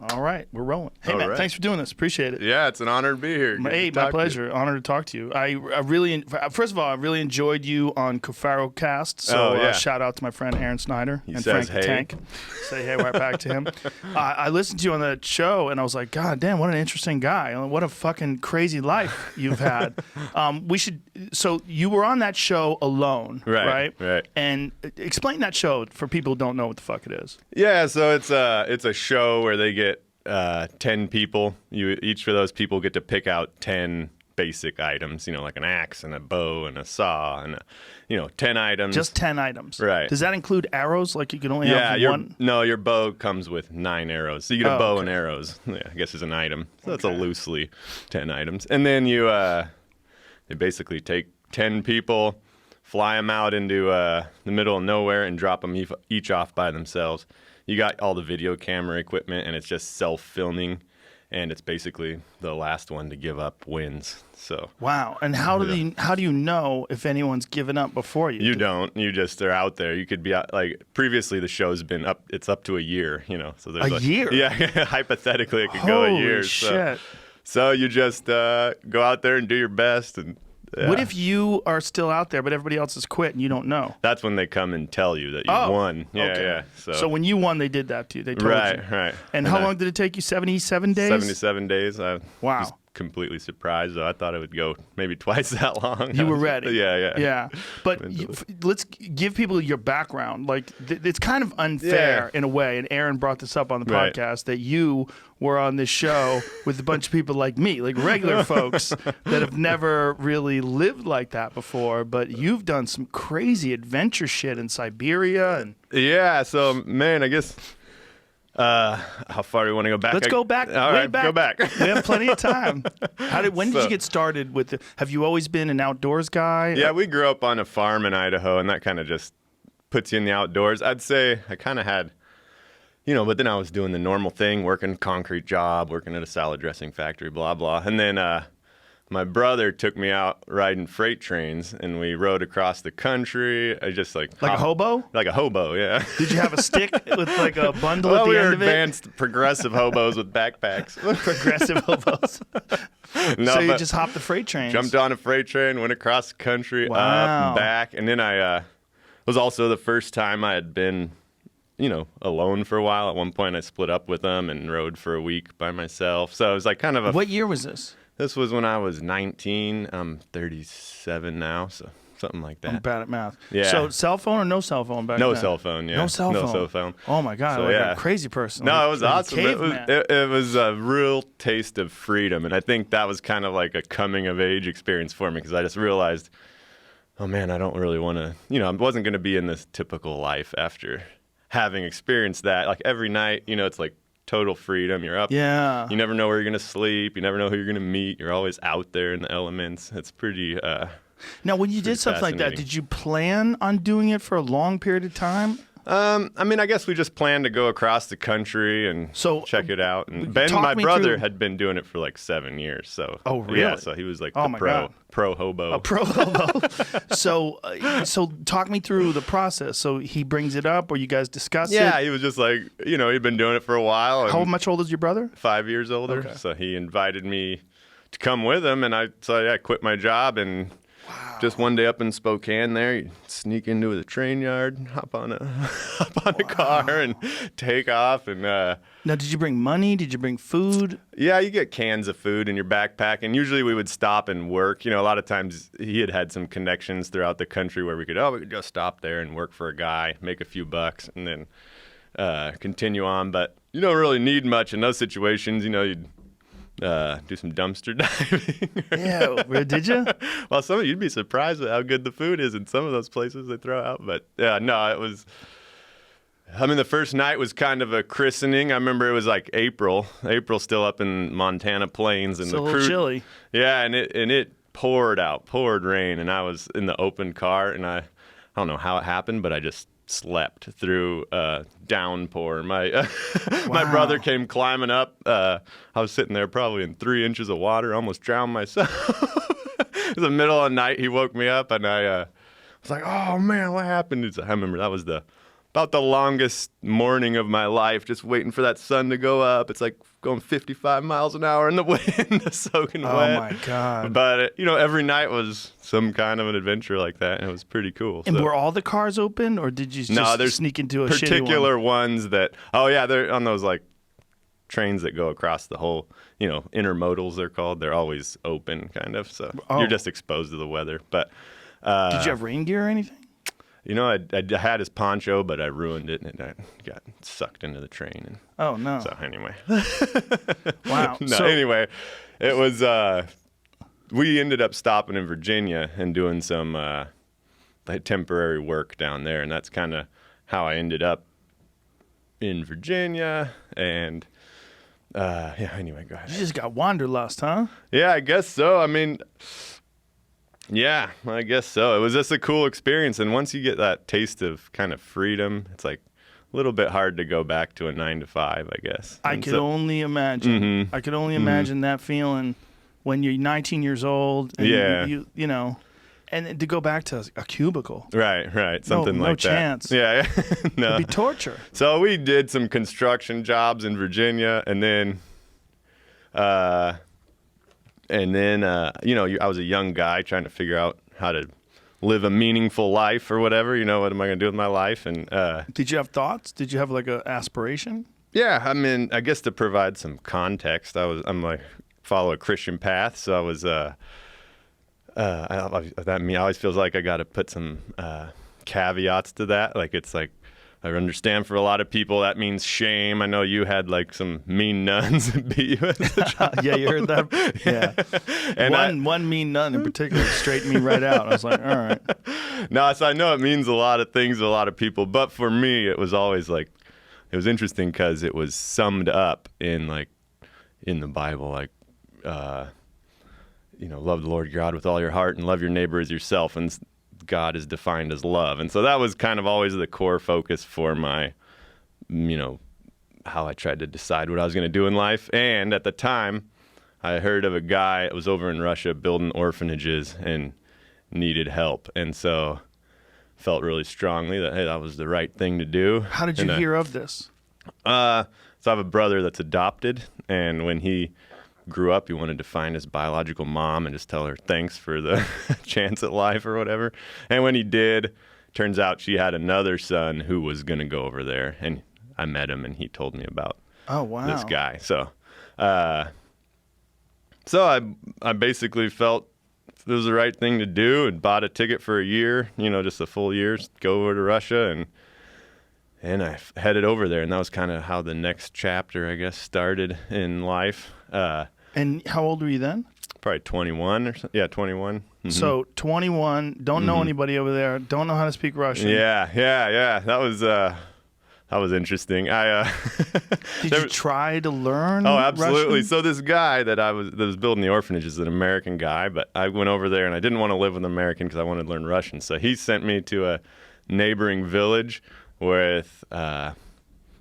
All right, we're rolling. Hey, All man, right. thanks for doing this. Appreciate it. Yeah, it's an honor to be here. Good Hey, to my talk to you. pleasure. Honor to talk to you. I really, first of all, I really enjoyed you on Cafaro Cast. So shout out to my friend Aaron Snyder and says Frank the hey. Tank. Say hey right back to him. I listened to you on that show and I was like, God damn, what an interesting guy. What a fucking crazy life you've had. So you were on that show alone, right? Right. And explain that show for people who don't know what the fuck it is. Yeah, so it's a show where they get 10 people. Each of those people get to pick out 10 basic items, like an axe and a bow and a saw and 10 items. Just 10 items. Right. Does that include arrows? Like you can only have one? No, your bow comes with 9 arrows. So you get a bow and arrows, I guess is an item. So that's a loosely 10 items. And then they basically take 10 people, fly them out into the middle of nowhere and drop them each off by themselves. You got all the video camera equipment, and it's just self-filming, and it's basically the last one to give up wins. So wow. And how do you know if anyone's given up before you? You don't. You just they're out there. You could be out, like previously the show's been up. It's up to a year. So there's a year. Yeah, hypothetically it could go a year. Holy shit. So you just go out there and do your best and. Yeah. What if you are still out there, but everybody else has quit and you don't know? That's when they come and tell you that you won. Yeah, okay. Yeah. So when you won, they did that to you. They told you. Right. And how long did it take you? 77 days? 77 days. Wow. Was completely surprised, though. I thought it would go maybe twice that long. You were ready. Yeah. But let's give people your background. Like, it's kind of unfair in a way, and Aaron brought this up on the podcast, that you were on this show with a bunch of people like me, like regular folks that have never really lived like that before, but you've done some crazy adventure shit in Siberia. And yeah, so, man, I guess... how far do you want to go back? Let's go back. All right, go back. We have plenty of time. When did you get started with it? Have you always been an outdoors guy? Yeah, we grew up on a farm in Idaho, and that kind of just puts you in the outdoors. I'd say I kind of had, but then I was doing the normal thing, working concrete job, working at a salad dressing factory, blah, blah. And then my brother took me out riding freight trains, and we rode across the country. I just like a hobo? Like a hobo, yeah. Did you have a stick with like a bundle at the we end were of it? advanced progressive hobos with backpacks. Progressive hobos. No, so you just hopped the freight trains. Jumped on a freight train, went across the country, up and back, and then I was also the first time I had been, alone for a while. At one point, I split up with them and rode for a week by myself. So it was like kind of a. What year was this? This was when I was 19. I'm 37 now, so something like that. I'm bad at math. Yeah. So cell phone or no cell phone back then? No cell phone, yeah. No cell phone. No cell phone. Oh, my God. So, like a crazy person. No, like, it was like awesome. It was a real taste of freedom, and I think that was kind of like a coming-of-age experience for me because I just realized, oh, man, I don't really want to, I wasn't going to be in this typical life after having experienced that. Like every night, it's like, total freedom. You're up. Yeah. You never know where you're going to sleep. You never know who you're going to meet. You're always out there in the elements. It's pretty. Now, when you did something like that, did you plan on doing it for a long period of time? I guess we just planned to go across the country and check it out. And Ben, my brother, had been doing it for like 7 years. So oh, really? Yeah, so he was like the pro hobo. A pro hobo. So talk me through the process. So he brings it up, or you guys discuss it? Yeah, he was just like, he'd been doing it for a while. How much older is your brother? 5 years older. Okay. So he invited me to come with him, and I quit my job and. Wow. Just one day up in Spokane there, you sneak into the train yard, hop on a car and take off. And now, did you bring money? Did you bring food? Yeah, you get cans of food in your backpack, and usually we would stop and work. A lot of times he had some connections throughout the country where we could just stop there and work for a guy, make a few bucks, and then continue on. But you don't really need much in those situations. You'd do some dumpster diving. Yeah, did you? Well, you'd be surprised at how good the food is in some of those places they throw out. But yeah, no, it was. The first night was kind of a christening. I remember it was like April still up in Montana plains, and it's a little chilly. Yeah, and it poured rain, and I was in the open car, and I don't know how it happened, but I just slept through downpour. My brother came climbing up. I was sitting there probably in 3 inches of water, almost drowned myself. It was the middle of the night. He woke me up, and I was like, "Oh man, what happened?" I remember that was the about the longest morning of my life, just waiting for that sun to go up. It's like going 55 miles an hour in the wind, soaking wet. Oh my God. But, every night was some kind of an adventure like that, and it was pretty cool. And were all the cars open, or did you just sneak into a shitty one? Particular ones that, they're on those, like, trains that go across the whole, intermodals they're called. They're always open, kind of, so you're just exposed to the weather. But did you have rain gear or anything? I had his poncho, but I ruined it, and I got sucked into the train. And oh, no. So, anyway. Wow. Anyway, it was, we ended up stopping in Virginia and doing some temporary work down there, and that's kind of how I ended up in Virginia, and, anyway, go ahead. You just got wanderlust, huh? Yeah, I guess so. I mean... Yeah, I guess so. It was just a cool experience. And once you get that taste of kind of freedom, it's like a little bit hard to go back to a 9 to 5, I guess. I could only imagine. Mm-hmm. I could only imagine that feeling when you're 19 years old. And you know, and to go back to a cubicle. Right. Something like that. No chance. Yeah. No. It'd be torture. So we did some construction jobs in Virginia, and then... I was a young guy trying to figure out how to live a meaningful life or whatever. What am I going to do with my life? And did you have thoughts? Did you have like an aspiration? Yeah, I mean, I guess to provide some context, I'm like follow a Christian path, so I was that always feels like I got to put some caveats to that. Like it's like. I understand for a lot of people that means shame. I know you had like some mean nuns that beat you as a child. Yeah, you heard that? Yeah. And one mean nun in particular straightened me right out. I was like, all right. No, so I know it means a lot of things to a lot of people, but for me, it was always like, it was interesting because it was summed up in the Bible, like, love the Lord your God with all your heart and love your neighbor as yourself. And God is defined as love. And so that was kind of always the core focus for my, how I tried to decide what I was going to do in life. And at the time, I heard of a guy that was over in Russia building orphanages and needed help. And so felt really strongly that, hey, that was the right thing to do. How did you hear of this? So I have a brother that's adopted. And when he grew up, he wanted to find his biological mom and just tell her thanks for the chance at life or whatever. And when he did, turns out she had another son who was going to go over there. And I met him, and he told me about this guy. So I basically felt it was the right thing to do and bought a ticket for a year, just a full year, go over to Russia. And I headed over there, and that was kind of how the next chapter, I guess, started in life. And how old were you then? Probably 21 or something. Yeah, 21. Mm-hmm. So 21, don't know anybody over there, don't know how to speak Russian. Yeah. That was interesting. Did you try to learn? Oh, absolutely. Russian? So this guy that was building the orphanage is an American guy, but I went over there and I didn't want to live with an American because I wanted to learn Russian. So he sent me to a neighboring village with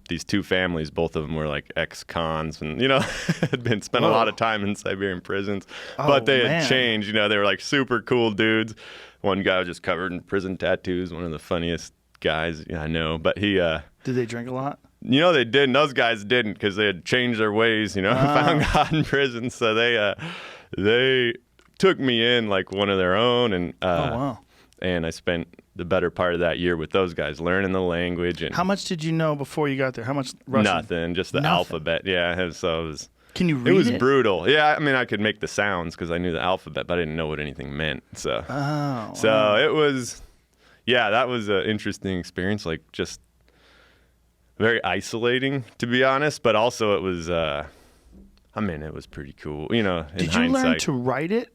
these two families. Both of them were like ex-cons and, had spent a lot of time in Siberian prisons. But they had changed. They were like super cool dudes. One guy was just covered in prison tattoos, one of the funniest guys I know. But he... Did they drink a lot? They didn't. Those guys didn't because they had changed their ways, found God in prison. So they took me in like one of their own. And and I spent the better part of that year with those guys, learning the language. And how much did you know before you got there? How much Russian? Nothing, just the alphabet. Yeah, so it was. Can you read it? It was brutal. Yeah, I mean, I could make the sounds because I knew the alphabet, but I didn't know what anything meant. So, it was, that was an interesting experience. Like just very isolating, to be honest, but also it was. It was pretty cool. In Did you learn to write it?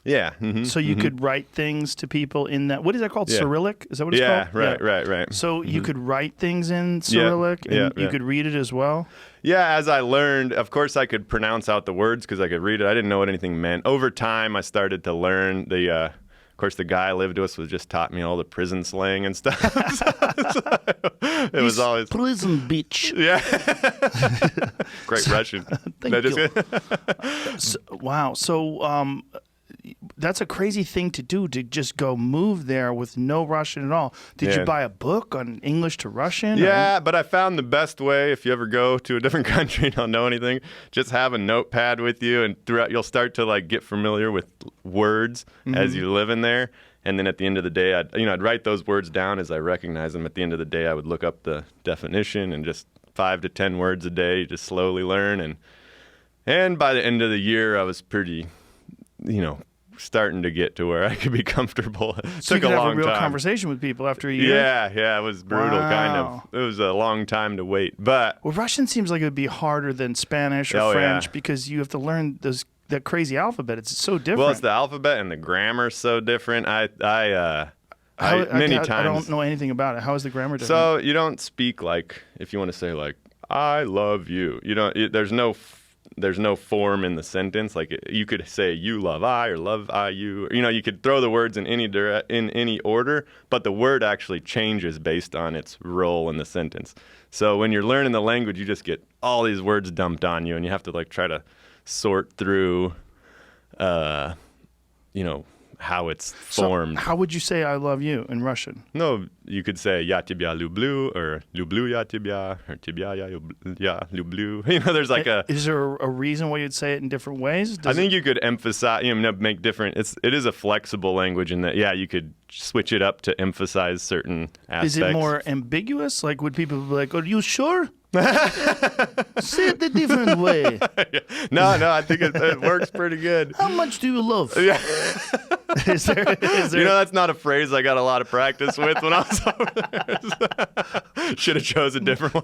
Yeah. So you could write things to people in that. What is that called? Cyrillic? Is that what it's called? Right. So you could write things in Cyrillic, and you could read it as well? Yeah, as I learned, of course, I could pronounce out the words because I could read it. I didn't know what anything meant. Over time, I started to learn of course, the guy I lived with just taught me all the prison slang and stuff. It was always prison bitch. Yeah, great Russian. Thank you. Wow. So, that's a crazy thing to do, to just go move there with no Russian at all. Did you buy a book on English to Russian? Yeah, but I found the best way, if you ever go to a different country and don't know anything, just have a notepad with you, and throughout you'll start to like get familiar with words as you live in there. And then at the end of the day, I'd write those words down as I recognize them. At the end of the day, I would look up the definition, and just 5 to 10 words a day, just slowly learn. And by the end of the year, I was pretty, starting to get to where I could be comfortable. It So took you could a have long a real time. conversation with people after a year? Yeah, it was brutal, kind of. It was a long time to wait. But Well, Russian seems like it would be harder than Spanish or French because you have to learn that crazy alphabet. It's so different. Well, it's the alphabet and the grammar's so different. Many times I don't know anything about it. How is the grammar different? So you don't speak like, if you want to say like, I love you. There's no form in the sentence. Like you could say you love I or love I you. You could throw the words in any order, but the word actually changes based on its role in the sentence. So when you're learning the language, you just get all these words dumped on you, and you have to like try to sort through, how it's formed. So how would you say I love you in Russian? No, you could say "Я тебя люблю" or "люблю я тебя" or "тебя я люблю." There's like Is there a reason why you'd say it in different ways? I think you could emphasize, make different. It is a flexible language in that, you could switch it up to emphasize certain aspects. Is it more ambiguous? Like, would people be like, "Are you sure?" Say it a different way. No, I think it works pretty good. How much do you love? Yeah. Is there That's not a phrase I got a lot of practice with when I was over there. Should have chose a different one.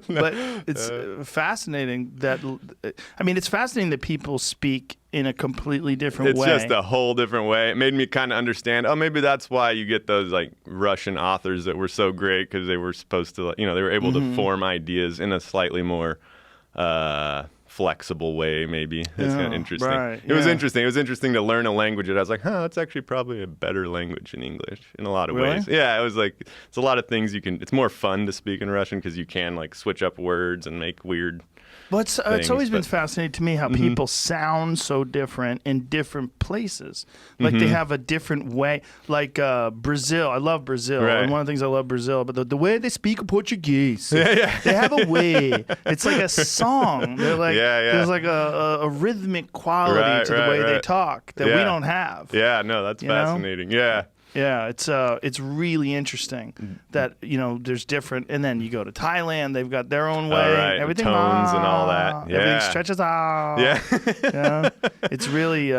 But it's fascinating it's fascinating that people speak in a completely different way. It's just a whole different way. It made me kind of understand, maybe that's why you get those like Russian authors that were so great, because they were supposed to, they were able to form ideas in a slightly more flexible way, maybe. It's kind of interesting. Right, It was interesting. It was interesting to learn a language that I was like, that's actually probably a better language in English in a lot of ways. Yeah, it was like, it's a lot of things it's more fun to speak in Russian because you can like switch up words and make weird But it's always been fascinating to me how people sound so different in different places. Like they have a different way. Like Brazil, I love Brazil, and one of the things I love Brazil, but the way they speak Portuguese, they have a way. It's like a song. They're like there's like a rhythmic quality to the way they talk that we don't have. Yeah, no, that's fascinating. Yeah. Yeah, it's really interesting that there's different, and then you go to Thailand, they've got their own way, everything tones and all that. Yeah, everything stretches out. Yeah, it's really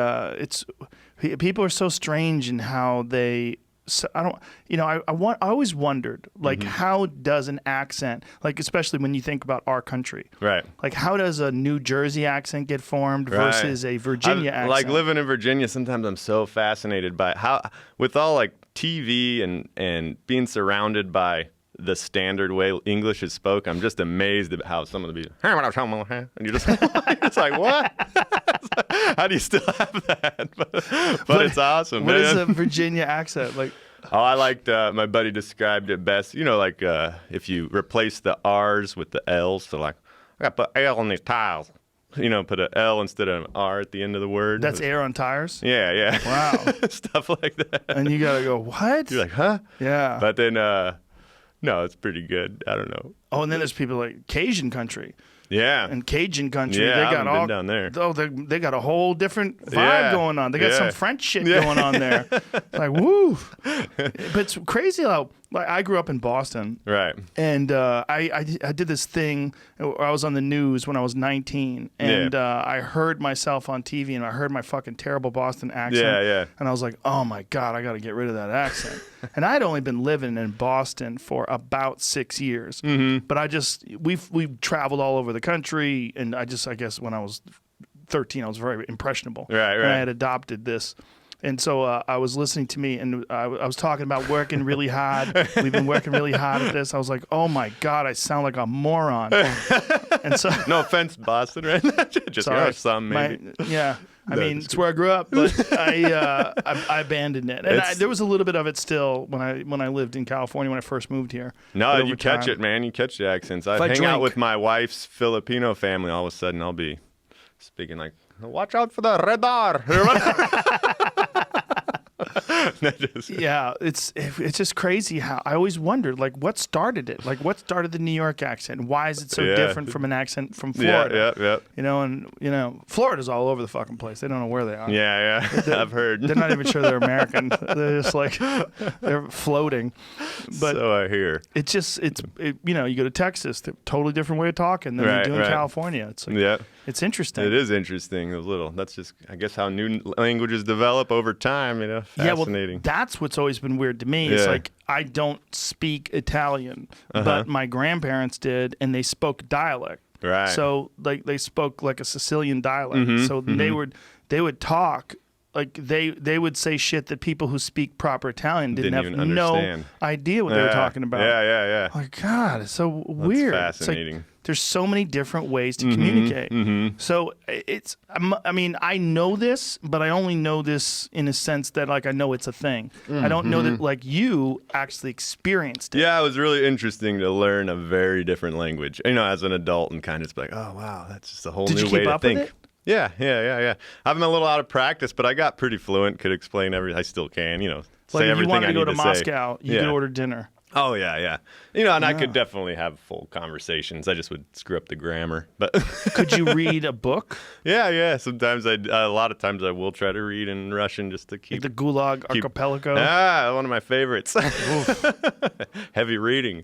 people are so strange in how they. So I always wondered, like, how does an accent, like, especially when you think about our country, right? Like, how does a New Jersey accent get formed versus a Virginia accent? Like living in Virginia, sometimes I'm so fascinated by how, with all like TV and being surrounded by the standard way English is spoke, I'm just amazed at how some of the people, and you're just like, what? How do you still have that? But it's awesome. What is a Virginia accent like? Oh, I liked, my buddy described it best. Like if you replace the R's with the L's, so like, I got to put L on these tiles. Put an L instead of an R at the end of the word. That's air on tires? Yeah. Wow. Stuff like that. And you got to go, what? You're like, huh? Yeah. But then, no, it's pretty good. I don't know. Oh, and then there's people like Cajun country. Yeah. And Cajun country, yeah, they I got haven't been down there. Oh, they got a whole different vibe going on. They got some French shit going on there. Like, woo. But it's crazy how, like, I grew up in Boston. Right. And I did this thing where I was on the news when I was 19. And I heard myself on TV, and I heard my fucking terrible Boston accent. Yeah. And I was like, oh my God, I got to get rid of that accent. And I'd only been living in Boston for about 6 years. But we've traveled all over the country. And I guess when I was 13, I was very impressionable. Right. And I had adopted this. And so I was listening to me, and I was talking about working really hard. We've been working really hard at this. I was like, oh, my God, I sound like a moron. And so, no offense, Boston, right? Just some, maybe. I mean, it's where I grew up, but I abandoned it. And there was a little bit of it still when I lived in California when I first moved here. No, you catch it, man. You catch the accents. I hang out with my wife's Filipino family. All of a sudden, I'll be speaking like watch out for the radar. Yeah, it's just crazy how I always wondered, like, what started it? Like, what started the New York accent? Why is it so different from an accent from Florida? Yeah. You know, and Florida's all over the fucking place. They don't know where they are. Yeah. I've heard. They're not even sure they're American. They're just like, they're floating. But so I hear. It's just, you know, you go to Texas, they're totally different way of talking than they do in California. It's like, it's interesting. It is interesting. That's just, I guess, how new languages develop over time. You know, fascinating. Yeah, well, that's what's always been weird to me. It's like, I don't speak Italian, but my grandparents did, and they spoke dialect. Right. So like they spoke like a Sicilian dialect. So they would talk. Like they would say shit that people who speak proper Italian didn't have no idea what they were talking about. Yeah. Oh my God, it's so weird. That's fascinating. It's like, there's so many different ways to communicate. So I mean, I know this, but I only know this in a sense that like I know it's a thing. I don't know that like you actually experienced it. Yeah, it was really interesting to learn a very different language. You know, as an adult and kind of like, oh wow, that's just a whole new way to think. Yeah. I've been a little out of practice, but I got pretty fluent. Could explain everything. I still can. You know, say everything I need to say. If you wanted to go to Moscow, you could order dinner. Oh yeah. You know, and I could definitely have full conversations. I just would screw up the grammar. But could you read a book? Yeah. Sometimes a lot of times I will try to read in Russian just to keep like the Gulag Archipelago. One of my favorites. Heavy reading,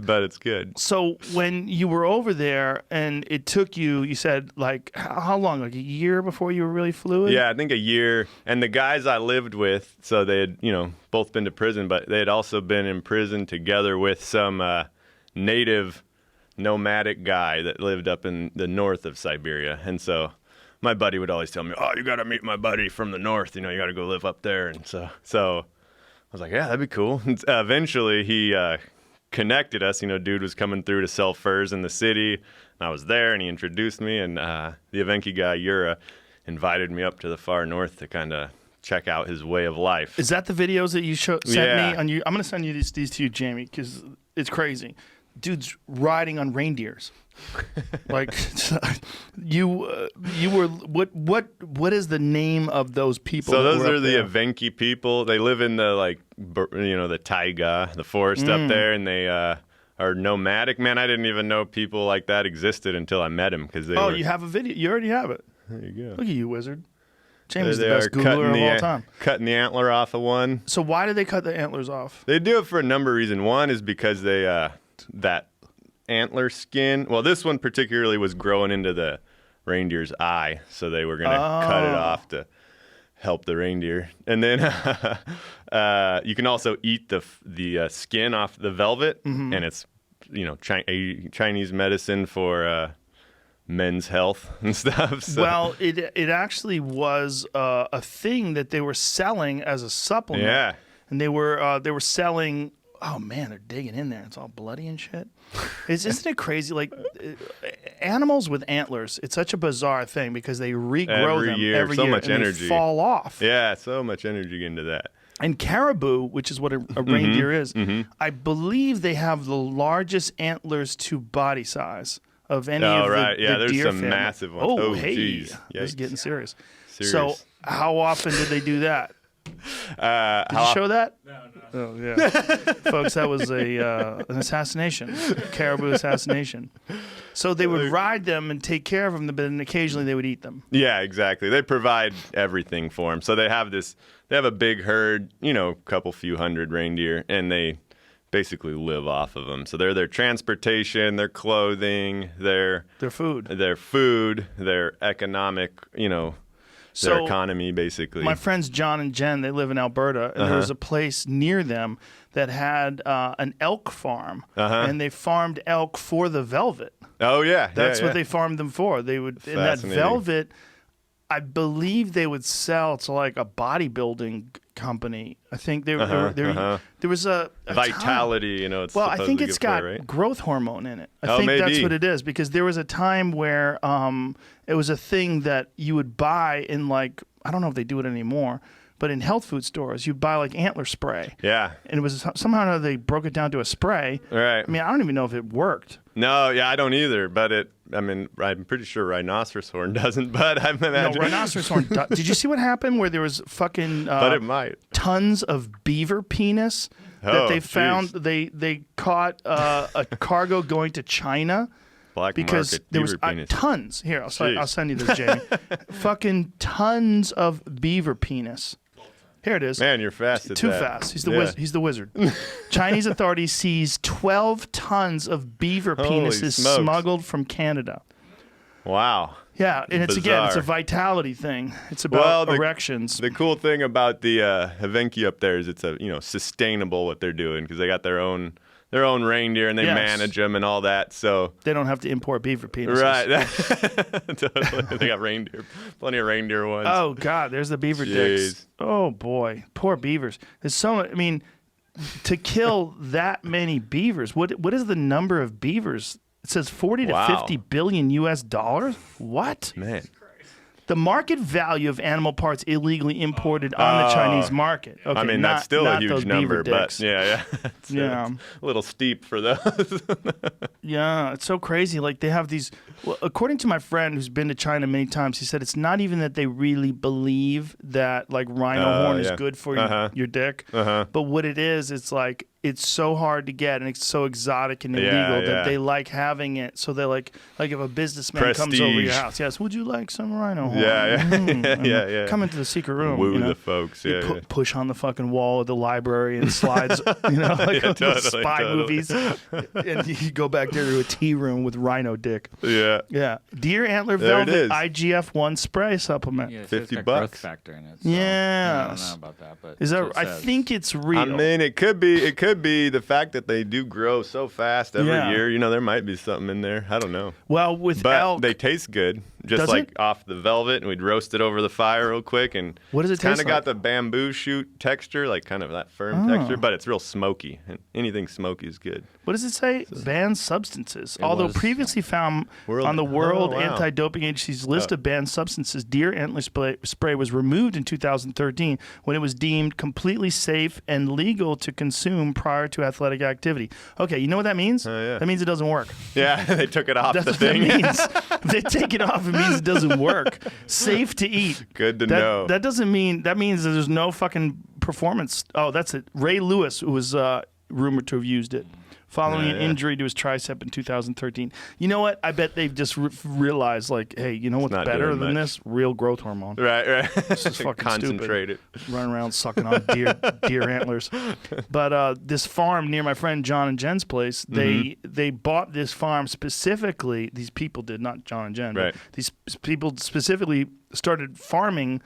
but it's good. So when you were over there, and it took you said like how long? Like a year before you were really fluent? Yeah, I think a year. And the guys I lived with, so they had both been to prison, but they had also been in prison together with some native nomadic guy that lived up in the north of Siberia. And so my buddy would always tell me, oh, you got to meet my buddy from the north. You got to go live up there. And so I was like, yeah, that'd be cool. And eventually he connected us. Dude was coming through to sell furs in the city. And I was there, and he introduced me. And the Evenki guy, Yura, invited me up to the far north to kind of check out his way of life. Is that the videos that you sent me on you? I'm going to send you these to you, Jamie, because it's crazy. Dude's riding on reindeers. Like you were what is the name of those people? So those are the Evenki people. They live in the the taiga, the forest up there, and they are nomadic. Man, I didn't even know people like that existed until I met him you have a video. You already have it. There you go. Look at you, wizard. Jamie's the best Googler of all time. Cutting the antler off of one. So why do they cut the antlers off? They do it for a number of reasons. One is because they that antler skin. Well, this one particularly was growing into the reindeer's eye, so they were going to cut it off to help the reindeer. And then you can also eat the skin off the velvet, and it's Chinese medicine for men's health and stuff. So. Well, it actually was a thing that they were selling as a supplement. Yeah, and they were selling. Oh man, they're digging in there. It's all bloody and shit. Isn't it crazy? Like animals with antlers, it's such a bizarre thing because they regrow every year, every so year, much and energy they fall off. Yeah, so much energy into that. And caribou, which is what a reindeer is, I believe they have the largest antlers to body size of any of the there's deer some family. massive ones. Oh, hey, geez. This is getting serious. Serious. So how often did they do that? Did you show that? No. Oh, yeah. Folks, that was an assassination, caribou assassination. So they would ride them and take care of them, but then occasionally they would eat them. Yeah, exactly. They provide everything for them. So they have a big herd, a few hundred reindeer, and they basically live off of them. So they're their transportation, their clothing, their food, their economic, their economy, basically. My friends John and Jen, they live in Alberta, and there was a place near them that had an elk farm, and they farmed elk for the velvet. Oh, yeah. That's what they farmed them for. They would, in that velvet, I believe they would sell to like a bodybuilding company. I think there was a Vitality, time. It's I think it's got right? growth hormone in it. I think that's what it is, because there was a time where it was a thing that you would buy in, like, I don't know if they do it anymore, but in health food stores, you'd buy like antler spray. Yeah. And it was somehow or another they broke it down to a spray. Right. I mean, I don't even know if it worked. No, yeah, I don't either. But I'm pretty sure rhinoceros horn doesn't. But I'm imagining. No, rhinoceros horn. Did you see what happened where there was fucking but it might. tons of beaver penis that they found? They caught a cargo going to China. Black because market there was beaver penis. tons. Here, I'll send you this, Jamie. Fucking tons of beaver penis. Here it is. Man, you're fast at Too that. fast. He's the wizard. Chinese authorities seize 12 tons of beaver Holy penises smokes. smuggled from Canada. Wow. Yeah, and it's Bizarre. a vitality thing. It's about Well, erections. The cool thing about the Havenki up there is it's sustainable what they're doing because they got their own reindeer and they manage them and all that. So they don't have to import beaver penises. right, totally. They got reindeer, plenty of reindeer ones. Oh God, there's the beaver dicks. Oh boy, poor beavers. There's so much. I mean, to kill that many beavers, what is the number of beavers? It says 40 to 50 billion US dollars. What? Man. The market value of animal parts illegally imported on the Chinese market. Okay, I mean, that's still a huge number, but dicks. yeah. It's a little steep for those. Yeah, it's so crazy. Like they have these. Well, according to my friend who's been to China many times, he said it's not even that they really believe that like rhino horn is good for your dick, but what it is, it's like it's so hard to get and it's so exotic and illegal that they like having it. So they're like if a businessman comes over your house, yes, would you like some rhino horn? Yeah. Come into the secret room. Woo the folks. Yeah, push on the fucking wall of the library and slides, like spy movies, and you go back there to a tea room with rhino dick. Yeah. Deer antler velvet IGF-1 spray supplement. Yeah, $50. Growth factor in it. So Yeah. I don't know about that, but Is that? I think it's real. I mean, it could be the fact that they do grow so fast every year. There might be something in there. I don't know. Well, with but elk, they taste good. Just Does like it? off the velvet, and we'd roast it over the fire real quick. And what does it taste kind of like? got the bamboo shoot texture, like kind of that firm texture, but it's real smoky. And anything smoky is good. What does it say? Banned substances. Although was previously found on the World wow. Anti-Doping Agency's list of banned substances, deer antler spray was removed in 2013 when it was deemed completely safe and legal to consume prior to athletic activity. Okay, you know what that means? That means it doesn't work. Yeah, they took it off That's the what thing. that means. They take it off. It means it doesn't work. Safe to eat. Good to know. That doesn't mean. That means that there's no fucking performance. Oh, that's it. Ray Lewis, who was rumored to have used it following an injury to his tricep in 2013. You know what? I bet they've just realized, like, hey, you know what's better than this? Real growth hormone. Right. This is fucking Concentrate stupid. Running around sucking on deer antlers. But this farm near my friend John and Jen's place, they bought this farm specifically. These people did, not John and Jen. Right. But these people specifically started farming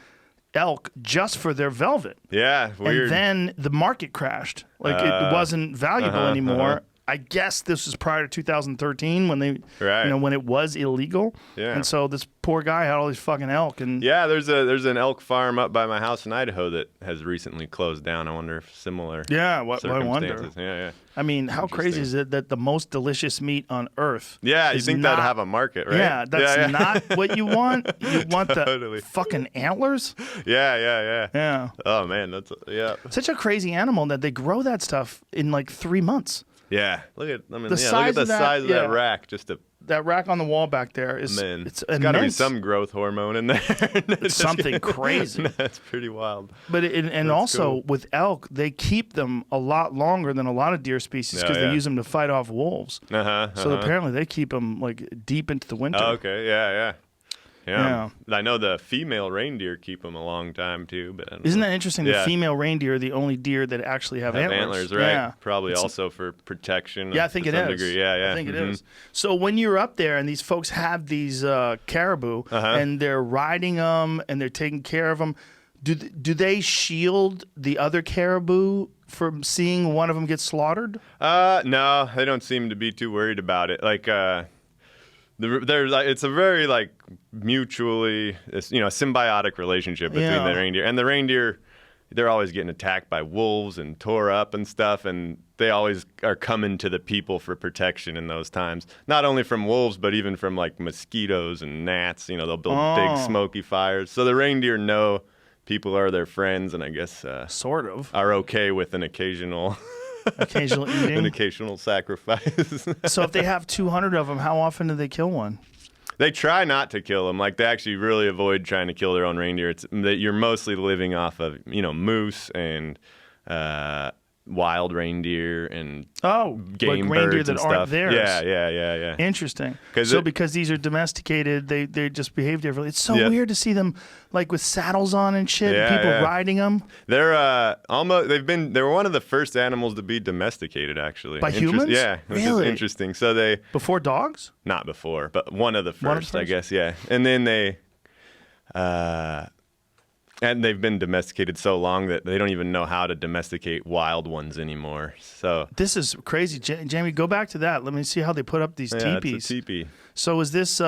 elk just for their velvet. Yeah, weird. And then the market crashed. Like it wasn't valuable anymore. I guess this was prior to 2013 when they, when it was illegal. Yeah. And so this poor guy had all these fucking elk. And yeah, there's an elk farm up by my house in Idaho that has recently closed down. I wonder if similar. Yeah, what I wonder. circumstances. Yeah. I mean, how crazy is it that the most delicious meat on earth? Yeah, you is think not, that'd have a market, right? Yeah, that's not what you want. You want Totally. the fucking antlers. Yeah. Oh man, that's Such a crazy animal that they grow that stuff in like 3 months. Yeah, look at size the size of that rack. Just that rack on the wall back there is it's immense. got to be some growth hormone in there. It's something crazy. That's pretty wild. But also with elk, they keep them a lot longer than a lot of deer species because they use them to fight off wolves. So apparently they keep them like deep into the winter. Oh, okay, yeah. I know the female reindeer keep them a long time too. But isn't that interesting? The female reindeer are the only deer that actually have antlers. Right? Yeah. Probably also for protection. Yeah, I think it is. Degree. Yeah. I think it is. So when you're up there and these folks have these caribou and they're riding them and they're taking care of them, do they shield the other caribou from seeing one of them get slaughtered? No, they don't seem to be too worried about it. Like it's a very mutually, symbiotic relationship between the reindeer and the reindeer. They're always getting attacked by wolves and tore up and stuff, and they always are coming to the people for protection in those times. Not only from wolves, but even from like mosquitoes and gnats. They'll build big smoky fires. So the reindeer know people are their friends, and I guess sort of are okay with an occasional eating, an occasional sacrifice. So if they have 200 of them, how often do they kill one? They try not to kill them. Like, they actually really avoid trying to kill their own reindeer. It's that you're mostly living off of, moose and wild reindeer and game like reindeer birds that and aren't stuff. theirs. Yeah. Interesting. Because these are domesticated, they just behave differently. It's so weird to see them like with saddles on and shit, and people riding them. They're they were one of the first animals to be domesticated, actually. By humans? Yeah, which is interesting. So they before dogs? Not before, but one of the first, I guess. Yeah, and then and they've been domesticated so long that they don't even know how to domesticate wild ones anymore. So this is crazy. Jamie, go back to that. Let me see how they put up these teepees. It's a teepee. So is this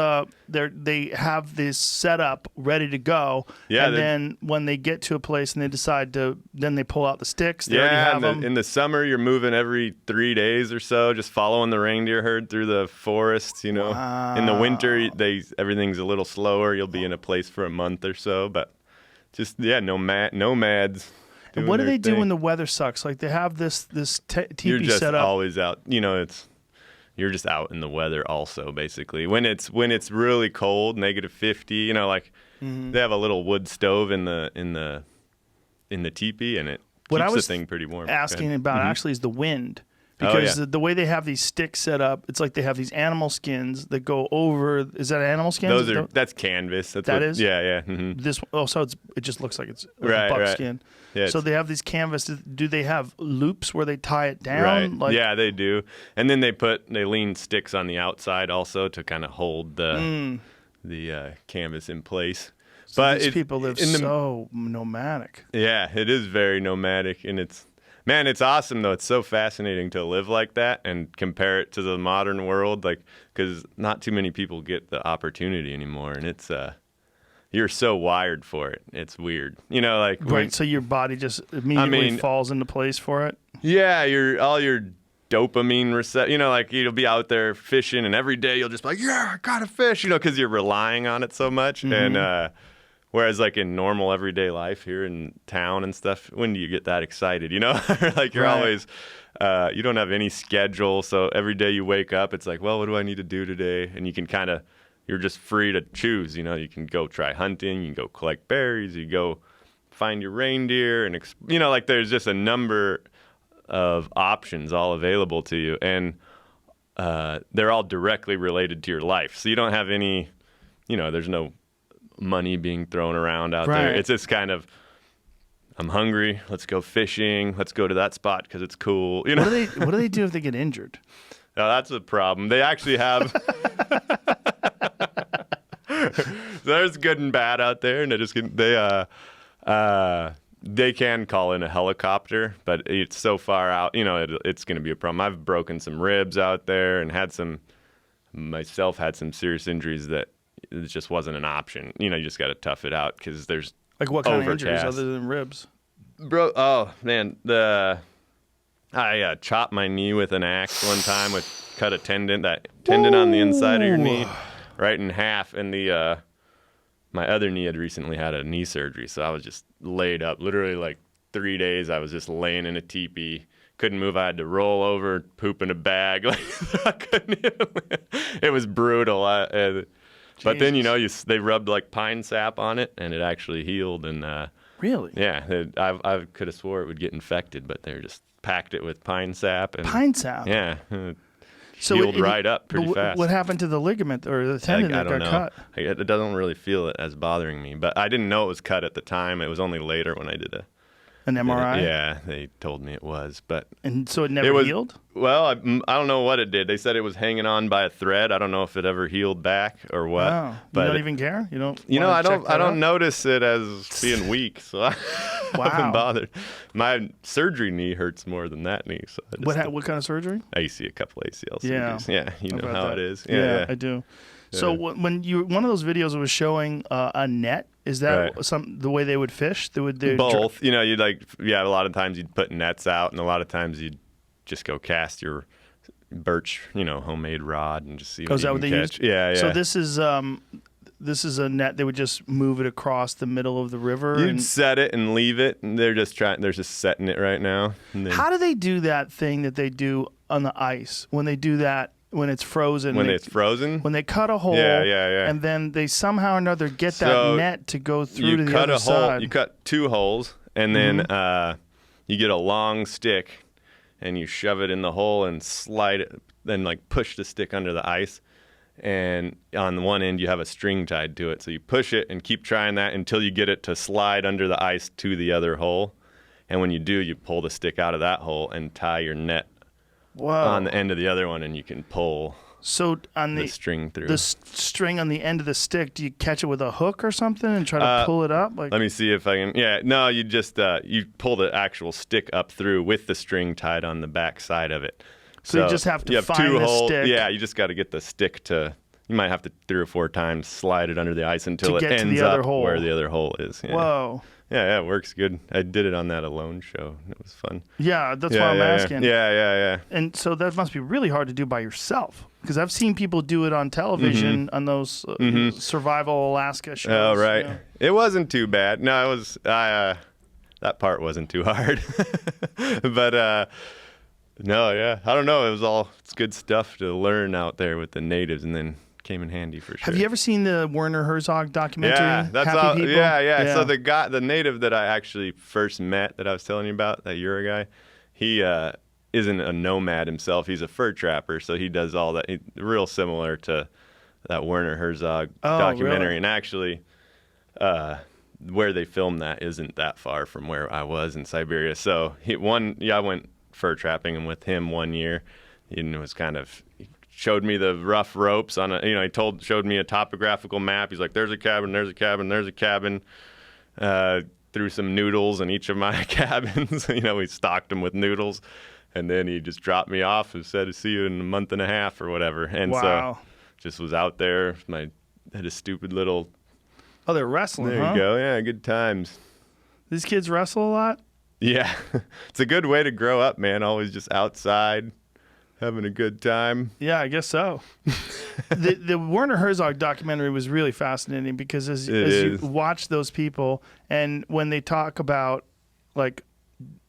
they have this set up ready to go, and then when they get to a place and they decide to, then they pull out the sticks. They already have them. In the summer you're moving every 3 days or so, just following the reindeer herd through the forest. Wow. In the winter everything's a little slower. You'll be in a place for a month or so, but. Just nomads. And what do they do when the weather sucks? Like they have this teepee You're just set up. Always out. You're just out in the weather. Also, basically, when it's really cold, -50. They have a little wood stove in the teepee, and it keeps the thing pretty warm. Asking about actually is the wind. Because the way they have these sticks set up, it's like they have these animal skins that go over. Is that animal skins? That's canvas. That is? Yeah. Mm-hmm. So it just looks like it's right, a buck right. skin. Yeah, so they have these canvas. Do they have loops where they tie it down? Right. Yeah, they do. And then they lean sticks on the outside also to kind of hold the canvas in place. So but these people live so nomadic. Yeah, it is very nomadic, and it's awesome though. It's so fascinating to live like that and compare it to the modern world, because not too many people get the opportunity anymore, and it's you're so wired for it. It's weird, right. So your body just immediately falls into place for it. Yeah, all your dopamine you'll be out there fishing, and every day you'll just be like, yeah, I got a fish, because you're relying on it so much, and. Whereas, in normal everyday life here in town and stuff, when do you get that excited? You're always, you don't have any schedule. So every day you wake up, it's like, well, what do I need to do today? And you can you're just free to choose. You can go try hunting, you can go collect berries, you go find your reindeer, and there's just a number of options all available to you, and they're all directly related to your life. So you don't have any, there's no money being thrown around out there. It's just kind of, I'm hungry, let's go fishing, let's go to that spot because it's cool. What do they do if they get injured? No, that's a problem. They actually have there's good and bad out there, and they can call in a helicopter, but it's so far out, it's going to be a problem. I've broken some ribs out there and had some serious injuries that it just wasn't an option. You just got to tough it out because there's what kind of injuries other than ribs? Bro, oh man, I chopped my knee with an axe one time. Cut a tendon, that tendon on the inside of your knee, right in half. And my other knee had recently had a knee surgery, so I was just laid up. Literally 3 days, I was just laying in a teepee. Couldn't move. I had to roll over, poop in a bag. I couldn't even. It was brutal. But then they rubbed pine sap on it, and it actually healed. And really, yeah, I could have swore it would get infected, but they just packed it with pine sap. And, pine sap. Yeah, healed right up pretty fast. What happened to the ligament or the tendon that got cut? It doesn't really feel it as bothering me, but I didn't know it was cut at the time. It was only later when I did an MRI. Yeah, they told me it was, and so it never healed. Well, I don't know what it did. They said it was hanging on by a thread. I don't know if it ever healed back or what. Wow. But you don't even care. You don't. I don't notice it as being weak, so I haven't bothered. My surgery knee hurts more than that knee. So what kind of surgery? I see a couple ACL surgeries. Yeah, you know how it is. Yeah, I do. So when one of those videos was showing a net, is that the way they would fish? Both. You'd a lot of times you'd put nets out, and a lot of times you'd just go cast your birch, homemade rod and just see what you can catch. Used? Yeah. So this is this is a net, they would just move it across the middle of the river. You'd set it and leave it, and they're just setting it right now. And then, how do they do that thing that they do on the ice when they do that when it's frozen? when it's frozen? When they cut a hole, Yeah. and then they somehow or another get So that net to go through you to the cut other a hole. side. You cut 2 holes, and then you get a long stick, and you shove it in the hole and slide it, then like push the stick under the ice. And on one end, you have a string tied to it. So you push it and keep trying that until you get it to slide under the ice to the other hole. And when you do, you pull the stick out of that hole and tie your net on the end of the other one, and you can pull on the string through. The string on the end of the stick, do you catch it with a hook or something and try to pull it up? Let me see if I can. Yeah, no, you just you pull the actual stick up through with the string tied on the back side of it. So you just have to find the stick. Yeah, you just got to get the stick to. You might have to 3 or 4 times slide it under the ice until it get to ends the other up hole. where the other hole is. Yeah. Whoa. Yeah, it works good. I did it on that Alone show. It was fun. Yeah, that's why I'm asking. Yeah. And so that must be really hard to do by yourself, because I've seen people do it on television on those Survival Alaska shows. Oh, right. Yeah. It wasn't too bad. No, it was. That part wasn't too hard. But no, yeah, I don't know. It's good stuff to learn out there with the natives, and then came in handy for sure. Have you ever seen the Werner Herzog documentary? Yeah, that's Happy all. People? Yeah. So the native that I actually first met, that I was telling you about, that Euro guy, he isn't a nomad himself. He's a fur trapper, so he does all that. Real similar to that Werner Herzog documentary, really? and actually, where they filmed that isn't that far from where I was in Siberia. So I went fur trapping with him one year. And it was he showed me the rough ropes on showed me a topographical map. He's like, there's a cabin, there's a cabin, there's a cabin. Threw some noodles in each of my cabins. We stocked them with noodles, and then he just dropped me off and said, see you in a month and a half or whatever. And so just was out there. Had a stupid little. Oh, they're wrestling, There you go. Yeah, good times. These kids wrestle a lot? Yeah. It's a good way to grow up, man. Always just outside, having a good time. Yeah, I guess so. the Werner Herzog documentary was really fascinating because as you watch those people, and when they talk about like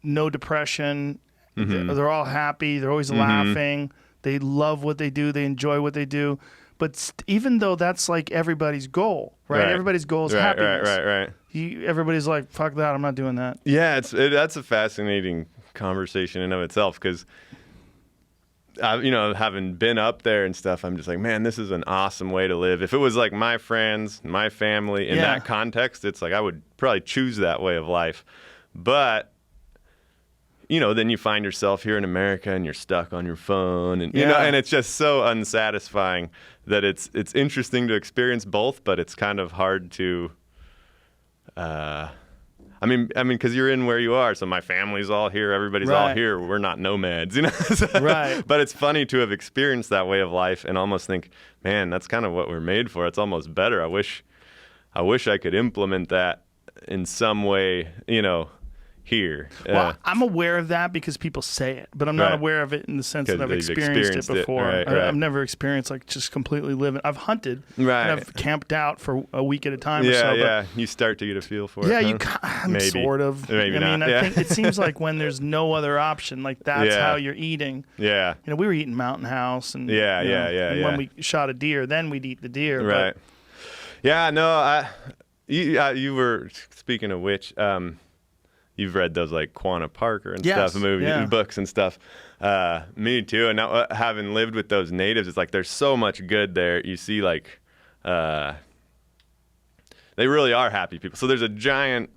no depression, they're all happy, they're always laughing, they love what they do, they enjoy what they do. But even though that's like everybody's goal, right? Everybody's goal is happiness. Right. Everybody's like, fuck that, I'm not doing that. Yeah, that's a fascinating conversation in of itself, because having been up there and stuff, I'm just like, man, this is an awesome way to live. If it was like my friends, my family in that context, it's like I would probably choose that way of life. But then you find yourself here in America and you're stuck on your phone, and and it's just so unsatisfying that it's interesting to experience both, but it's kind of hard to. Because you're in where you are, so my family's all here, everybody's all here. We're not nomads, Right. But it's funny to have experienced that way of life and almost think, man, that's kind of what we're made for. It's almost better. I wish I could implement that in some way, here. Well, I'm aware of that because people say it, but I'm not aware of it in the sense that I've experienced it before. Right. I've never experienced like just completely living. I've hunted, and I've camped out for a week at a time or so. Yeah, you start to get a feel for it. Yeah, huh? Maybe. Sort of. Maybe not. I think it seems like when there's no other option, like that's how you're eating. Yeah. We were eating Mountain House, and and when we shot a deer, then we'd eat the deer. Right. But, yeah. No. You were speaking of which. You've read those like Quanah Parker and stuff, movies and books and stuff. Me too. And now, having lived with those natives, it's like there's so much good there. You see, like, they really are happy people. So there's a giant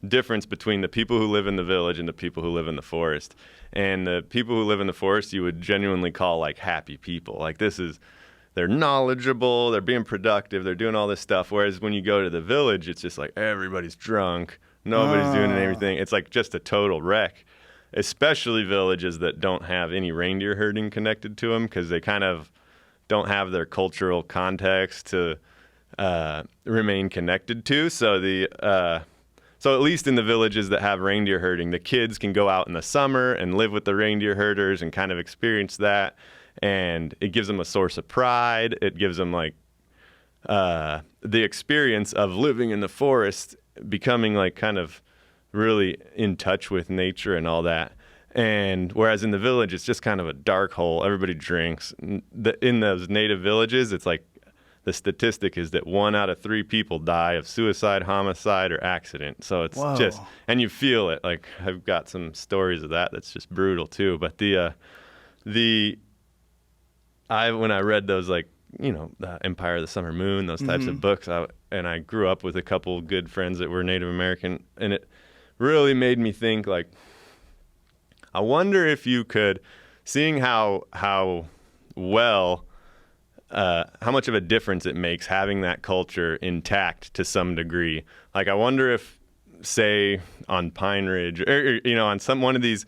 difference between the people who live in the village and the people who live in the forest. And the people who live in the forest, you would genuinely call like happy people. Like they're knowledgeable, they're being productive, they're doing all this stuff. Whereas when you go to the village, it's just like everybody's drunk, nobody's doing anything. It's like just a total wreck, especially villages that don't have any reindeer herding connected to them, because they kind of don't have their cultural context to remain connected to. So so at least in the villages that have reindeer herding, the kids can go out in the summer and live with the reindeer herders and kind of experience that. And it gives them a source of pride. It gives them like the experience of living in the forest, becoming like kind of really in touch with nature and all that. And whereas in the village, it's just kind of a dark hole. Everybody drinks. In those native villages, it's like the statistic is that 1 out of 3 people die of suicide, homicide, or accident. So it's just, and you feel it. Like I've got some stories of that. That's just brutal too. But when I read those, like, you know, Empire of the Summer Moon, those types of books, and I grew up with a couple good friends that were Native American, and it really made me think, like, I wonder if you could, seeing how well, how much of a difference it makes having that culture intact to some degree. Like, I wonder if, say, on Pine Ridge, or you know, on one of these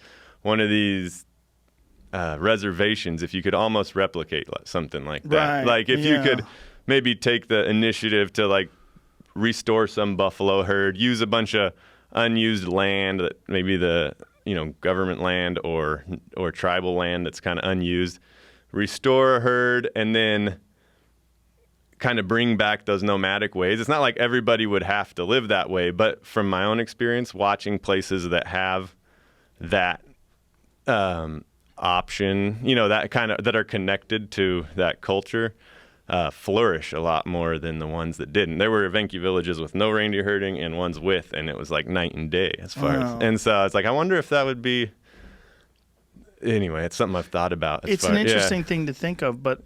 reservations, if you could almost replicate something like that. Right. Like, if you could maybe take the initiative to, like, restore some buffalo herd, use a bunch of unused land that maybe the, you know, government land or tribal land that's kind of unused, restore a herd, and then kind of bring back those nomadic ways. It's not like everybody would have to live that way, but from my own experience, watching places that have that option, you know, that are connected to that culture, flourish a lot more than the ones that didn't. There were Evenki villages with no reindeer herding and ones with, and it was like night and day as far as. And so it's like, I wonder if that would be. Anyway, it's something I've thought about. It's an interesting thing to think of, but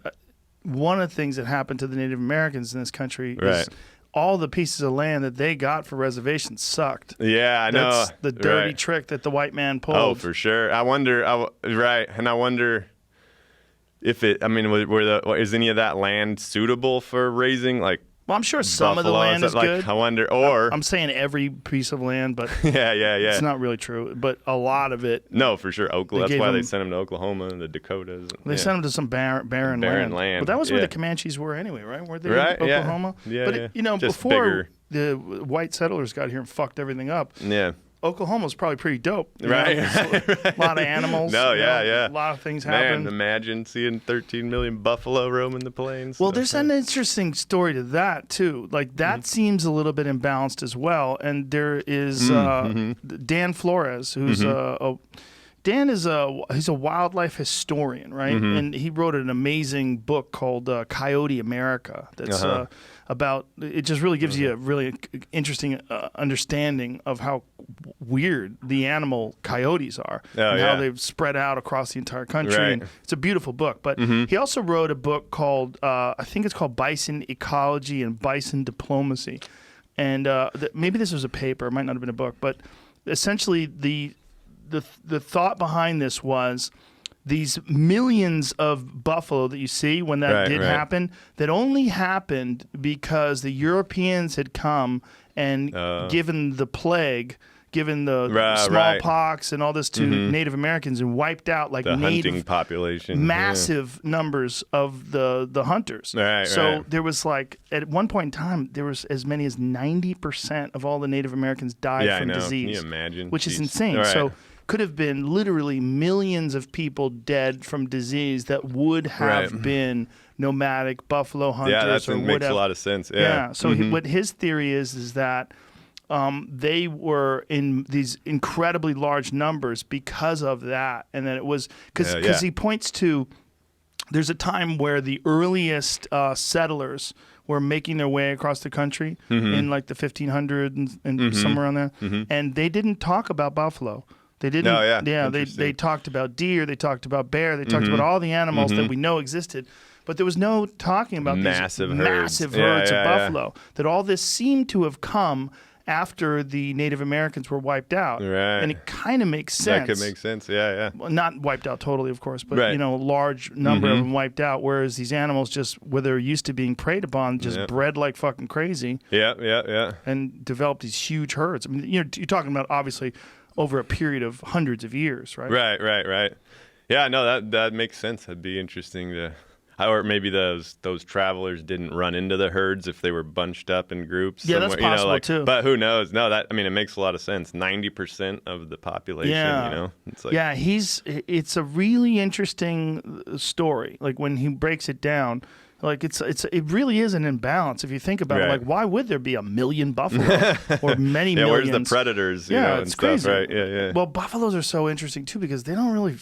one of the things that happened to the Native Americans in this country is all the pieces of land that they got for reservations sucked. Yeah, I know. That's the dirty trick that the white man pulled. Oh, for sure. I wonder. And I wonder if it. I mean, is any of that land suitable for raising, like? Well, I'm sure some of the land is like, good. I wonder, or I'm saying every piece of land, but yeah. It's not really true. But a lot of it. No, for sure. Oklahoma. That's why they sent them to Oklahoma and the Dakotas. They sent them to some barren land. But that was where the Comanches were anyway, right? Were they in Oklahoma? Yeah. But you know, just before bigger. the white settlers got here and fucked everything up. Yeah. Oklahoma was probably pretty dope. Right. A lot of animals. No, A lot of things happened. Man, imagine seeing 13 million buffalo roaming the plains. Well, there's an interesting story to that, too. Like, that seems a little bit imbalanced as well. And there is Dan Flores, who's he's a wildlife historian, right? And he wrote an amazing book called Coyote America that's about, it just really gives you a really interesting understanding of how weird the animal coyotes are and how they've spread out across the entire country. Right. And it's a beautiful book. But he also wrote a book called, I think it's called Bison Ecology and Bison Diplomacy. And maybe this was a paper, it might not have been a book, but essentially the thought behind this was these millions of buffalo that you see when that did happen, that only happened because the Europeans had come and given the plague, given the smallpox and all this to Native Americans and wiped out like the native hunting population, massive numbers of the hunters. There was like, at one point in time, there was as many as 90% of all the Native Americans died from disease. Can you imagine? Which is insane. So could have been literally millions of people dead from disease that would have been nomadic buffalo hunters. Yeah, that makes a lot of sense. Yeah. So what his theory is that they were in these incredibly large numbers because of that, and that it was because he points to there's a time where the earliest settlers were making their way across the country in like the 1500s and somewhere around there, and they didn't talk about buffalo. They didn't. No, they talked about deer. They talked about bear. They talked about all the animals that we know existed. But there was no talking about massive herds of buffalo. That all this seemed to have come after the Native Americans were wiped out. And it kind of makes sense. That could make sense. Yeah. Well, not wiped out totally, of course, but a large number of them wiped out. Whereas these animals just, where they're used to being preyed upon, just bred like fucking crazy. Yeah. And developed these huge herds. I mean, you're talking about obviously over a period of hundreds of years, right? Right. Yeah, no, that makes sense. That'd be interesting to, or maybe those travelers didn't run into the herds if they were bunched up in groups. Yeah, somewhere, that's possible too. But who knows? No, it makes a lot of sense. 90% of the population, it's like, it's a really interesting story. Like when he breaks it down, Like it really is an imbalance if you think about it. Like, why would there be 1 million buffalo or many millions? Where's the predators? You know, it's and crazy. Stuff, right? Yeah. Well, buffaloes are so interesting too because they don't really.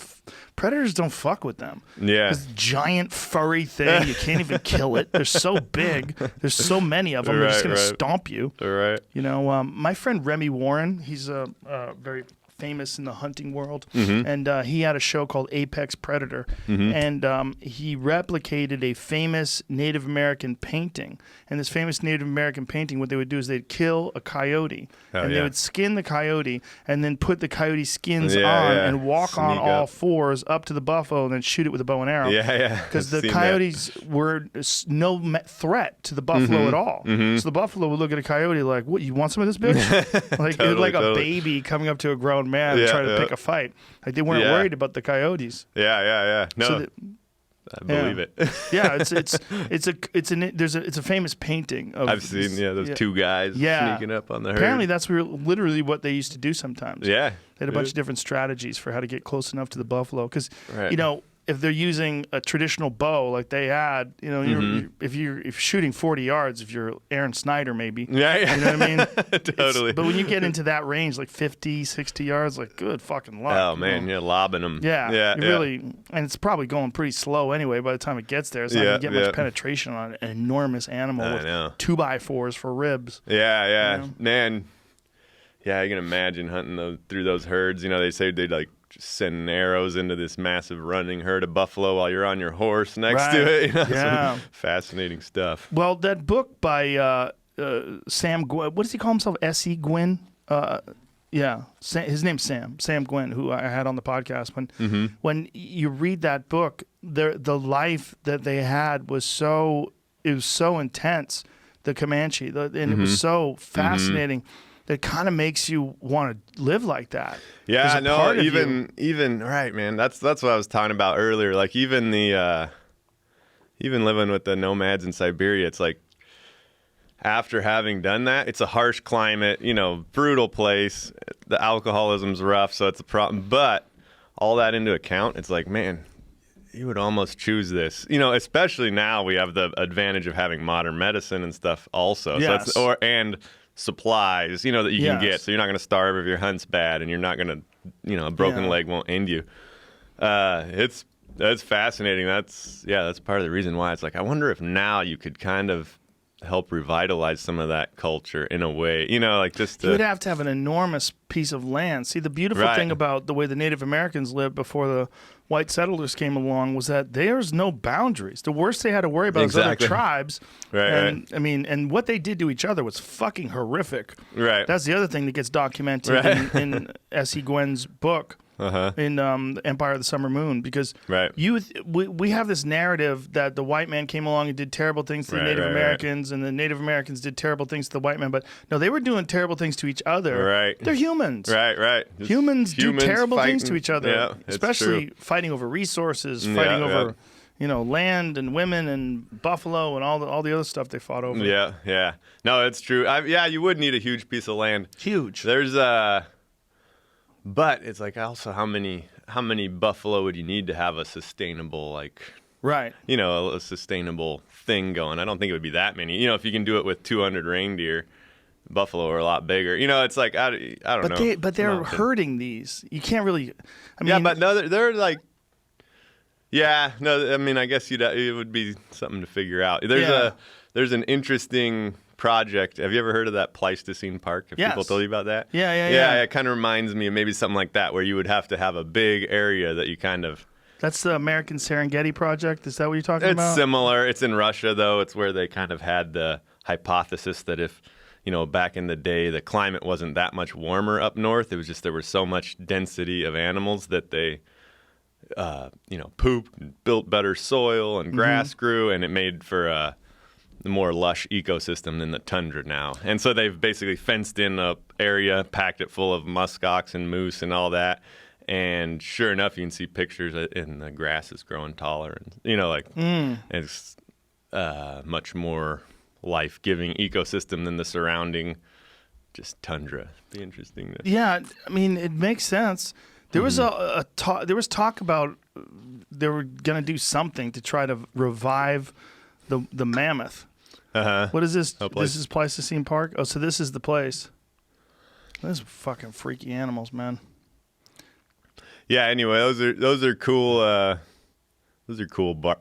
Predators don't fuck with them. Yeah. This giant furry thing, you can't even kill it. They're so big. There's so many of them. They're just gonna stomp you. Right. You know, my friend Remy Warren, he's very famous in the hunting world, and he had a show called Apex Predator, and he replicated a famous Native American painting. And this famous Native American painting, what they would do is they'd kill a coyote, they would skin the coyote, and then put the coyote skins on and walk on all fours up to the buffalo, and then shoot it with a bow and arrow. Because the coyotes were no threat to the buffalo at all. So the buffalo would look at a coyote like, "What? You want some of this, bitch?" Like it was like a baby coming up to a grown man and trying to pick a fight. Like they weren't worried about the coyotes. Yeah. No, so I believe it. It's a famous painting of. I've seen those two guys sneaking up on the herd. Apparently that's literally what they used to do sometimes. Yeah, they had a bunch of different strategies for how to get close enough to the buffalo because you know. If they're using a traditional bow like they had, you know, if you're shooting 40 yards, if you're Aaron Snyder, maybe. Yeah. You know what I mean? Totally. But when you get into that range, like 50, 60 yards, like good fucking luck. Oh, man, you're lobbing them. Yeah. Really, and it's probably going pretty slow anyway by the time it gets there. It's not going to get much penetration on an enormous animal with 2x4s for ribs. Yeah. You know? Man, I can imagine hunting through those herds. You know, they say they'd like just sending arrows into this massive running herd of buffalo while you're on your horse next to it. You know, some fascinating stuff. Well, that book by Sam Gwynn, what does he call himself? S.E. Gwynn? His name's Sam Gwynn, who I had on the podcast. When you read that book, the life that they had was so intense, the Comanche, and it was so fascinating. That kind of makes you want to live like that. Yeah, no, even right, man. That's what I was talking about earlier. Like even living with the nomads in Siberia, it's like after having done that, it's a harsh climate, you know, brutal place. The alcoholism's rough, so it's a problem. But all that into account, it's like, man, you would almost choose this, you know. Especially now, we have the advantage of having modern medicine and stuff, also. Yes. So supplies, you know, that you can get. So you're not going to starve if your hunt's bad, and you're not going to, you know, a broken leg won't end you. That's fascinating. That's part of the reason why it's like, I wonder if now you could kind of help revitalize some of that culture in a way, you know, like just to... You would have to have an enormous piece of land. See, the beautiful thing about the way the Native Americans lived before the white settlers came along was that there's no boundaries. The worst they had to worry about was other tribes. I mean, and what they did to each other was fucking horrific. Right. That's the other thing that gets documented in S.E. Gwynn's book. In Empire of the Summer Moon, because we have this narrative that the white man came along and did terrible things to the Native Americans, and the Native Americans did terrible things to the white man. But no, they were doing terrible things to each other. Right. They're humans. Right. Humans do terrible fighting, things to each other, especially fighting over resources, fighting over you know, land and women and buffalo and all the other stuff they fought over. Yeah. No, it's true. You would need a huge piece of land. Huge. There's but it's like also how many buffalo would you need to have a sustainable, like, you know, a sustainable thing going? I don't think it would be that many. You know, if you can do it with 200 reindeer, buffalo are a lot bigger. You know, it's like I don't know. But they're herding these. You can't really. I mean, yeah, but no, they're like. Yeah, no, I mean, I guess it would be something to figure out. There's an interesting project. Have you ever heard of that Pleistocene Park? Have people told you about that? Yeah. It kind of reminds me of maybe something like that, where you would have to have a big area that you kind of... That's the American Serengeti Project? Is that what you're talking about? It's similar. It's in Russia, though. It's where they kind of had the hypothesis that if, you know, back in the day, the climate wasn't that much warmer up north. It was just there was so much density of animals that they... you know, pooped and built better soil and grass grew, and it made for a more lush ecosystem than the tundra now. And so they've basically fenced in a area, packed it full of muskox and moose and all that. And sure enough, you can see pictures and the grass is growing taller. And, you know, like it's much more life-giving ecosystem than the surrounding just tundra. Be interesting. Yeah, I mean, it makes sense. There was there was talk about they were going to do something to try to revive the mammoth. Uh-huh. What is this? Oh, place. This is Pleistocene Park? Oh, so this is the place. Those are fucking freaky animals, man. Yeah, anyway, those are cool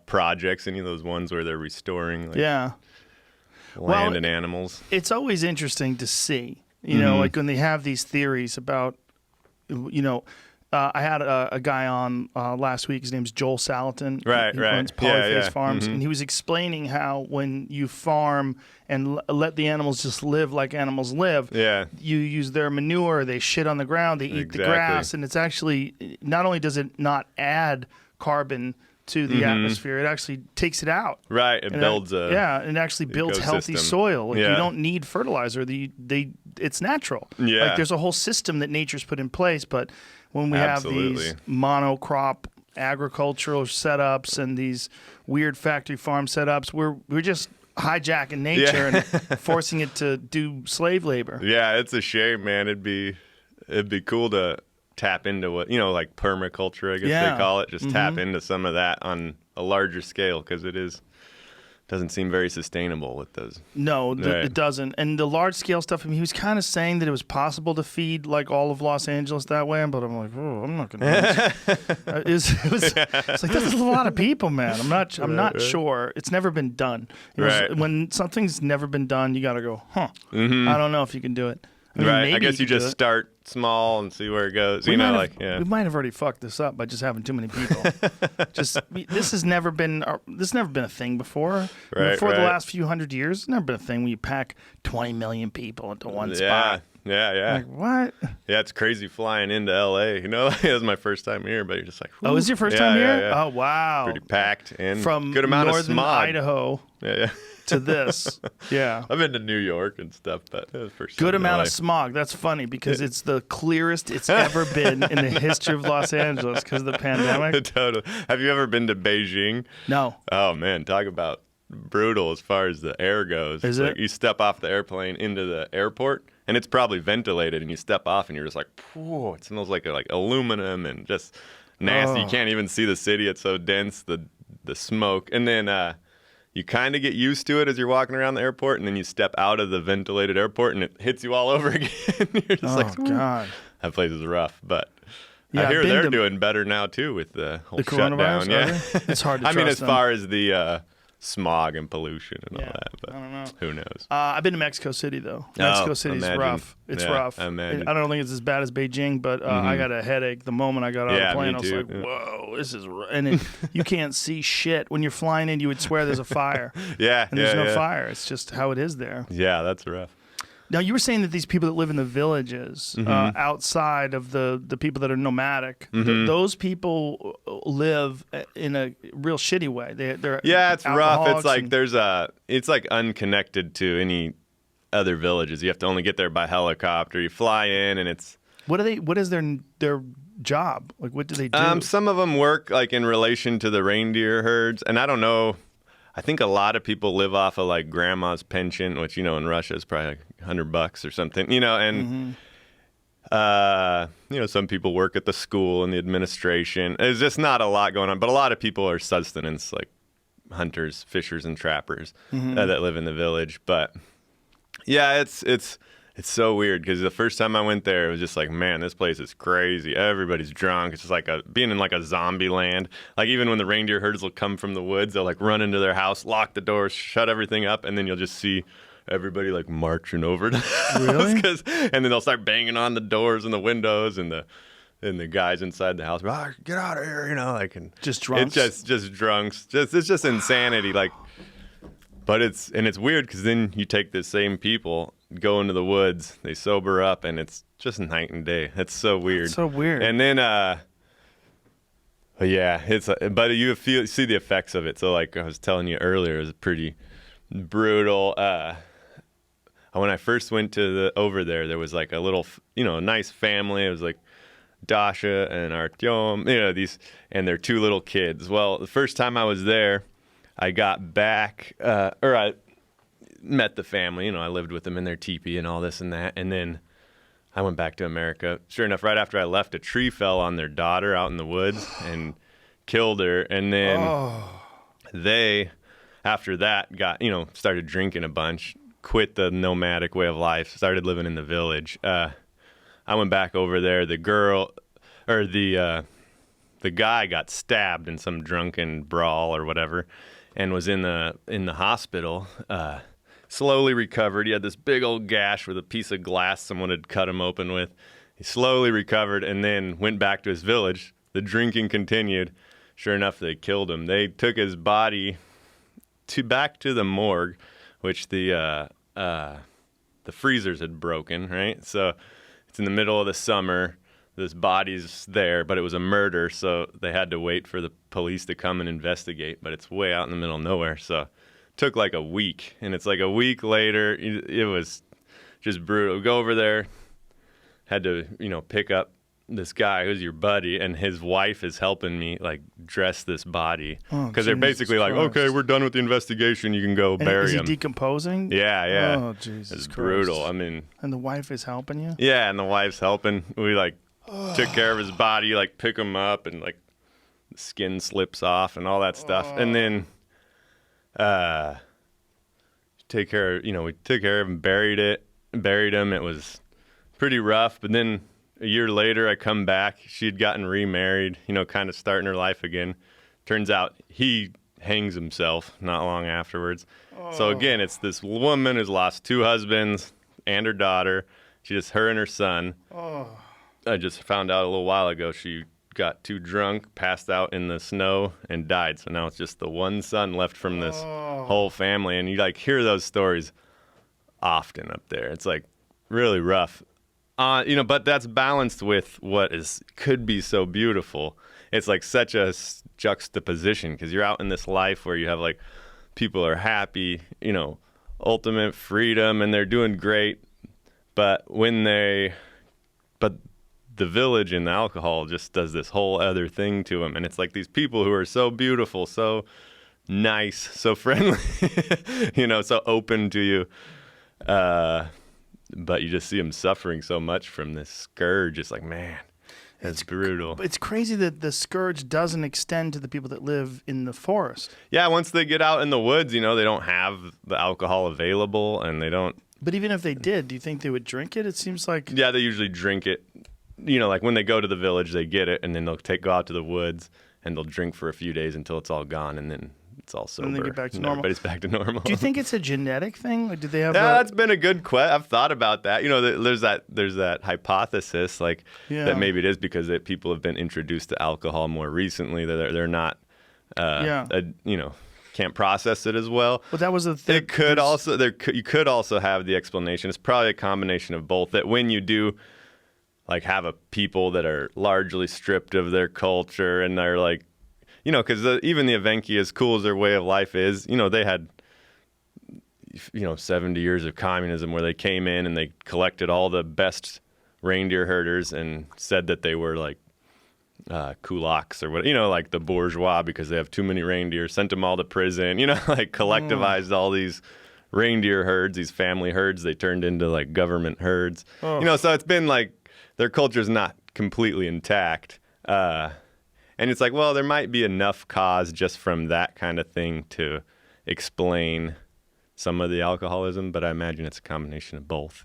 projects, any of those ones where they're restoring land and animals. It's always interesting to see, you know, like when they have these theories about, you know, I had a guy on last week. His name's Joel Salatin. Right. He runs Polyface Farms, Mm-hmm. and he was explaining how when you farm and let the animals just live like animals live, you use their manure, they shit on the ground, they eat the grass, and it's actually, not only does it not add carbon to the atmosphere, it actually takes it out. Right, it builds it actually builds healthy soil. Like, you don't need fertilizer. It's natural. Yeah. Like, there's a whole system that nature's put in place, but when we have these monocrop agricultural setups and these weird factory farm setups, we're just hijacking nature and forcing it to do slave labor. Yeah, it's a shame, man. It'd be cool to tap into what, you know, like permaculture, I guess they call it. Just tap into some of that on a larger scale, because doesn't seem very sustainable with those. No, it doesn't. And the large scale stuff, I mean, he was kind of saying that it was possible to feed like all of Los Angeles that way, but I'm like, oh, I'm not going to do this. It's like, that's a lot of people, man. I'm not sure. It's never been done. When something's never been done, you got to go, I don't know if you can do it. I mean, I guess you just start small and see where it goes. We might have already fucked this up by just having too many people. This has never been a thing before. Before the last few hundred years, it's never been a thing when you pack 20 million people into one spot. Yeah. Like, what? Yeah, it's crazy flying into LA. You know, it was my first time here, but you're just like, whew. Oh, is your first time here? Yeah. Oh, wow. Pretty packed and from good amount of northern smog. Idaho. Yeah. To this. Yeah. I've been to New York and stuff, but it was the first time good in amount LA. of smog. That's funny because it's the clearest it's ever been in the history of Los Angeles because of the pandemic. Totally. Have you ever been to Beijing? No. Oh, man, talk about brutal as far as the air goes. Is it? Like, you step off the airplane into the airport, and it's probably ventilated, and you step off, and you're just like, whoa, it smells like aluminum and just nasty. You can't even see the city. It's so dense, the smoke. And then you kind of get used to it as you're walking around the airport, and then you step out of the ventilated airport, and it hits you all over again. You're just like, God. That place is rough, but Yeah, I hear they're doing better now, too, with the whole shutdown. Yeah. It's hard to I mean, as them. far as the smog and pollution and all that, but I don't know. who knows? I've been to Mexico City, though. Mexico City's imagine. rough. It's rough. I imagine. I don't think it's as bad as Beijing, but I got a headache the moment I got out of the plane. me I was too. like, whoa, this is... And you can't see shit. When you're flying in, you would swear there's a fire. Yeah, And there's no fire. It's just how it is there. Yeah, that's rough. Now, you were saying that these people that live in the villages outside of the people that are nomadic, those people live in a real shitty way. They're it's rough. It's like and- it's like unconnected to any other villages. You have to only get there by helicopter. You fly in, and it's... What is their job? Like, what do they do? Some of them work like in relation to the reindeer herds, and I don't know. I think a lot of people live off of like grandma's pension, which, you know, in Russia is probably like $100 or something, you know, and, you know, some people work at the school and the administration. There's just not a lot going on, but a lot of people are sustenance, like hunters, fishers, and trappers that live in the village. But yeah, it's so weird because the first time I went there, it was just like, man, this place is crazy. Everybody's drunk. It's just like being in like a zombie land. Like even when the reindeer herds will come from the woods, they'll like run into their house, lock the doors, shut everything up, and then you'll just see everybody like marching over to the house. And then they'll start banging on the doors and the windows, and the guys inside the house, get out of here, you know, like, and just drunks. It's just drunks. It's just insanity, like. But it's weird because then you take the same people, go into the woods, they sober up, and it's just night and day. It's so weird. So weird. And then, but you see the effects of it. So like I was telling you earlier, it was pretty brutal. When I first went over there was like a little, you know, nice family. It was like Dasha and Artyom, you know, and their two little kids. Well, the first time I was there, I got back, or I met the family, you know, I lived with them in their teepee and all this and that, and then I went back to America. Sure enough, right after I left, a tree fell on their daughter out in the woods and killed her, and then they after that, started drinking a bunch, quit the nomadic way of life, started living in the village. I went back over there. The guy got stabbed in some drunken brawl or whatever, and was in the hospital. Slowly recovered. He had this big old gash with a piece of glass someone had cut him open with. He slowly recovered and then went back to his village. The drinking continued. Sure enough, they killed him. They took his body back to the morgue, which the freezers had broken, right? So it's in the middle of the summer. This body's there, but it was a murder, so they had to wait for the police to come and investigate. But it's way out in the middle of nowhere, so took like a week, and it's like a week later. It was just brutal. Go over there, had to pick up this guy who's your buddy, and his wife is helping me like dress this body because they're basically like, okay, we're done with the investigation, you can go bury him. Is he decomposing? Yeah. Oh, Jesus it's Christ. brutal. I mean, and the wife is helping you? Yeah, and the wife's helping. We like took care of his body, like pick him up, and like the skin slips off and all that stuff, and then we took care of him, buried him. It was pretty rough, but then a year later I come back. She'd gotten remarried, kind of starting her life again. Turns out he hangs himself not long afterwards. So again, it's this woman who's lost 2 husbands and her daughter. Her and her son. I just found out a little while ago she got too drunk, passed out in the snow, and died. So now it's just the one son left from this whole family. And you like hear those stories often up there. It's like really rough. But that's balanced with what could be so beautiful. It's like such a juxtaposition because you're out in this life where you have like people are happy, ultimate freedom, and they're doing great. But the village and the alcohol just does this whole other thing to them. And it's like these people who are so beautiful, so nice, so friendly, so open to you. But you just see them suffering so much from this scourge. It's like, man, it's brutal. It's crazy that the scourge doesn't extend to the people that live in the forest. Yeah, once they get out in the woods, they don't have the alcohol available, and they don't. But even if they did, do you think they would drink it? It seems like... Yeah, they usually drink it. Like when they go to the village, they get it, and then they'll go out to the woods, and they'll drink for a few days until it's all gone, and then it's all sober. And they get back to normal. Everybody's back to normal. Do you think it's a genetic thing? Like, do they have? Yeah, that's been a good question. I've thought about that. There's that hypothesis, like that maybe it is because people have been introduced to alcohol more recently. That they're not, can't process it as well. But that was the thing. It could you could also have the explanation. It's probably a combination of both. That when you do, like, have a people that are largely stripped of their culture and they're like, because even the Evenki, as cool as their way of life is, they had, 70 years of communism where they came in and they collected all the best reindeer herders and said that they were like kulaks or what, like the bourgeois because they have too many reindeer, sent them all to prison, like collectivized all these reindeer herds, these family herds, they turned into like government herds. So it's been like their culture's not completely intact. And it's like, well, there might be enough cause just from that kind of thing to explain some of the alcoholism, but I imagine it's a combination of both,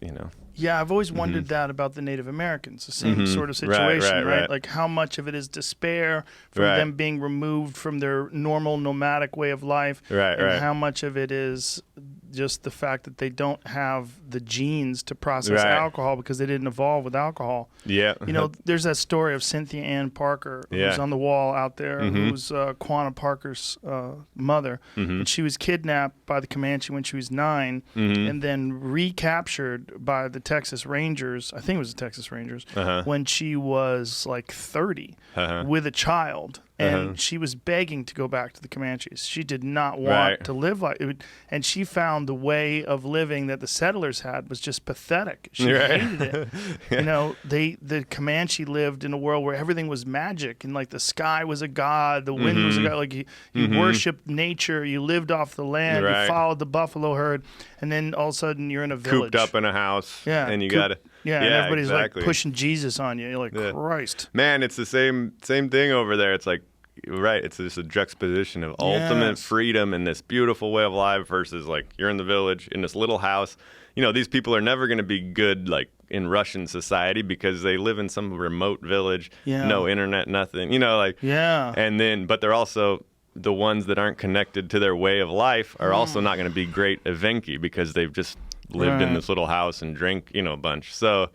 Yeah, I've always wondered that about the Native Americans, the same sort of situation, right? Like how much of it is despair from them being removed from their normal nomadic way of life, and how much of it is just the fact that they don't have the genes to process alcohol because they didn't evolve with alcohol. Yeah. There's that story of Cynthia Ann Parker, who's on the wall out there, who's Quanah Parker's mother. And she was kidnapped by the Comanche when she was 9 and then recaptured by the Texas Rangers, I think it was the Texas Rangers, when she was like 30 with a child. And she was begging to go back to the Comanches. She did not want to live like it. And she found the way of living that the settlers had was just pathetic. She hated it. The Comanche lived in a world where everything was magic. And like the sky was a god, the wind was a god. Like you worshiped nature, you lived off the land, you followed the buffalo herd. And then all of a sudden you're in a village. Cooped up in a house. Yeah. And you got to. Yeah, and everybody's like pushing Jesus on you. You're like, Christ. Man, it's the same thing over there. It's like, right, it's just a juxtaposition of ultimate freedom and this beautiful way of life versus like you're in the village in this little house. You know, these people are never going to be good like in Russian society because they live in some remote village, no internet, nothing, you know, like, and then, but they're also the ones that aren't connected to their way of life are also not going to be great Evenki because they've just lived in this little house and drink, you know, a bunch. So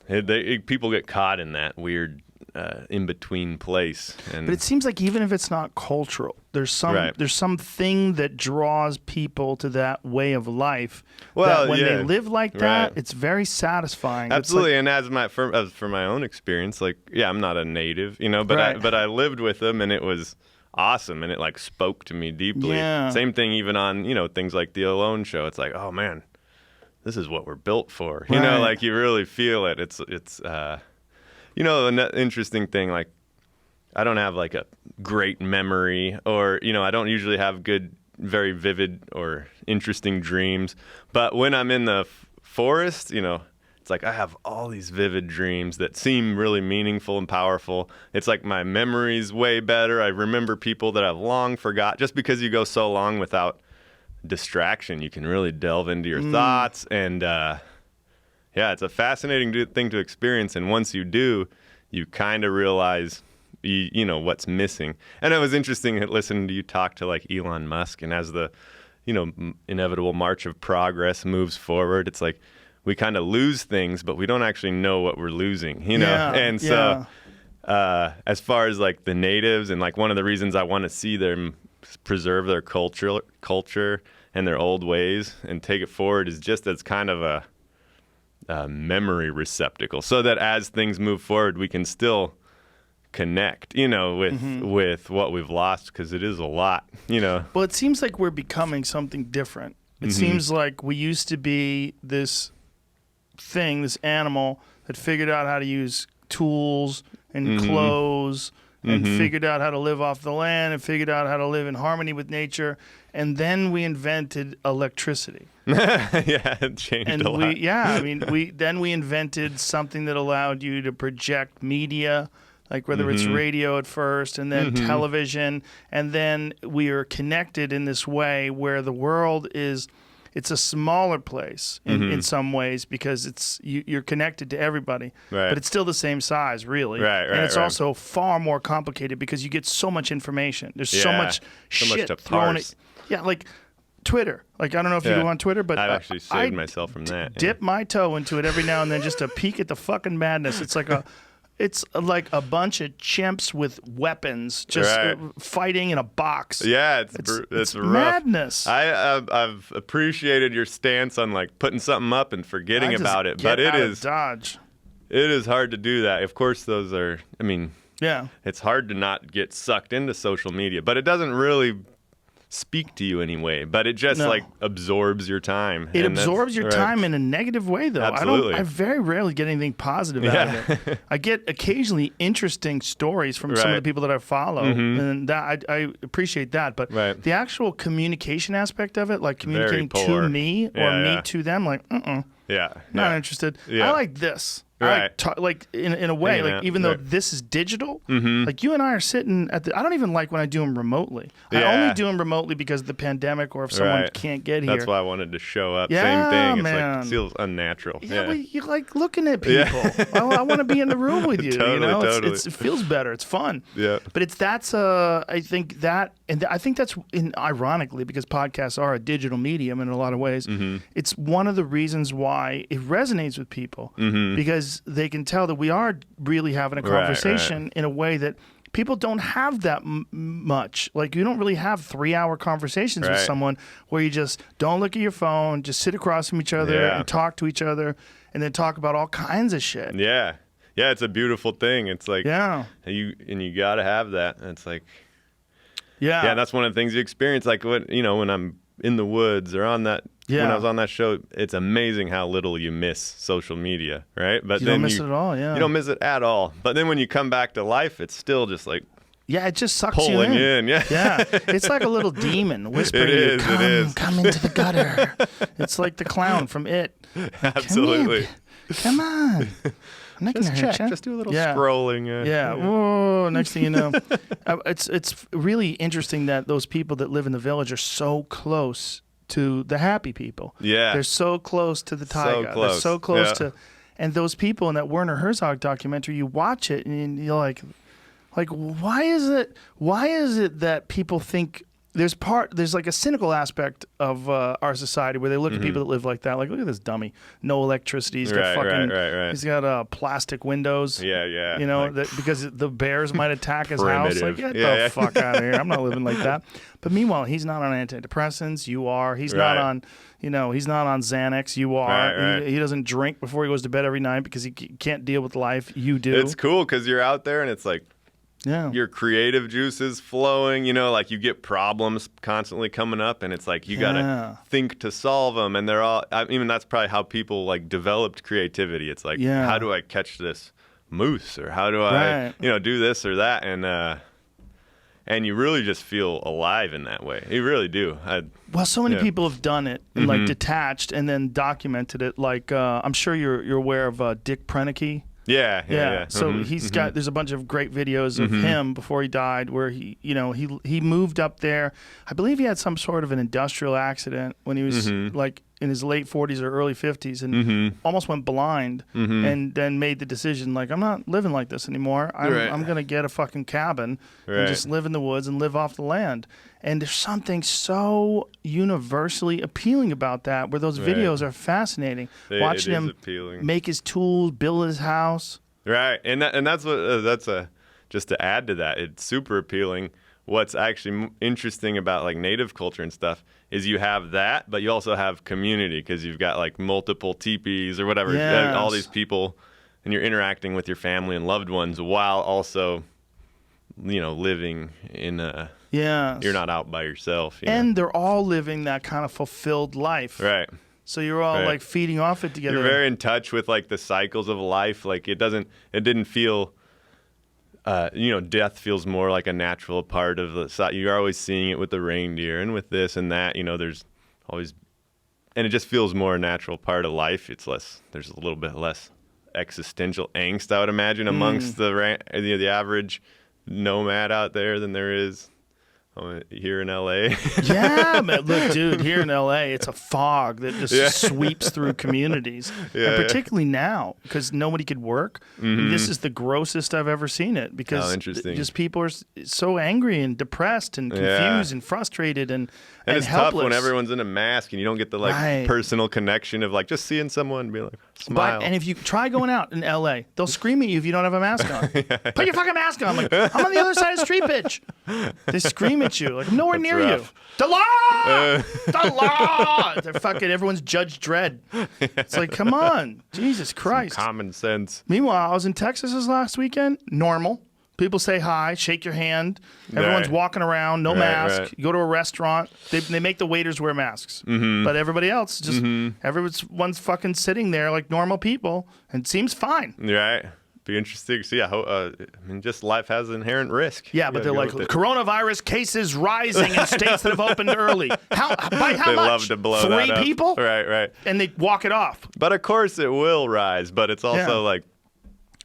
people get caught in that weird in-between place. But it seems like even if it's not cultural, there's something that draws people to that way of life. Well, that when they live like that, it's very satisfying. Absolutely, and as for my own experience, like, I'm not a native, you know, but I lived with them, and it was awesome, and it like spoke to me deeply. Same thing even on, you know, things like the Alone Show. It's like, oh man, this is what we're built for. You know, like you really feel it. It's you know, an interesting thing, like I don't have like a great memory, or, you know, I don't usually have good, very vivid or interesting dreams. But when I'm in the forest, you know, it's like I have all these vivid dreams that seem really meaningful and powerful. It's like my memory's way better. I remember people that I've long forgot. Just because you go so long without distraction, you can really delve into your thoughts. And it's a fascinating thing to experience. And once you do, you kind of realize, you know, what's missing. And it was interesting listening to you talk to like Elon Musk. And as the, you know, inevitable march of progress moves forward, it's like we kind of lose things, but we don't actually know what we're losing, you know? And so as far as like the natives, and like one of the reasons I want to see them preserve their culture and their old ways and take it forward is just as kind of a memory receptacle, so that as things move forward, we can still connect, you know, with what we've lost, because it is a lot, you know. Well, it seems like we're becoming something different. It seems like we used to be this thing, this animal that figured out how to use tools and clothes and figured out how to live off the land and figured out how to live in harmony with nature. And then we invented electricity. It changed a lot. Then we invented something that allowed you to project media, like whether it's radio at first and then television. And then we are connected in this way where the world it's a smaller place in some ways, because you're connected to everybody, but it's still the same size, really. And it's also far more complicated because you get so much information. There's so much shit to thrown parse. Like Twitter. Like, I don't know if you go on Twitter, but I've actually saved myself from that. Dip my toe into it every now and then just to peek at the fucking madness. It's like a bunch of chimps with weapons just fighting in a box. Yeah, it's rough. Madness. I've appreciated your stance on like putting something up and forgetting about it, but it is dodge. It is hard to do that. Of course, those are. I mean, it's hard to not get sucked into social media, but it doesn't really speak to you anyway, but it just like absorbs your time. It absorbs your time in a negative way, though. Absolutely. I very rarely get anything positive out of it. I get occasionally interesting stories from some of the people that I follow, and that I appreciate that. But the actual communication aspect of it, like communicating to me or me to them, like, not interested. I like this. I like in a way, like even though this is digital, like you and I are sitting at I don't even like when I do them remotely. I only do them remotely because of the pandemic, or if someone can't get here. That's why I wanted to show up. Same thing. It's like, it feels unnatural. Well, you like looking at people. I want to be in the room with you. Totally, you know, totally. it feels better. It's fun. But I think that's ironically, because podcasts are a digital medium in a lot of ways. It's one of the reasons why it resonates with people, because they can tell that we are really having a conversation in a way that people don't have that much. Like, you don't really have 3-hour conversations with someone where you just don't look at your phone, just sit across from each other and talk to each other, and then talk about all kinds of shit. Yeah, it's a beautiful thing. It's like, you got to have that. It's like, that's one of the things you experience. Like, when I'm in the woods or on that. When I was on that show, it's amazing how little you miss social media, right? But you don't miss it at all, You don't miss it at all. But then when you come back to life, it's still just like it just sucks pulling you in. Yeah. It's like a little demon whispering it is. Come into the gutter. It's like the clown from It. Absolutely. Come on. I'm making Just your hair, check. Chad. Just do a little scrolling. Yeah. Whoa, next thing you know. It's really interesting that those people that live in the village are so close to the happy people. Yeah. They're so close to the taiga. So close. They're so close Yeah. to, and those people in that Werner Herzog documentary, you watch it and you're like, why is it that people think there's like a cynical aspect of our society where they look at people that live like that, like, look at this dummy, no electricity, he's got Right. he's got plastic windows. Yeah. You know, Like, that because the bears might attack his house. Like, primitive. get the fuck out of here. I'm not living like that. But meanwhile, he's not on antidepressants. You are. He's not on, he's not on Xanax. You are. Right. He doesn't drink before he goes to bed every night because he can't deal with life. You do. it's cool because you're out there and it's like, yeah. your creative juices flowing, like you get problems constantly coming up and it's like you gotta think to solve them, and they're all, that's probably how people like developed creativity. It's like, how do I catch this moose, or how do I do this or that, and you really just feel alive in that way. You really do. Well, so many people have done it and like detached and then documented it. Like I'm sure you're aware of Dick Prenicky. Yeah. So he's got, there's a bunch of great videos of him before he died where he moved up there. I believe he had some sort of an industrial accident when he was like in his late 40s or early 50s and almost went blind and then made the decision, like, I'm not living like this anymore. I'm going to get a fucking cabin and just live in the woods and live off the land. And there's something so universally appealing about that, where those videos are fascinating. Watching him make his tools, build his house. Right, and that's what just to add to that, it's super appealing. What's actually interesting about like native culture and stuff is you have that, but you also have community because you've got like multiple teepees or whatever, all these people, and you're interacting with your family and loved ones while also, living in a. Yeah, you're not out by yourself. And they're all living that kind of fulfilled life. Right. So you're all like feeding off it together. You're very in touch with like the cycles of life. Like it didn't feel, death feels more like a natural part of the. You're always seeing it with the reindeer and with this and that. There's always, and it just feels more a natural part of life. There's a little bit less existential angst, I would imagine, amongst the average nomad out there than there is here in LA. Yeah, man. Look, dude, here in LA, it's a fog that just sweeps through communities. And particularly now, because nobody could work. This is the grossest I've ever seen it, because just people are so angry and depressed and confused and frustrated and it's helpless. tough when everyone's in a mask and you don't get the personal connection of like just seeing someone and be like, smile. And if you try going out in LA, they'll scream at you if you don't have a mask on. Put your fucking mask on. I'm like, I'm on the other side of the street, bitch. They scream at you. Like, I'm nowhere near you. The law! The law! They're fucking, everyone's Judge Dredd. It's like, come on. Jesus Christ. Some common sense. Meanwhile, I was in Texas this last weekend. Normal. People say hi, shake your hand. Everyone's walking around, no mask. You go to a restaurant, they make the waiters wear masks. But everybody else, just everyone's fucking sitting there like normal people, and it seems fine. Right. Be interesting to see. Just life has inherent risk. Yeah, but they're like, coronavirus cases rising in states that have opened early. By how they much? They love to blow 3 that up. people? Right. And they walk it off. But of course it will rise, but it's also like,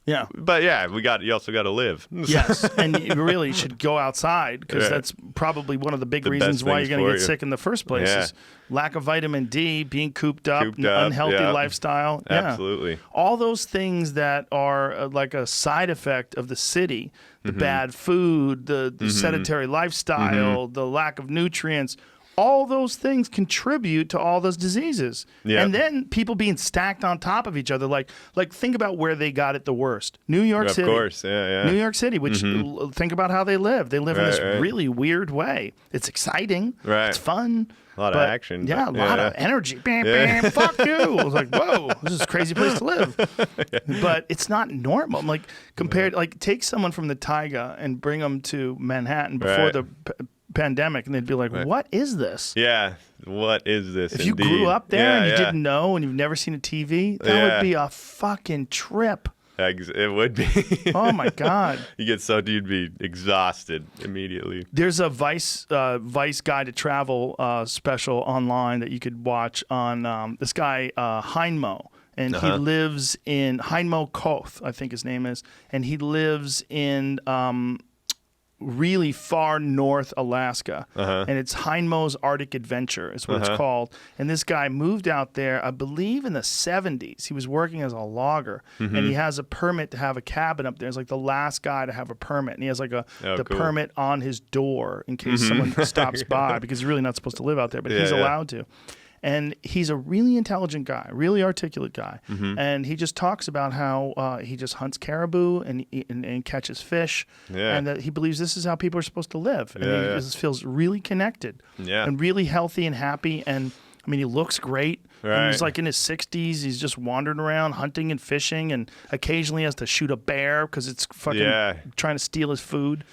yeah. But you also got to live. Yes, and you really should go outside, because that's probably one of the big reasons why you're going to get sick in the first place is lack of vitamin D, being cooped up, unhealthy lifestyle. Absolutely. All those things that are like a side effect of the city, the bad food, the sedentary lifestyle, the lack of nutrients. All those things contribute to all those diseases. And then people being stacked on top of each other. Like think about where they got it the worst. New York City. Of course, New York City, which think about how they live. They live in this really weird way. It's exciting. It's fun. A lot of action. Yeah, a lot of energy. Bam, bam, fuck you. I was like, whoa, this is a crazy place to live. But it's not normal. Like, take someone from the taiga and bring them to Manhattan before the pandemic, and they'd be like, what is this? Yeah, what is this? If you grew up there and you didn't know and you've never seen a TV, that would be a fucking trip. It would be. Oh my God. You'd be exhausted immediately. There's a Vice Guide to Travel special online that you could watch on this guy, Heinmo. and he lives in Heimo Koth, I think his name is, and he lives in really far north Alaska, and it's Heimo's Arctic Adventure is what it's called. And this guy moved out there, I believe, in the 70s. He was working as a logger, and he has a permit to have a cabin up there. He's like the last guy to have a permit, and he has like the permit on his door in case someone stops by, because he's really not supposed to live out there, but he's allowed to. And he's a really intelligent guy, really articulate guy. And he just talks about how he just hunts caribou and catches fish. And that he believes this is how people are supposed to live. And he just feels really connected and really healthy and happy. And I mean, he looks great. And he's like in his 60s. He's just wandering around hunting and fishing, and occasionally has to shoot a bear because it's fucking trying to steal his food.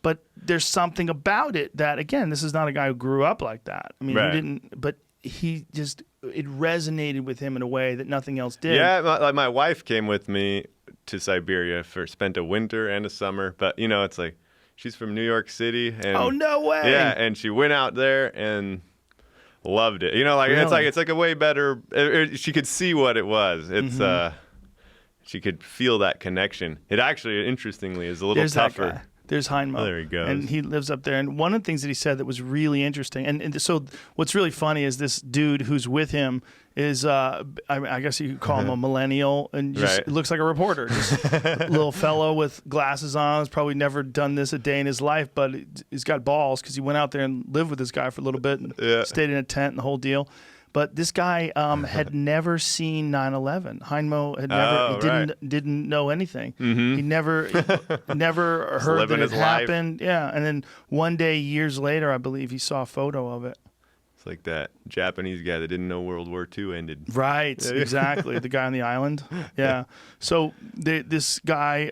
But there's something about it that, again, this is not a guy who grew up like that. I mean, he didn't, but he just, it resonated with him in a way that nothing else did. Yeah, like my wife came with me to Siberia spent a winter and a summer, but you know, it's like, she's from New York City. And, oh, no way. Yeah, and she went out there and loved it. You know, like it's like a way better, she could see what it was. It's, she could feel that connection. It actually, interestingly, is a little tougher. That guy. There's Heimo. Oh, there he goes. And he lives up there. And one of the things that he said that was really interesting, and so what's really funny is this dude who's with him is, I guess you could call him a millennial, and just looks like a reporter. Just a little fellow with glasses on. He's probably never done this a day in his life, but he's got balls because he went out there and lived with this guy for a little bit and stayed in a tent and the whole deal. But this guy had never seen 9/11. Heimo had never, didn't know anything. He never heard that it happened. Yeah, and then one day, years later, I believe he saw a photo of it. It's like that Japanese guy that didn't know World War II ended. Right, exactly. The guy on the island. Yeah. So this guy,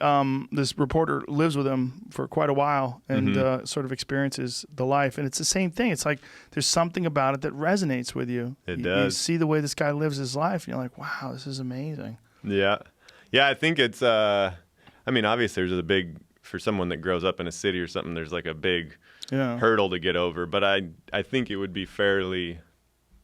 this reporter lives with him for quite a while and sort of experiences the life. And it's the same thing. It's like there's something about it that resonates with you. It does. You see the way this guy lives his life, and you're like, wow, this is amazing. Yeah. Yeah, I think it's, I mean, obviously there's a big, for someone that grows up in a city or something, there's like a big hurdle to get over. But I think it would be fairly,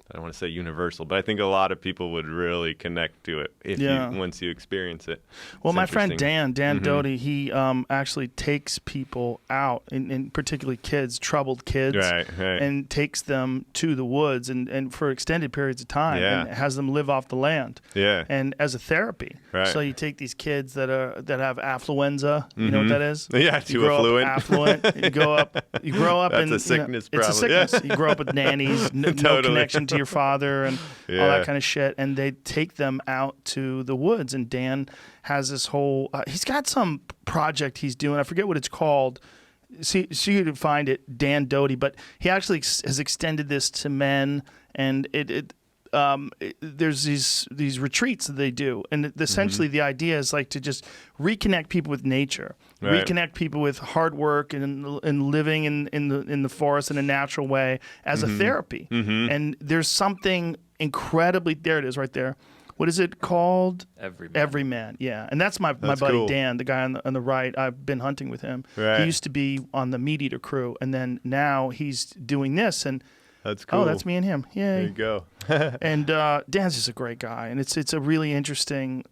I don't want to say universal, but I think a lot of people would really connect to it if once you experience it. Well, my friend Dan Doty, he actually takes people out, and particularly kids, troubled kids, and takes them to the woods and for extended periods of time, and has them live off the land, and as a therapy. So you take these kids that have affluenza, you know what that is? Yeah, too affluent. You grow up That's and a sickness it's a sickness. You grow up with nannies, no connection to your father and all that kind of shit, and they take them out to the woods. And Dan has this whole he's got some project he's doing, I forget what it's called, so you can find it, Dan Doty, but he actually has extended this to men, and there's these retreats that they do, and essentially the idea is like to just reconnect people with nature, reconnect people with hard work and living in the forest in a natural way as a therapy. And there's something incredibly, there it is right there. What is it called? Every Man. Yeah, and that's my buddy cool. Dan, the guy on the right. I've been hunting with him. He used to be on the Meat Eater crew, and then now he's doing this. And that's cool. Oh, that's me and him. Yay. There you go. And Dan's just a great guy, and it's a really interesting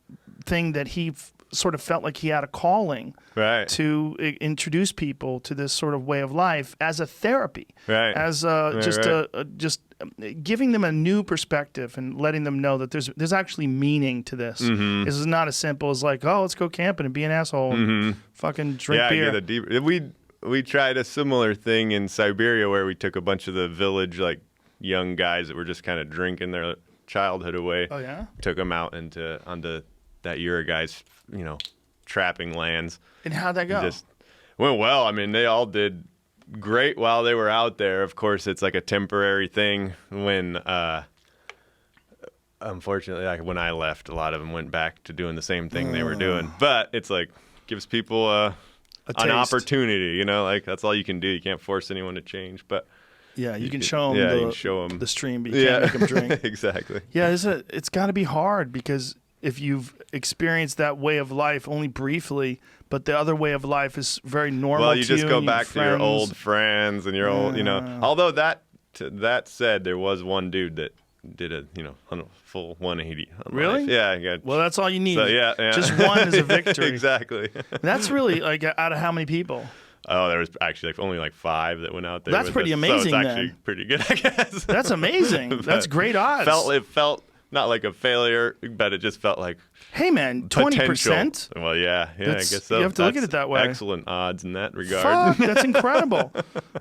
thing that he sort of felt like he had a calling to introduce people to this sort of way of life as a therapy, as just giving them a new perspective and letting them know that there's actually meaning to this. This is not as simple as like, oh, let's go camping and be an asshole and fucking drink beer. Get a deeper. We tried a similar thing in Siberia where we took a bunch of the village like young guys that were just kind of drinking their childhood away. Oh yeah. Took them out onto that Uruguay's, trapping lands. And how'd that go? Just went well. I mean, they all did great while they were out there. Of course, it's like a temporary thing. When, unfortunately, like when I left, a lot of them went back to doing the same thing they were doing. But it's like gives people an opportunity. Like that's all you can do. You can't force anyone to change, but. Yeah, you can show them the stream, but you can't make them drink. Exactly. Yeah, it's got to be hard because if you've experienced that way of life only briefly, but the other way of life is very normal. Well, you just go back to your old friends and your old, Although that said, there was one dude that did a full 180. On Really? life. Yeah. I got, Well, that's all you need. so, yeah. Just one is a victory. Exactly. That's really like out of how many people? Oh, there was actually only like 5 that went out there. That's with pretty us. amazing, So it's actually then. pretty good, I guess. That's amazing. That's great odds. It felt not like a failure, but it just felt like Hey, man, 20%? potential. Well, yeah, I guess so. You have to look at That's it that way. Excellent odds in that regard. Fuck, that's incredible.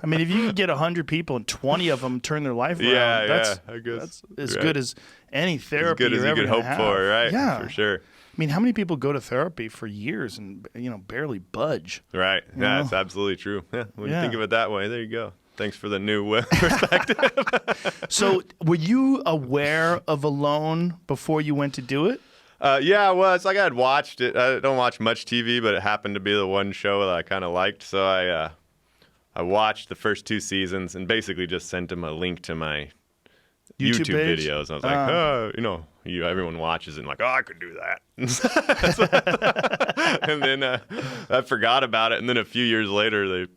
I mean, if you could get 100 people and 20 of them turn their life around, that's I guess as right. good as any therapy as good as you're you ever could gonna hope have. for, right? Yeah. For sure. I mean, how many people go to therapy for years and barely budge? Right. Yeah, that's absolutely true. Yeah, when you think of it that way, there you go. Thanks for the new perspective. So, were you aware of Alone before you went to do it? Yeah, I was. Like I had watched it. I don't watch much TV, but it happened to be the one show that I kind of liked. So I watched the first 2 seasons and basically just sent him a link to my YouTube page? videos. I was like, everyone watches it and like, I could do that. And then I forgot about it. And then a few years later, they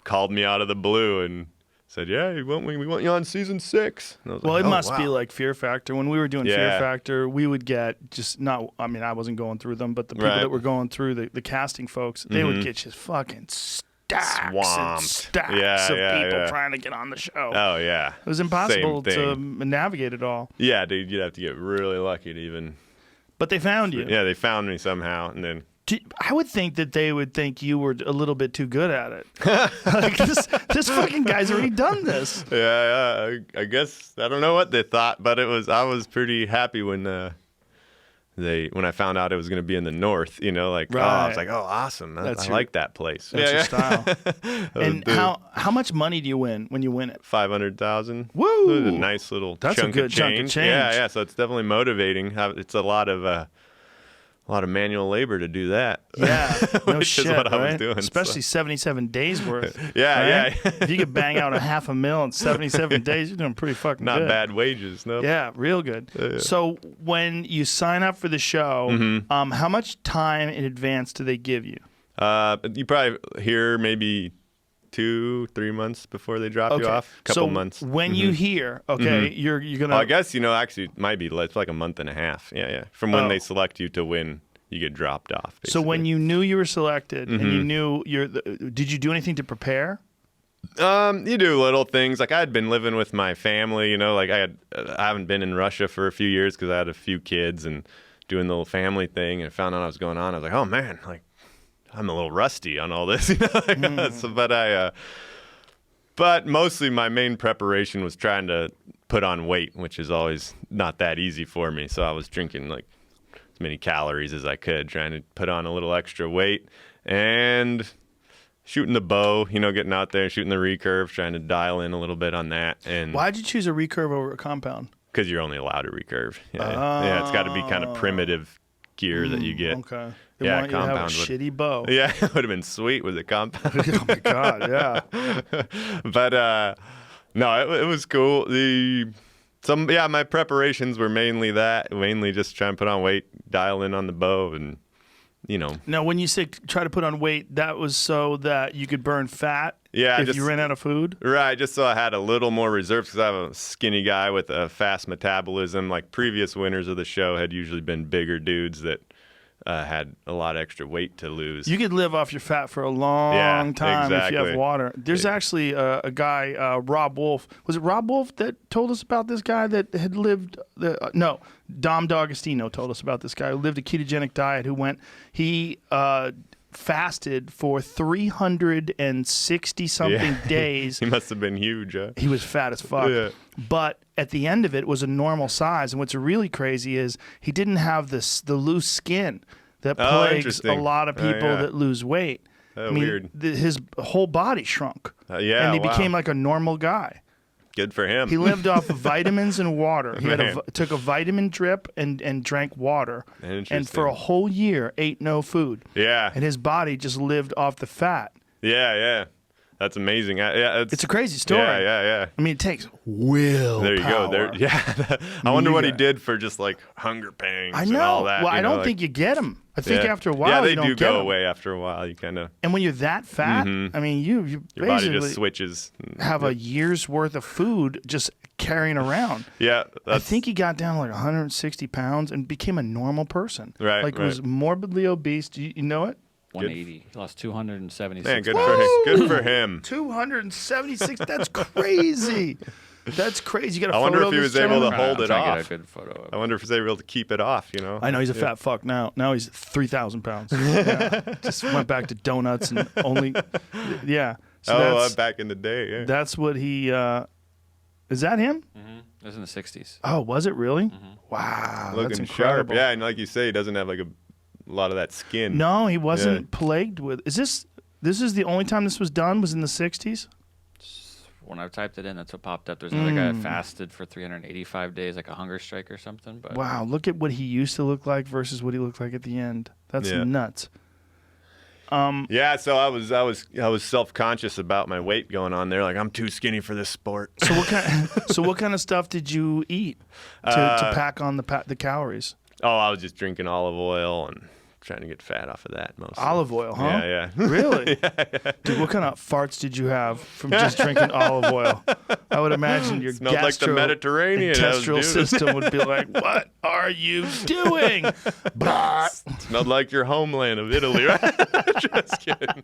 called me out of the blue and said, "Yeah, we want you on season 6." And I was Well, like, it must wow. be like Fear Factor. When we were doing Fear Yeah. Factor, we would get just not. I mean, I wasn't going through them, but the people Right. that were going through the casting folks, they would get just fucking stacks and Swamped. stacks Yeah, of yeah, people yeah. trying to get on the show. Oh yeah, It was impossible Same to thing. navigate it all. Yeah, dude, you'd have to get really lucky to even. But they found you. Yeah, they found me somehow, and then. I would think that they would think you were a little bit too good at it. Like this fucking guy's already done this. Yeah, I guess I don't know what they thought, but I was pretty happy when when I found out it was going to be in the north. I was like, oh, awesome! I like that place. That's your style. And Dude. how much money do you win when you win it? 500,000. Woo! It was a nice little That's a chunk good of chunk of change. change. Yeah. So it's definitely motivating. It's a lot of manual labor to do that. Yeah, no Which shit, is what right? I was doing. Especially so. 77 days worth. Yeah, right? yeah. If you could bang out $500,000 in 77 days, you're doing pretty fucking Not good. bad wages, no. Yeah, real good. Yeah. So when you sign up for the show, Mm-hmm. how much time in advance do they give you? You probably hear maybe 2-3 months before they drop you off. Couple so months. when you hear, you're gonna. Well, I guess actually it might be it's like a month and a half. Yeah. From when they select you to when you get dropped off. So when basically. you knew you were selected and Mm-hmm. you knew did you do anything to prepare? You do little things. Like I had been living with my family. Like I haven't been in Russia for a few years because I had a few kids and doing the little family thing. And I found out what was going on. I was like, oh man, like I'm a little rusty on all this. But mostly my main preparation was trying to put on weight, which is always not that easy for me. So I was drinking like as many calories as I could, trying to put on a little extra weight and shooting the bow, getting out there, shooting the recurve, trying to dial in a little bit on that. And Why'd you choose a recurve over a compound? because you're only allowed to recurve. Yeah, it's got to be kind of primitive gear that you get. Okay. They Yeah, want you to have a compound would-. shitty bow. Yeah, it would have been sweet with a compound. Oh my god, yeah. But no, it was cool. My preparations were mainly just trying to put on weight, dial in on the bow, and Now, when you say try to put on weight, that was so that you could burn fat Yeah, if just- you ran out of food? right, just so I had a little more reserves because I'm a skinny guy with a fast metabolism. Like previous winners of the show had usually been bigger dudes that had a lot of extra weight to lose. You could live off your fat for a long Yeah, time if you have exactly. water. There's actually a guy, Rob Wolf. Was it Rob Wolf that told us about this guy that had lived? No, Dom D'Agostino told us about this guy who lived a ketogenic diet. He fasted for 360 something days. He must have been huge. Huh? He was fat as fuck. Yeah. But at the end of it was a normal size. And what's really crazy is he didn't have the loose skin that plagues a interesting. lot of people yeah. that lose weight. Oh, weird. His whole body shrunk. Yeah, And he wow. became like a normal guy. Good for him. He lived off of vitamins and water. He Man. took a vitamin drip and drank water. And Interesting. for a whole year ate no food. Yeah. And his body just lived off the fat. Yeah. That's amazing. It's a crazy story. Yeah. I mean, it takes will. There you go. I wonder what he did for just like hunger pangs I and know. all that. Well, I don't like, think you get them. I think yeah. after a while, yeah, they you don't do get go 'em. away after a while. You kind of And when you're that fat, I mean, you your body basically just switches. have a year's worth of food just carrying around. Yeah. I think he got down to like 160 pounds and became a normal person. Right. Like was morbidly obese. Do you know it? 180. He lost 276. Man, good for him. 276. That's crazy. That's crazy. You got a I wonder photo if he of was this able to gentleman? hold it Get off. a good photo of I wonder if he's able to keep it off, you know? I know he's a fat fuck now. Now he's 3,000 pounds. Yeah. Just went back to donuts and only, yeah. So back in the day, yeah. That's what he, is that him? Mm-hmm. It was in the 60s. Oh, was it really? Mm-hmm. Wow. Looking that's sharp. incredible. Yeah, and like you say, he doesn't have like a lot of that skin. No, he wasn't plagued with, this is the only time this was done was in the 60s? When I typed it in, that's what popped up. There's another guy that fasted for 385 days, like a hunger strike or something. But Wow, look at what he used to look like versus what he looked like at the end. That's nuts. Yeah, so I was self-conscious about my weight going on there. Like, I'm too skinny for this sport. So what kind of stuff did you eat to pack on the calories? Oh, I was just drinking olive oil and trying to get fat off of that mostly. Olive oil, huh? Yeah. Really? Yeah. Dude, what kind of farts did you have from just drinking olive oil? I would imagine your Smelled like the Mediterranean. intestinal system would be like, what are you doing? Smelled like your homeland of Italy, right? Just kidding.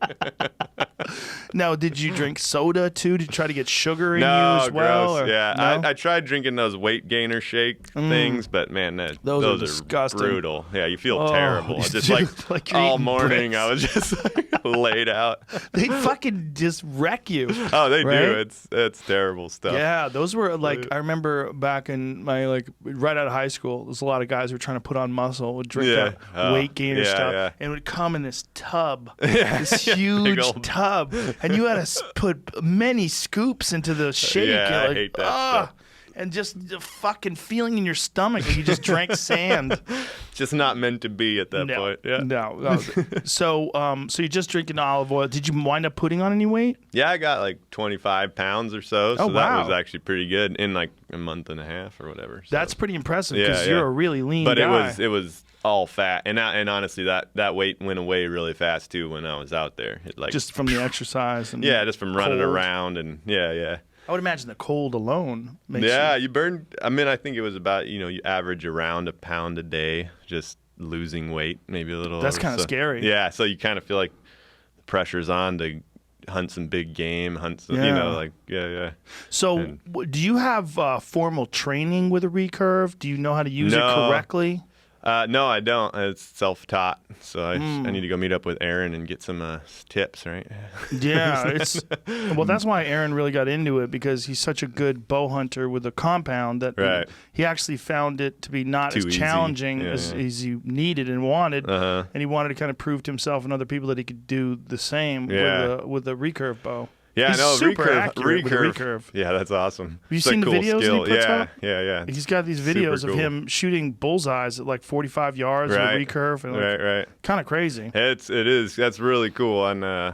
Now, did you drink soda too? Did you try to get sugar in No, you as well? gross. Or, Yeah, no? I tried drinking those weight gainer shake things, but man, Those are are disgusting. brutal. Yeah, you feel terrible. you Just feel like, like you're all eating morning, bricks. I was just like laid out. They fucking just wreck you. Oh, they right? do. It's terrible stuff. Yeah, those were like, I remember back in my, like, right out of high school, there's a lot of guys who were trying to put on muscle, would drink that weight gainer stuff, and it would come in this tub, this huge old- tub, and you had to put many scoops into the shake. Yeah, You're I like, hate that stuff. And just the fucking feeling in your stomach like you just drank sand. Just not meant to be at that point. Yeah. No. So you're just drinking olive oil. Did you wind up putting on any weight? Yeah, I got like 25 pounds or so. So Oh, wow. that was actually pretty good in like a month and a half or whatever. So. That's pretty impressive because Yeah, you're a really lean But guy. it was all fat, and honestly, that weight went away really fast too when I was out there. It, like, just from the exercise and just from running cold. around and yeah. I would imagine the cold alone makes You burn. I mean, I think it was about you average around a pound a day, just losing weight, maybe a little. That's kind of scary. Yeah, so you kind of feel like the pressure's on to hunt some big game, hunt some, yeah. So do you have formal training with a recurve? Do you know how to use it correctly? No, I don't. It's self-taught, so I need to go meet up with Aaron and get some tips, right? Yeah, well, that's why Aaron really got into it because he's such a good bow hunter with a compound that he actually found it to be not Too as easy. challenging as you needed and wanted, Uh-huh. and he wanted to kind of prove to himself and other people that he could do the same with a recurve bow. Yeah, He's I know. super accurate with a recurve. Yeah, that's awesome. Have you It's a seen the cool videos skill. that he puts yeah, up? Yeah. He's got these Super videos of cool. him shooting bullseyes at like 45 yards with a recurve. And Right. Kind of crazy. It is. That's really cool. And I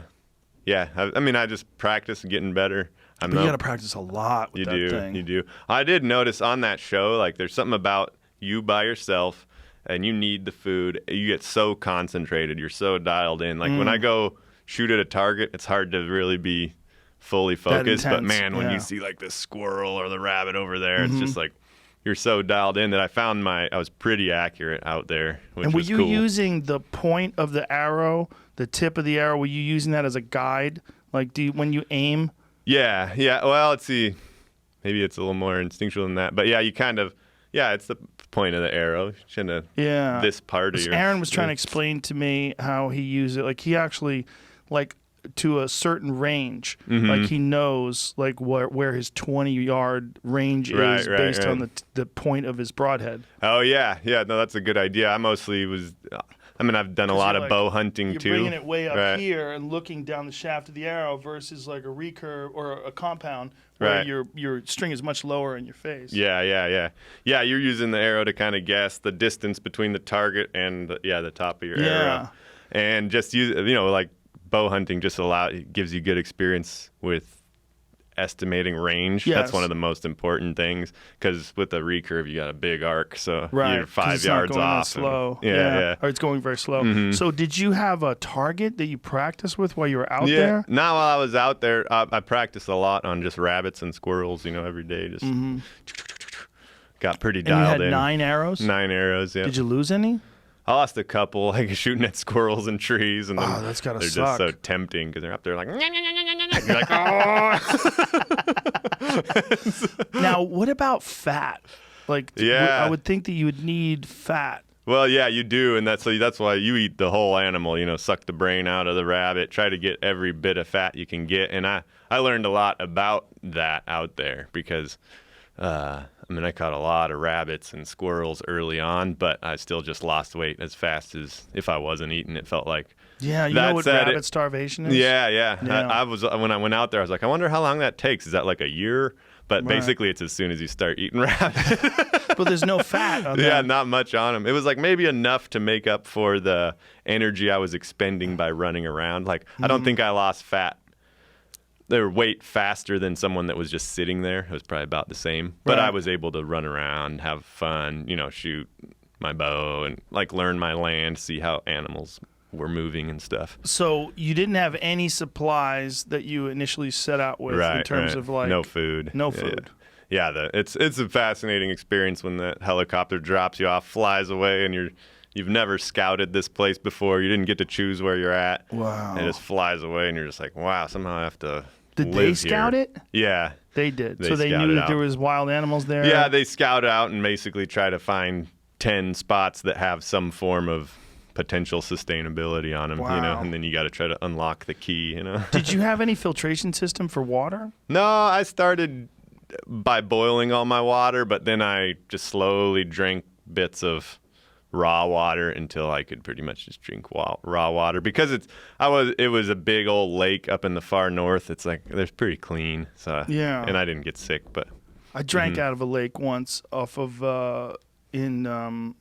mean, I just practice and getting better. But you got to practice a lot with that thing. You do. I did notice on that show, like, there's something about you by yourself, and you need the food. You get so concentrated. You're so dialed in. Like, when I go shoot at a target, it's hard to really be fully focused. But, man, when you see, like, the squirrel or the rabbit over there, it's just like you're so dialed in that I found I was pretty accurate out there, which And were was you cool. using the point of the arrow, the tip of the arrow, were you using that as a guide? Like, when you aim? Yeah. Well, let's see. Maybe it's a little more instinctual than that. But, yeah, you kind of, it's the point of the arrow. Shouldn't have this part of your... Aaron was trying to explain to me how he used it. Like, he actually, like, to a certain range, like he knows like where his 20-yard range is based on the point of his broadhead. Oh yeah, no, that's a good idea. I mostly was. I mean, I've done a lot of bow hunting you're too. You're bringing it way up here and looking down the shaft of the arrow versus like a recurve or a compound where your string is much lower in your face. Yeah. You're using the arrow to kind of guess the distance between the target and the top of your arrow, and just use like. Bow hunting just gives you good experience with estimating range. Yes. That's one of the most important things, because with the recurve, you got a big arc, so Right, you're 'cause 5 it's not yards going that off. slow. Yeah. Or it's going very slow. So did you have a target that you practiced with while you were out Yeah. there? Now, while I was out there, I practiced a lot on just rabbits and squirrels, every day. Just got pretty And you dialed had in. 9 arrows? 9 arrows, yeah. Did you lose any? I lost a couple, like shooting at squirrels and trees, and then Oh, that's gotta they're suck. just so tempting because they're up there like, you're like, oh. Now, what about fat? Like, Yeah. I would think that you would need fat. Well, yeah, you do, and that's why you eat the whole animal. Suck the brain out of the rabbit, try to get every bit of fat you can get. And I learned a lot about that out there because, I caught a lot of rabbits and squirrels early on, but I still just lost weight as fast as if I wasn't eating. It felt like. Yeah, you That know what said, rabbit starvation is? Yeah. Yeah. I was when I went out there, I was like, I wonder how long that takes. Is that like a year? But Right. basically, it's as soon as you start eating rabbit. But there's no fat on Yeah, them. not much on them. It was like maybe enough to make up for the energy I was expending by running around. Like, I don't think I lost fat. Their weight faster than someone that was just sitting there. It was probably about the same. But Right. I was able to run around, have fun, shoot my bow and like learn my land, see how animals were moving and stuff. So you didn't have any supplies that you initially set out with in terms of like no food. No Yeah. food. Yeah, it's a fascinating experience when that helicopter drops you off, flies away, and you've never scouted this place before. You didn't get to choose where you're at. Wow. And it just flies away, and you're just like, wow, somehow I have to Did live they here. scout it? Yeah. They did. They So they scouted knew that out. there was wild animals there. Yeah, they scout out and basically try to find 10 spots that have some form of potential sustainability on them, Wow. and then you got to try to unlock the key, Did you have any filtration system for water? No, I started by boiling all my water, but then I just slowly drank bits of raw water until I could pretty much just drink raw water, because it was a big old lake up in the far north. It's like they're pretty clean, so Yeah. and I didn't get sick, but I drank out of a lake once off of in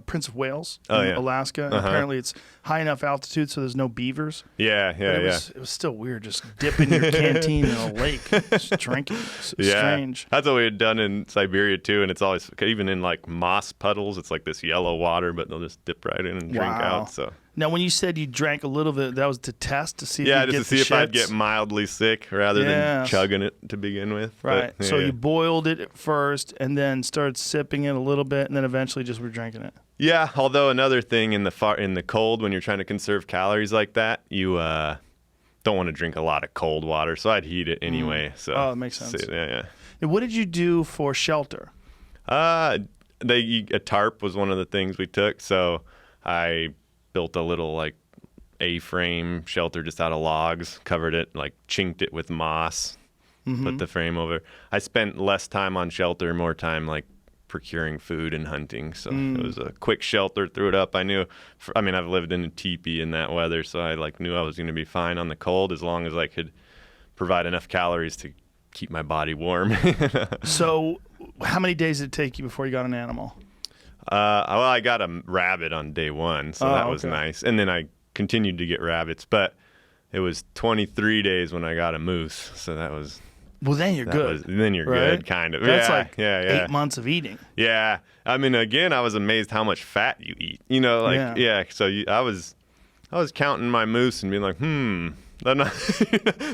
Prince of Wales in Oh, yeah. Alaska. And apparently it's high enough altitude so there's no beavers. yeah. But it was still weird just dipping your canteen in a lake, just drinking. It's strange. That's what we had done in Siberia too, and it's always even in like moss puddles. It's like this yellow water, but they'll just dip right in and drink Wow. out. So Now, when you said you drank a little bit, that was to test to see if yeah, you just get to see the if I'd shits? get mildly sick rather than Yes. chugging it to begin with. Right. But, So yeah. you boiled it at first and then started sipping it a little bit and then eventually just were drinking it. Yeah, although another thing in the cold, when you're trying to conserve calories like that, you don't want to drink a lot of cold water. So I'd heat it anyway. So Oh, that makes sense. Yeah. And what did you do for shelter? A tarp was one of the things we took. So I built a little like A-frame shelter just out of logs, covered it, like chinked it with moss, put the frame over. I spent less time on shelter, more time like procuring food and hunting. So it was a quick shelter, threw it up. I knew, I've lived in a teepee in that weather, so I knew I was going to be fine on the cold as long as I could provide enough calories to keep my body warm. So how many days did it take you before you got an animal? Well, I got a rabbit on day one, so that was okay. nice. And then I continued to get rabbits, but it was 23 days when I got a moose. So that was. Well, then you're good. Then you're right? good, kind of. That's yeah, like yeah. 8 months of eating. Yeah. Again, I was amazed how much fat you eat. So I was counting my moose and being like,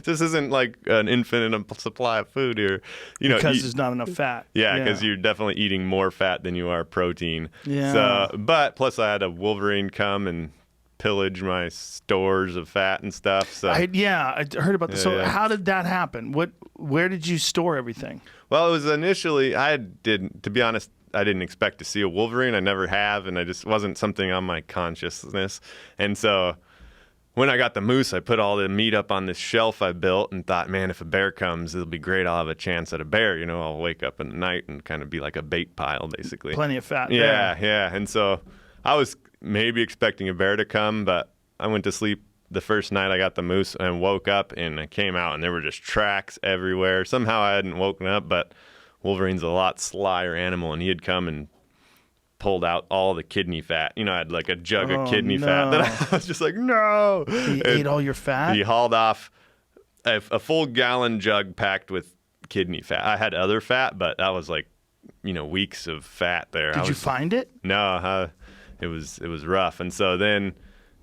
this isn't like an infinite supply of food here. Because there's not enough fat. Yeah, because you're definitely eating more fat than you are protein. Yeah. So, but plus I had a wolverine come and pillage my stores of fat and stuff. So I heard about this. So Yeah. how did that happen? Where did you store everything? Well, it was initially, to be honest, I didn't expect to see a wolverine. I never have, and I just wasn't something on my consciousness. And so when I got the moose, I put all the meat up on this shelf I built and thought, man, if a bear comes, it'll be great. I'll have a chance at a bear. I'll wake up in the night and kind of be like a bait pile, basically. Plenty of fat Yeah, there. yeah. And so I was maybe expecting a bear to come, but I went to sleep the first night I got the moose and woke up and I came out and there were just tracks everywhere. Somehow I hadn't woken up, but Wolverine's a lot slyer animal, and he had come and pulled out all the kidney fat. I had like a jug of kidney fat that I was just like, no. He ate all your fat? He hauled off a full gallon jug packed with kidney fat. I had other fat, but that was like, weeks of fat there. Did you find it? No, it was rough. And so then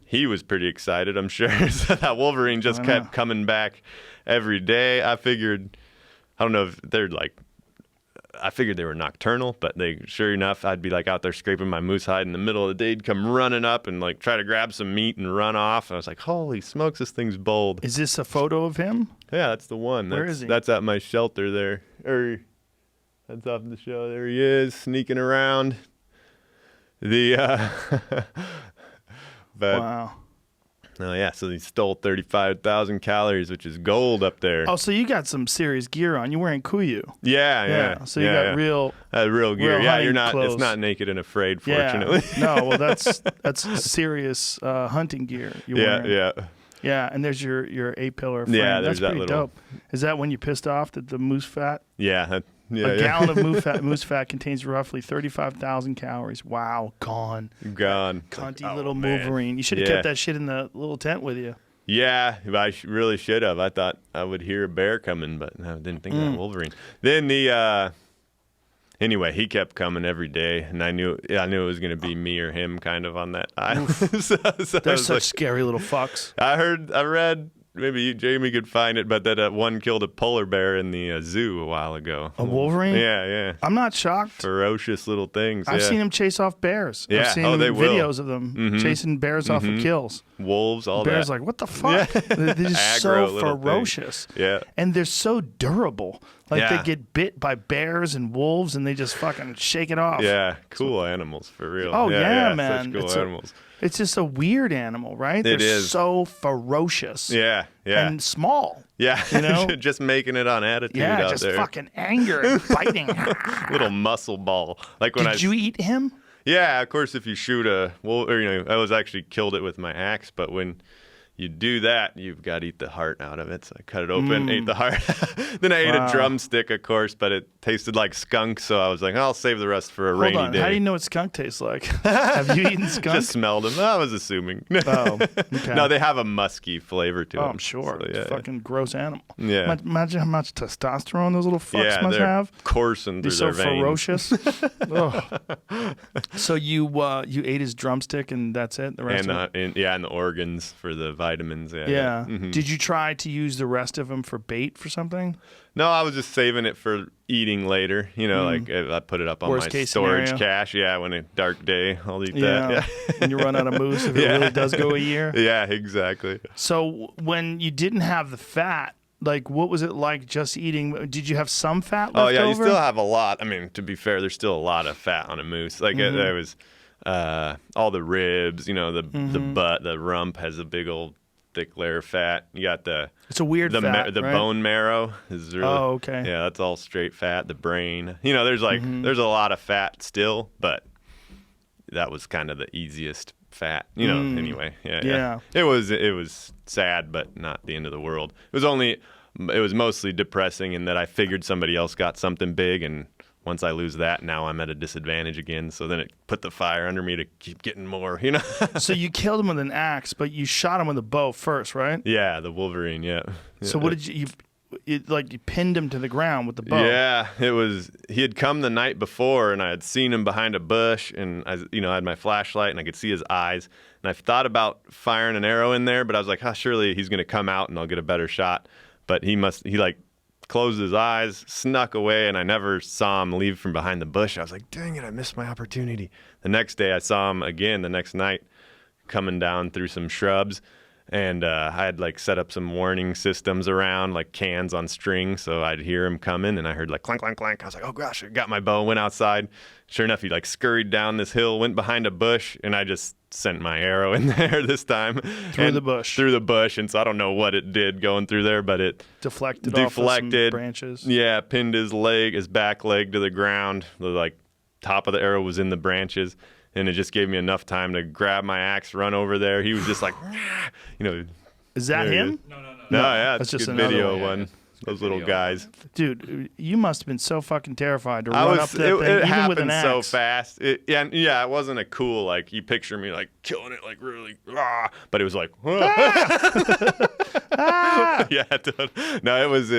he was pretty excited, I'm sure. So that Wolverine just kept coming back every day. I figured they were nocturnal, but sure enough, I'd be like out there scraping my moose hide in the middle of the day. He'd come running up and like try to grab some meat and run off. And I was like, holy smokes, this thing's bold. Is this a photo of him? Yeah, that's the one. Where is he? That's at my shelter there. That's off the show. There he is, sneaking around. Wow. Oh, yeah, so he stole 35,000 calories, which is gold up there. Oh, so you got some serious gear on. You're wearing kuyu. Yeah. So you got real gear. Yeah, you're not. clothes. It's not naked and afraid, fortunately. Yeah. No, well, that's serious hunting gear you're wearing. Yeah. Yeah, and there's your 8-pillar frame. Yeah, that's there's pretty that little... dope. Is that when you pissed off that the moose fat? Yeah. A gallon of moose fat contains roughly 35,000 calories. Wow, gone. Cunty little Wolverine. You should have kept that shit in the little tent with you. Yeah, I really should have. I thought I would hear a bear coming, but I didn't think that Wolverine. Then anyway, he kept coming every day, and I knew it was going to be me or him kind of on that island. so They're such scary little fucks. I read, maybe Jamie could find it, but that one killed a polar bear in the zoo a while ago. A Wolverine? Yeah. I'm not shocked. Ferocious little things. I've seen him chase off bears. Yeah. I've seen videos of them chasing bears off of kills. Wolves, all bears that. Like, what the fuck? Yeah. They're just so ferocious. Yeah. And they're so durable. Like, they get bit by bears and wolves, and they just fucking shake it off. Yeah, cool animals, for real. Oh, yeah, man. Such cool animals. It's just a weird animal, right? It They're is. so ferocious. Yeah. And small. Yeah, just making it on attitude out there. Yeah, just fucking anger and biting. Little muscle ball. Like when Did you eat him? Yeah, of course, if you shoot I was actually killed it with my axe, but when you do that, you've got to eat the heart out of it. So I cut it open, ate the heart. Then I ate a drumstick, of course, but it tasted like skunk, so I was like, I'll save the rest for a rainy day. How do you know what skunk tastes like? Have you eaten skunk? Just smelled them. I was assuming. Oh, okay. No, they have a musky flavor to them. Oh, I'm sure. So, It's a fucking gross animal. Yeah. Imagine how much testosterone those little fucks must they're have. coursing through so their veins. Ferocious. So you ate his drumstick and that's it? The rest of it? And the organs for the vitamins. Yeah. Did you try to use the rest of them for bait for something? No, I was just saving it for eating later. Like I put it up on Worst my case storage scenario. cache. Yeah, when a dark day, I'll eat that. Yeah. When you run out of moose, if it really does go a year. Yeah, exactly. So when you didn't have the fat, like, what was it like just eating? Did you have some fat left over? Oh, yeah, you still have a lot. I mean, to be fair, there's still a lot of fat on a moose. Like, there was all the ribs, the butt, the rump has a big old thick layer of fat. You got it's a weird fat, right? bone marrow is really. Oh, okay. Yeah, that's all straight fat. The brain. There's there's a lot of fat still, but that was kind of the easiest fat. Anyway. Yeah. It was sad, but not the end of the world. It was mostly depressing in that I figured somebody else got something big, and once I lose that, now I'm at a disadvantage again. So then it put the fire under me to keep getting more, So you killed him with an axe, but you shot him with a bow first, right? Yeah, the Wolverine, yeah. So what did you pinned him to the ground with the bow? Yeah, he had come the night before, and I had seen him behind a bush, and I had my flashlight, and I could see his eyes. And I thought about firing an arrow in there, but I was like, surely he's going to come out and I'll get a better shot. But he closed his eyes, snuck away, and I never saw him leave from behind the bush. I was like, dang it, I missed my opportunity. The next day, I saw him again the next night coming down through some shrubs, and I had set up some warning systems around, like cans on string, so I'd hear him coming, and I heard clank, clank, clank. I was like, oh gosh, I got my bow, went outside. Sure enough, he scurried down this hill, went behind a bush, and I just sent my arrow in there this time. Through the bush, and so I don't know what it did going through there, but it deflected off of some branches. Yeah, pinned his back leg to the ground. The top of the arrow was in the branches, and it just gave me enough time to grab my axe, run over there. He was just Is that him? No. No, yeah, that's it's just a good another video one. those little guys. Dude, you must have been so fucking terrified to run up that thing, it even with an happened axe. so fast. Yeah, it wasn't a cool, like, you picture me, like, killing it, like, really, but it was like, yeah, no, it was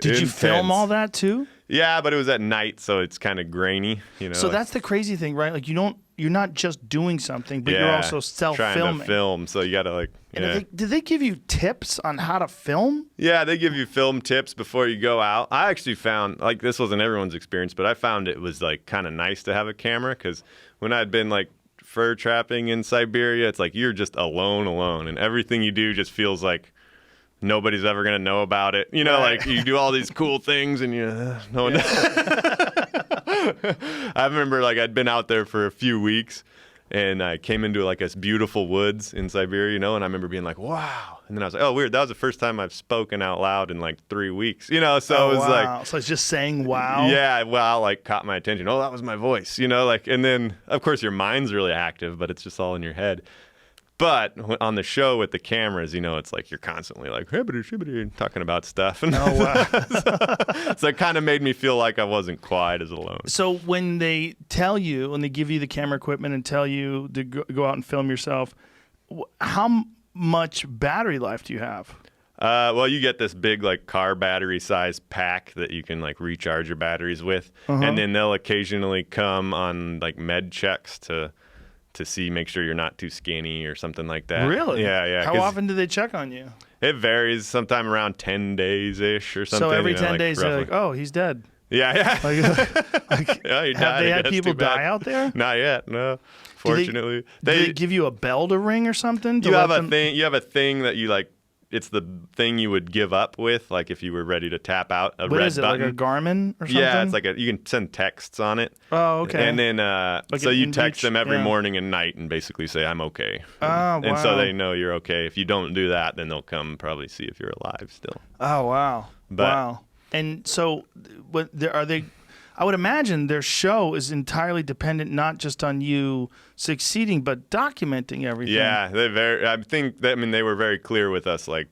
Did you film intense. all that too? Yeah, but it was at night, so it's kind of grainy, you know. So like, that's the crazy thing, right? Like you're not just doing something, but you're yeah, also trying self-filming. to film, so you got to, like, And yeah. did they give you tips on how to film? Yeah, they give you film tips before you go out. I actually found, like, this wasn't everyone's experience, but I found it was, like, kind of nice to have a camera, because when I'd been, like, fur trapping in Siberia, it's like you're just alone, and everything you do just feels like nobody's ever going to know about it. You know, Right. like, you do all these cool things, and no one I remember, like, I'd been out there for a few weeks, and I came into, like, this beautiful woods in Siberia, you know, and I remember being like, wow. And then I was like, oh, weird. That was the first time I've spoken out loud in, like, 3 weeks, you know? So it was like, so it's just saying wow. yeah, wow, like, caught my attention. Oh, that was my voice, you know? Like, and then, of course, your mind's really active, but it's just all in your head. But on the show with the cameras, you know, it's like you're constantly like, hibbity, shibbity, talking about stuff. And Oh wow. so it kind of made me feel like I wasn't quite as alone. So when they tell you, and they give you the camera equipment and tell you to go out and film yourself, how much battery life do you have? Well, you get this big, like, car battery size pack that you can, like, recharge your batteries with. And then they'll occasionally come on, like, med checks to make sure you're not too skinny or something like that. Really? Yeah. How 'cause often do they check on you? It varies, sometime around 10 days-ish or something. So every you know, 10 like, days, they're roughly. like, oh, he's dead. Yeah. Yeah, he Have died. they had That's people too bad. die out there? Not yet, no. Do Fortunately. they give you a bell to ring or something? To You let have a them- thing. You have a thing that you, like. It's the thing you would give up with, like, if you were ready to tap out. What red is it, button. like a Garmin or something? Yeah, it's like you can send texts on it. Oh, okay. And then, so an you in text reach? them every Yeah. morning and night and basically say, I'm okay. Oh, And so wow. they know you're okay. If you don't do that, then they'll come probably see if you're alive still. Oh, wow. But- wow. And so are they... I would imagine their show is entirely dependent not just on you succeeding, but documenting everything. Yeah, they were very clear with us, like,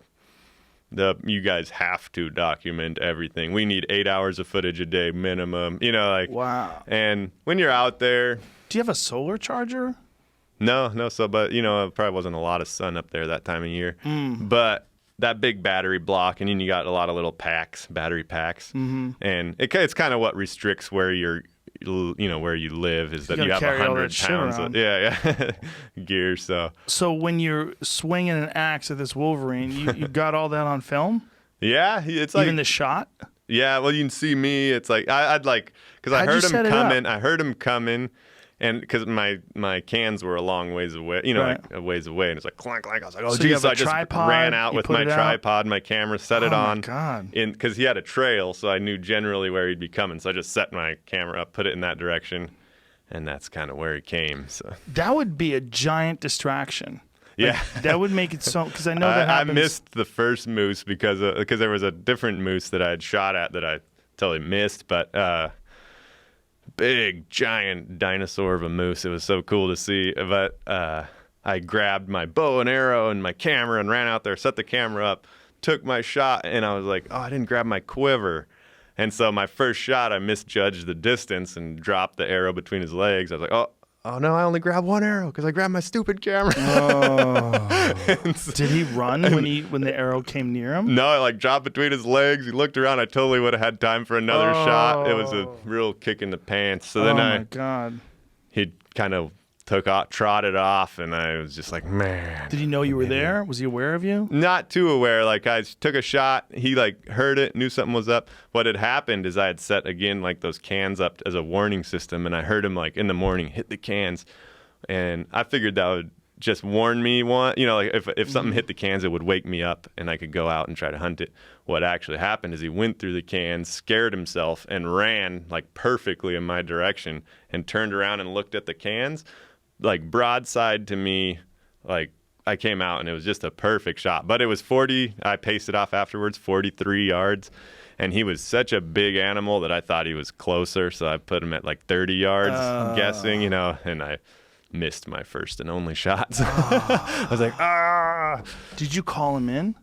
you guys have to document everything. We need 8 hours of footage a day minimum, you know, like. Wow. And when you're out there, Do you have a solar charger? no, so, but, you know, it probably wasn't a lot of sun up there that time of year. But that big battery block, and then you got a lot of little battery packs. And it's kind of what restricts where you live, is that gotta you have carry all 100 that shit pounds around. of gear, so. So when you're swinging an axe at this Wolverine, you got all that on film? Yeah, it's like. Even the shot? Yeah, well, you can see me. It's like I'd like, because I How'd you heard set him it up? coming. I heard him coming, and because my cans were a long ways away, you know, Right. like a ways away, and it's like clank clank. I was like, oh So you geez, have so a I just tripod, ran out you with put my it out? tripod, my camera, set it Oh, on. my God. Because he had a trail, so I knew generally where he'd be coming. So I just set my camera up, put it in that direction, and that's kind of where he came. So That would be a giant distraction. Like, yeah. that would make it so, because I know that I happens. missed the first moose because there was a different moose that I had shot at that I totally missed, but big giant dinosaur of a moose. It was so cool to see. But I grabbed my bow and arrow and my camera and ran out there, set the camera up, took my shot, and I was like, oh, I didn't grab my quiver. And so my first shot, I misjudged the distance and dropped the arrow between his legs. I was like, oh no, I only grabbed one arrow because I grabbed my stupid camera. And so- Did he run when the arrow came near him? No, it like dropped between his legs. He looked around. I totally would have had time for another shot. It was a real kick in the pants. So then my God. he kind of trotted off, and I was just like, man. Did he know you were there? Was he aware of you? Not too aware. Like, I took a shot. He like heard it, knew something was up. What had happened is I had set again like those cans up as a warning system, and I heard him like in the morning hit the cans, and I figured that would just warn me like if something hit the cans, it would wake me up and I could go out and try to hunt it. What actually happened is he went through the cans, scared himself, and ran like perfectly in my direction, and turned around and looked at the cans, like broadside to me. Like, I came out and it was just a perfect shot, but it was 40. I paced it off afterwards, 43 yards. And he was such a big animal that I thought he was closer. So I put him at like 30 yards, guessing, and I missed my first and only shot. So I was like, ah. Did you call him in?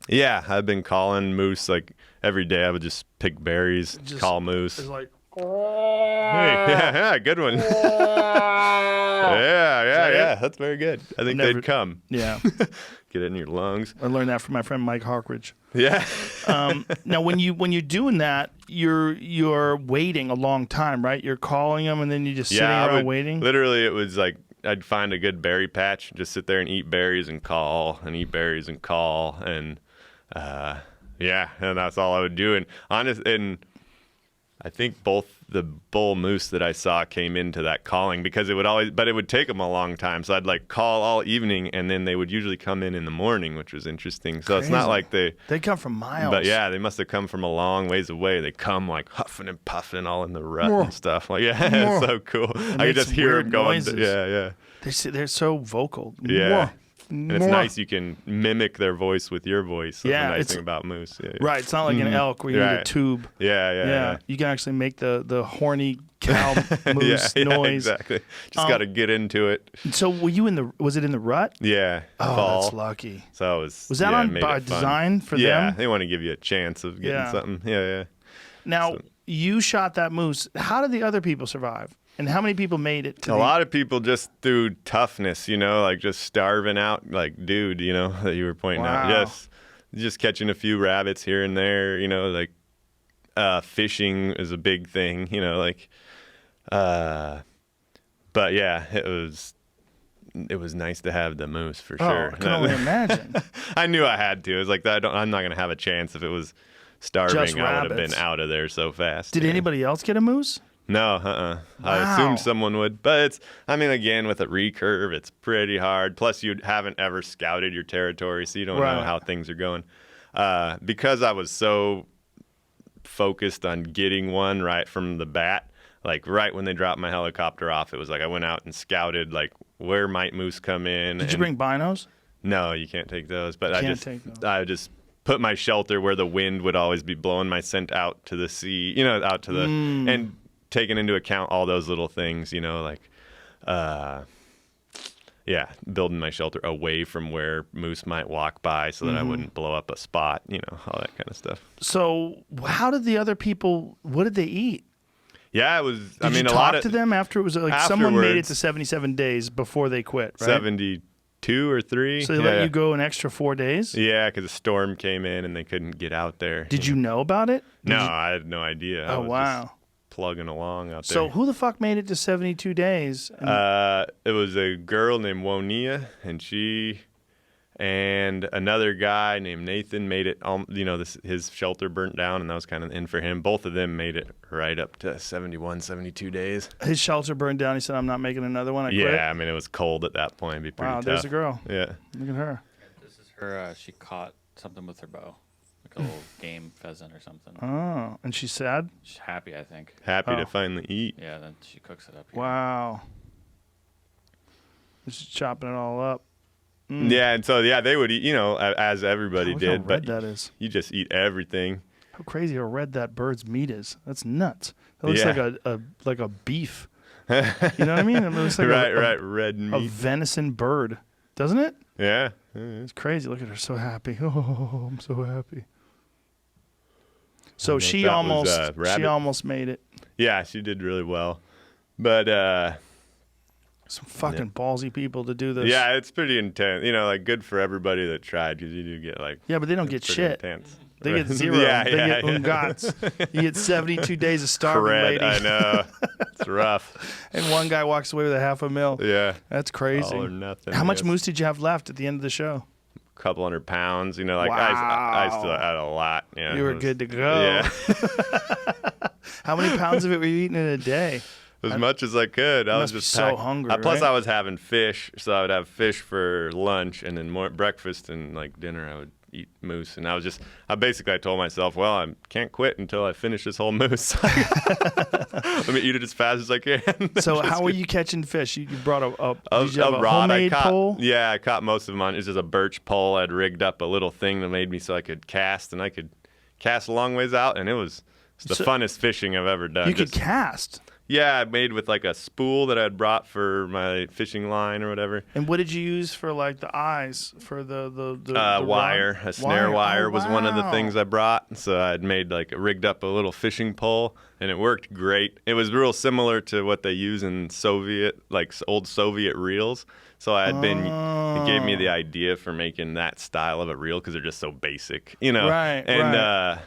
Yeah, I've been calling moose like every day. I would just pick berries, call moose. It's like, Hey, yeah, good one. yeah. That's very good. I think they'd come. yeah. Get it in your lungs. I learned that from my friend Mike Hawkridge. Yeah. Now, when you're doing that, you're waiting a long time, right? You're calling them, and then you're just sitting around waiting. Literally, it was like I'd find a good berry patch, just sit there and eat berries and call, and eat berries and call, and and that's all I would do. And I think both the bull moose that I saw came into that calling because it would take them a long time. So I'd like call all evening, and then they would usually come in the morning, which was interesting. So It's not like they come from miles. But yeah, they must have come from a long ways away. They come like huffing and puffing all in the rut and stuff. Like, it's so cool. I could just hear them going. Noises. Yeah. They're so vocal. Yeah. And it's nice you can mimic their voice with your voice. That's the nice thing about moose. Yeah. Right, it's not like an elk where you need a tube. Yeah. You can actually make the horny cow moose noise. Exactly. Just got to get into it. So was it in the rut? Yeah. Oh, fall. that's lucky. So was that on by design for them? Yeah, they want to give you a chance of getting something. Yeah. Now, you shot that moose. How did the other people survive? And how many people made it? A lot of people just through toughness, like just starving out, like dude, that you were pointing out. Just catching a few rabbits here and there, like fishing is a big thing, but yeah, it was nice to have the moose for sure. I can only imagine. I knew I had to. It was like that. I'm not going to have a chance if it was starving. I would have been out of there so fast. Did anybody else get a moose? No, Wow. I assumed someone would, but again, with a recurve, it's pretty hard. Plus, you haven't ever scouted your territory, so you don't know how things are going. Because I was so focused on getting one right from the bat, like right when they dropped my helicopter off, it was like I went out and scouted like where might moose come in. Did you bring binos? No, you can't take those. But I just put my shelter where the wind would always be blowing my scent out to the sea, out to the and taking into account all those little things, building my shelter away from where moose might walk by so that I wouldn't blow up a spot, all that kind of stuff. So how did the other people, what did they eat? Yeah, it was, Did you talk to them after it was like someone made it to 77 days before they quit, right? 72 or 3. So they let you go an extra 4 days? Yeah, because a storm came in and they couldn't get out there. Did you know about it? I had no idea. Oh, wow. Plugging along out there. So who the fuck made it to 72 days? It was a girl named Wonia, and she and another guy named Nathan made it. His shelter burnt down, and that was kind of in for him. Both of them made it right up to 71, 72 days. His shelter burned down. He said, "I'm not making another one. I quit." Yeah, it was cold at that point. It'd be pretty tough. There's a girl. Yeah, look at her. This is her. She caught something with her bow. A little game pheasant or something. Oh, and she's sad? She's happy, I think. Happy to finally eat. Yeah, then she cooks it up here. Wow. Just chopping it all up. Yeah, and so, they would eat, as everybody did. How red that is. You just eat everything. How crazy how red that bird's meat is. That's nuts. That looks like a beef. You know what I mean? It looks like red meat. A venison bird, doesn't it? Yeah. It's crazy. Look at her, so happy. Oh, I'm so happy. So she almost made it. Yeah, she did really well. But some fucking ballsy people to do this. Yeah, it's pretty intense. Good for everybody that tried, because you do get but they don't get shit. Intense. They get zero. They get ungats. You get 72 days of starving, lady. I know. It's rough. And one guy walks away with $500,000. Yeah. That's crazy. All or nothing. How much moose did you have left at the end of the show? A couple 100 pounds. Wow. I still had a lot. Yeah, you were good to go. Yeah. How many pounds of it were you eating in a day? As much as I could. I was just so hungry. Plus, I was having fish, so I would have fish for lunch, and then more breakfast and dinner. I would eat moose, and I told myself, well, I can't quit until I finish this whole moose. Let me eat it as fast as I can. So how were you catching fish? You brought a rod. homemade pole? Yeah, I caught most of them on. It was just a birch pole. I'd rigged up a little thing that made me so I could cast, and I could cast a long ways out, and it's the funnest fishing I've ever done. You could cast. Yeah, made with like a spool that I'd brought for my fishing line or whatever. And what did you use for like the eyes for the wire? rod? A snare wire was one of the wow. things I brought. So I'd rigged up a little fishing pole, and it worked great. It was real similar to what they use in old Soviet reels. So it gave me the idea for making that style of a reel because they're just so basic, Right, right.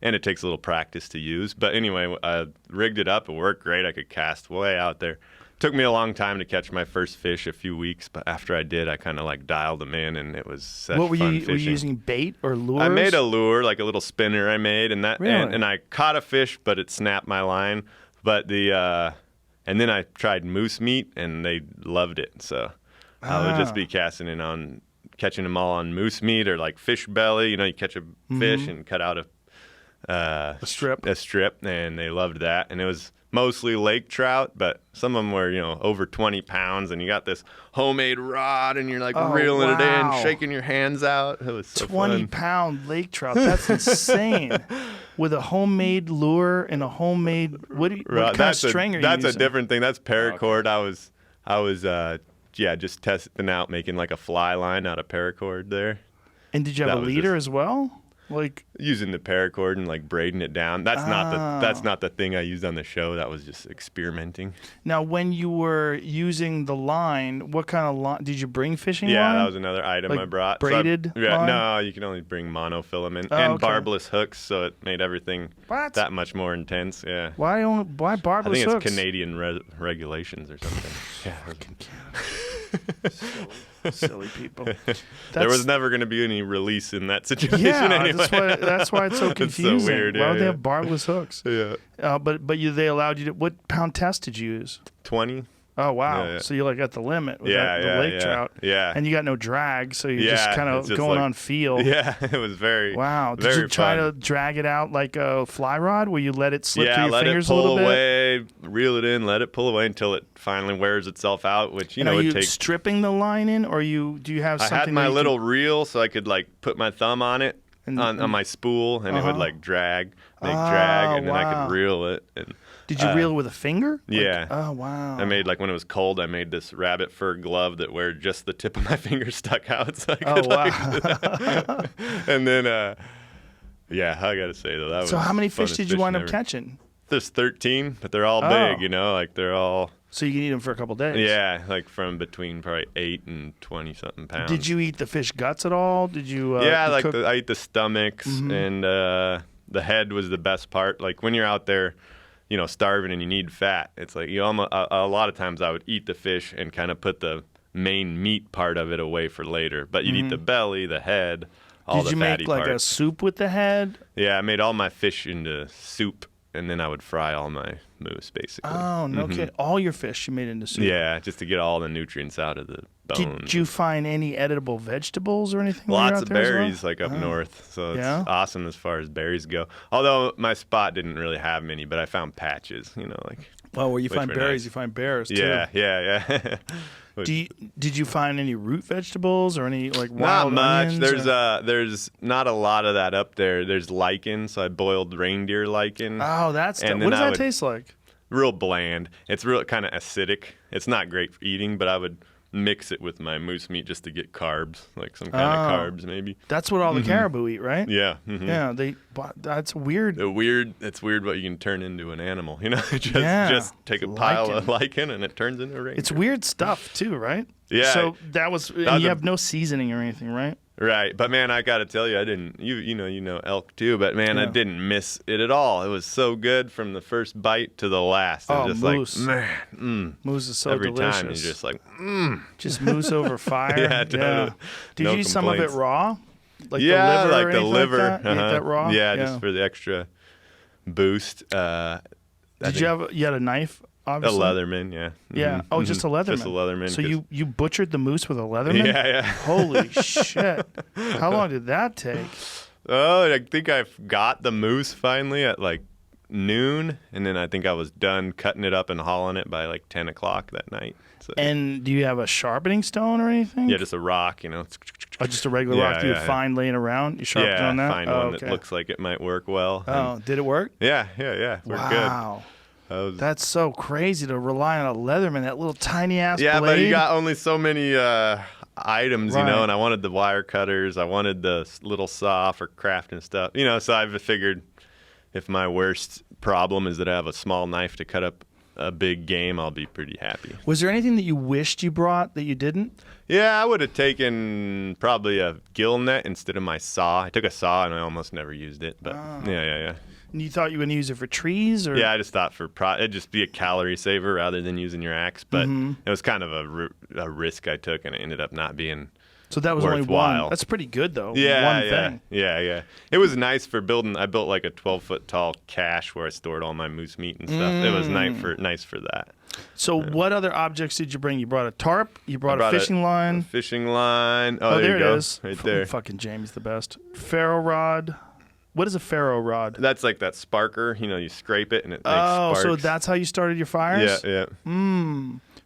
And it takes a little practice to use. But anyway, I rigged it up. It worked great. I could cast way out there. Took me a long time to catch my first fish, a few weeks. But after I did, I kind of dialed them in, and it was such What were fun you fishing. were you using bait or lures? I made a lure, like a little spinner I made, and that Really? and I caught a fish, but it snapped my line. But and then I tried moose meat, and they loved it. So I would just be catching them all on moose meat or like fish belly. You catch a fish and cut out a strip. And they loved that. And it was mostly lake trout, but some of them were, over 20 pounds, and you got this homemade rod, and you're reeling it wow. in, shaking your hands out. It was so 20-pound lake trout. That's insane. With a homemade lure and a homemade what kind of string are you using? That's a different thing. That's paracord. I was just testing out making like a fly line out of paracord there. And did you have a leader as well? Using the paracord and braiding it down. That's not the thing I used on the show. That was just experimenting. Now, when you were using the line, what kind of line did you bring? Fishing Yeah, line? that was another item I brought. Braided line? No, you can only bring monofilament and barbless hooks, so it made everything that much more intense. Yeah. Why barbless hooks? I think it's Canadian regulations or something. Yeah. Silly people. There was never going to be any release in that situation. Yeah, anyway. that's why it's so confusing. It's so weird. Why would they have barbless hooks? Yeah. But they allowed you to. What pound test did you use? 20. Oh wow! Yeah. So you're at the limit with the lake trout. Yeah. And you got no drag, so you're just kind of going on feel. Yeah, it was very. Wow. Did you try to drag it out like a fly rod, where you let it slip through your fingers a little bit? Yeah, let it pull away, reel it in, let it pull away until it finally wears itself out. Which are you stripping the line in, or do you have something? I had my little reel, so I could put my thumb on it on my spool, and it would make drag, and then I could reel it. And did you reel it with a finger? Yeah. Oh wow. I made when it was cold, I made this rabbit fur glove that where just the tip of my finger stuck out, so I could and then I gotta say though that was. So how many fish did you wind up ever. catching? There's 13, but they're all big, they're all. So you can eat them for a couple days. Yeah, from between probably 8 and 20 something pounds. Did you eat the fish guts at all? Did you? I eat the stomachs, and the head was the best part. When you're out there, starving and you need fat, it's a lot of times I would eat the fish and kind of put the main meat part of it away for later. But you'd eat the belly, the head, all the fatty parts. Did you make a soup with the head? Yeah, I made all my fish into soup, and then I would fry all my moose, basically. Oh, no kidding. All your fish you made into soup? Yeah, just to get all the nutrients out of the bone. Did you find any edible vegetables or anything? Lots of berries, up north. So it's awesome as far as berries go. Although my spot didn't really have many, but I found patches, Well, where you find berries, you find bears, too. Yeah. Did you find any root vegetables or any wild Not much. onions? There's not a lot of that up there. There's lichen, so I boiled reindeer lichen. Oh, that's what does that taste like? Real bland. It's real kind of acidic. It's not great for eating, but I would mix it with my moose meat just to get carbs, some kind of carbs maybe. That's what all the caribou eat, right? Yeah. Yeah, that's weird. It's weird what you can turn into an animal, just take a pile of lichen and it turns into a reindeer. It's weird stuff too, right? Yeah. So you have no seasoning or anything, right? Right, but man, I got to tell you, I didn't. You know elk too, but man, I didn't miss it at all. It was so good from the first bite to the last. Just moose. Moose is so every delicious. Every time, you're just just moose over fire. Yeah, totally. Did you eat some of it raw? The liver, like the liver. Like that? You ate that raw? Yeah, just for the extra boost. Did you had a knife? Obviously. A Leatherman, yeah. Yeah. Oh, just a Leatherman. Just a Leatherman. So you butchered the moose with a Leatherman? Yeah. Holy shit! How long did that take? Oh, I think I got the moose finally at noon, and then I think I was done cutting it up and hauling it by 10 o'clock that night. So, and do you have a sharpening stone or anything? Yeah, just a rock, Oh, just a regular rock you would find laying around? You sharpen on that? Yeah, find one that looks like it might work well. Oh, did it work? Yeah. It worked good. Wow. That's so crazy to rely on a Leatherman, that little tiny ass Yeah, blade. but you got only so many items, Right. you know, and I wanted the wire cutters. I wanted the little saw for crafting stuff. You know, so I figured if my worst problem is that I have a small knife to cut up a big game, I'll be pretty happy. Was there anything that you wished you brought that you didn't? Yeah, I would have taken probably a gill net instead of my saw. I took a saw and I almost never used it, but yeah. And you thought you were going to use it for trees? Or? Yeah, I just thought it'd just be a calorie saver rather than using your axe, but it was kind of a risk I took, and it ended up not being So that was worthwhile. only one. That's pretty good, though. Yeah, One thing. Yeah. It was nice for building. I built like a 12-foot tall cache where I stored all my moose meat and stuff. It was nice for that. So what other objects did you bring? You brought a tarp? You brought a fishing line? A fishing line. Oh, there you go. it is. Right there. Fucking Jamie's the best. Ferro rod. What is a ferro rod? That's like that sparker. You know, you scrape it and it makes sparks. So that's how you started your fires? Yeah.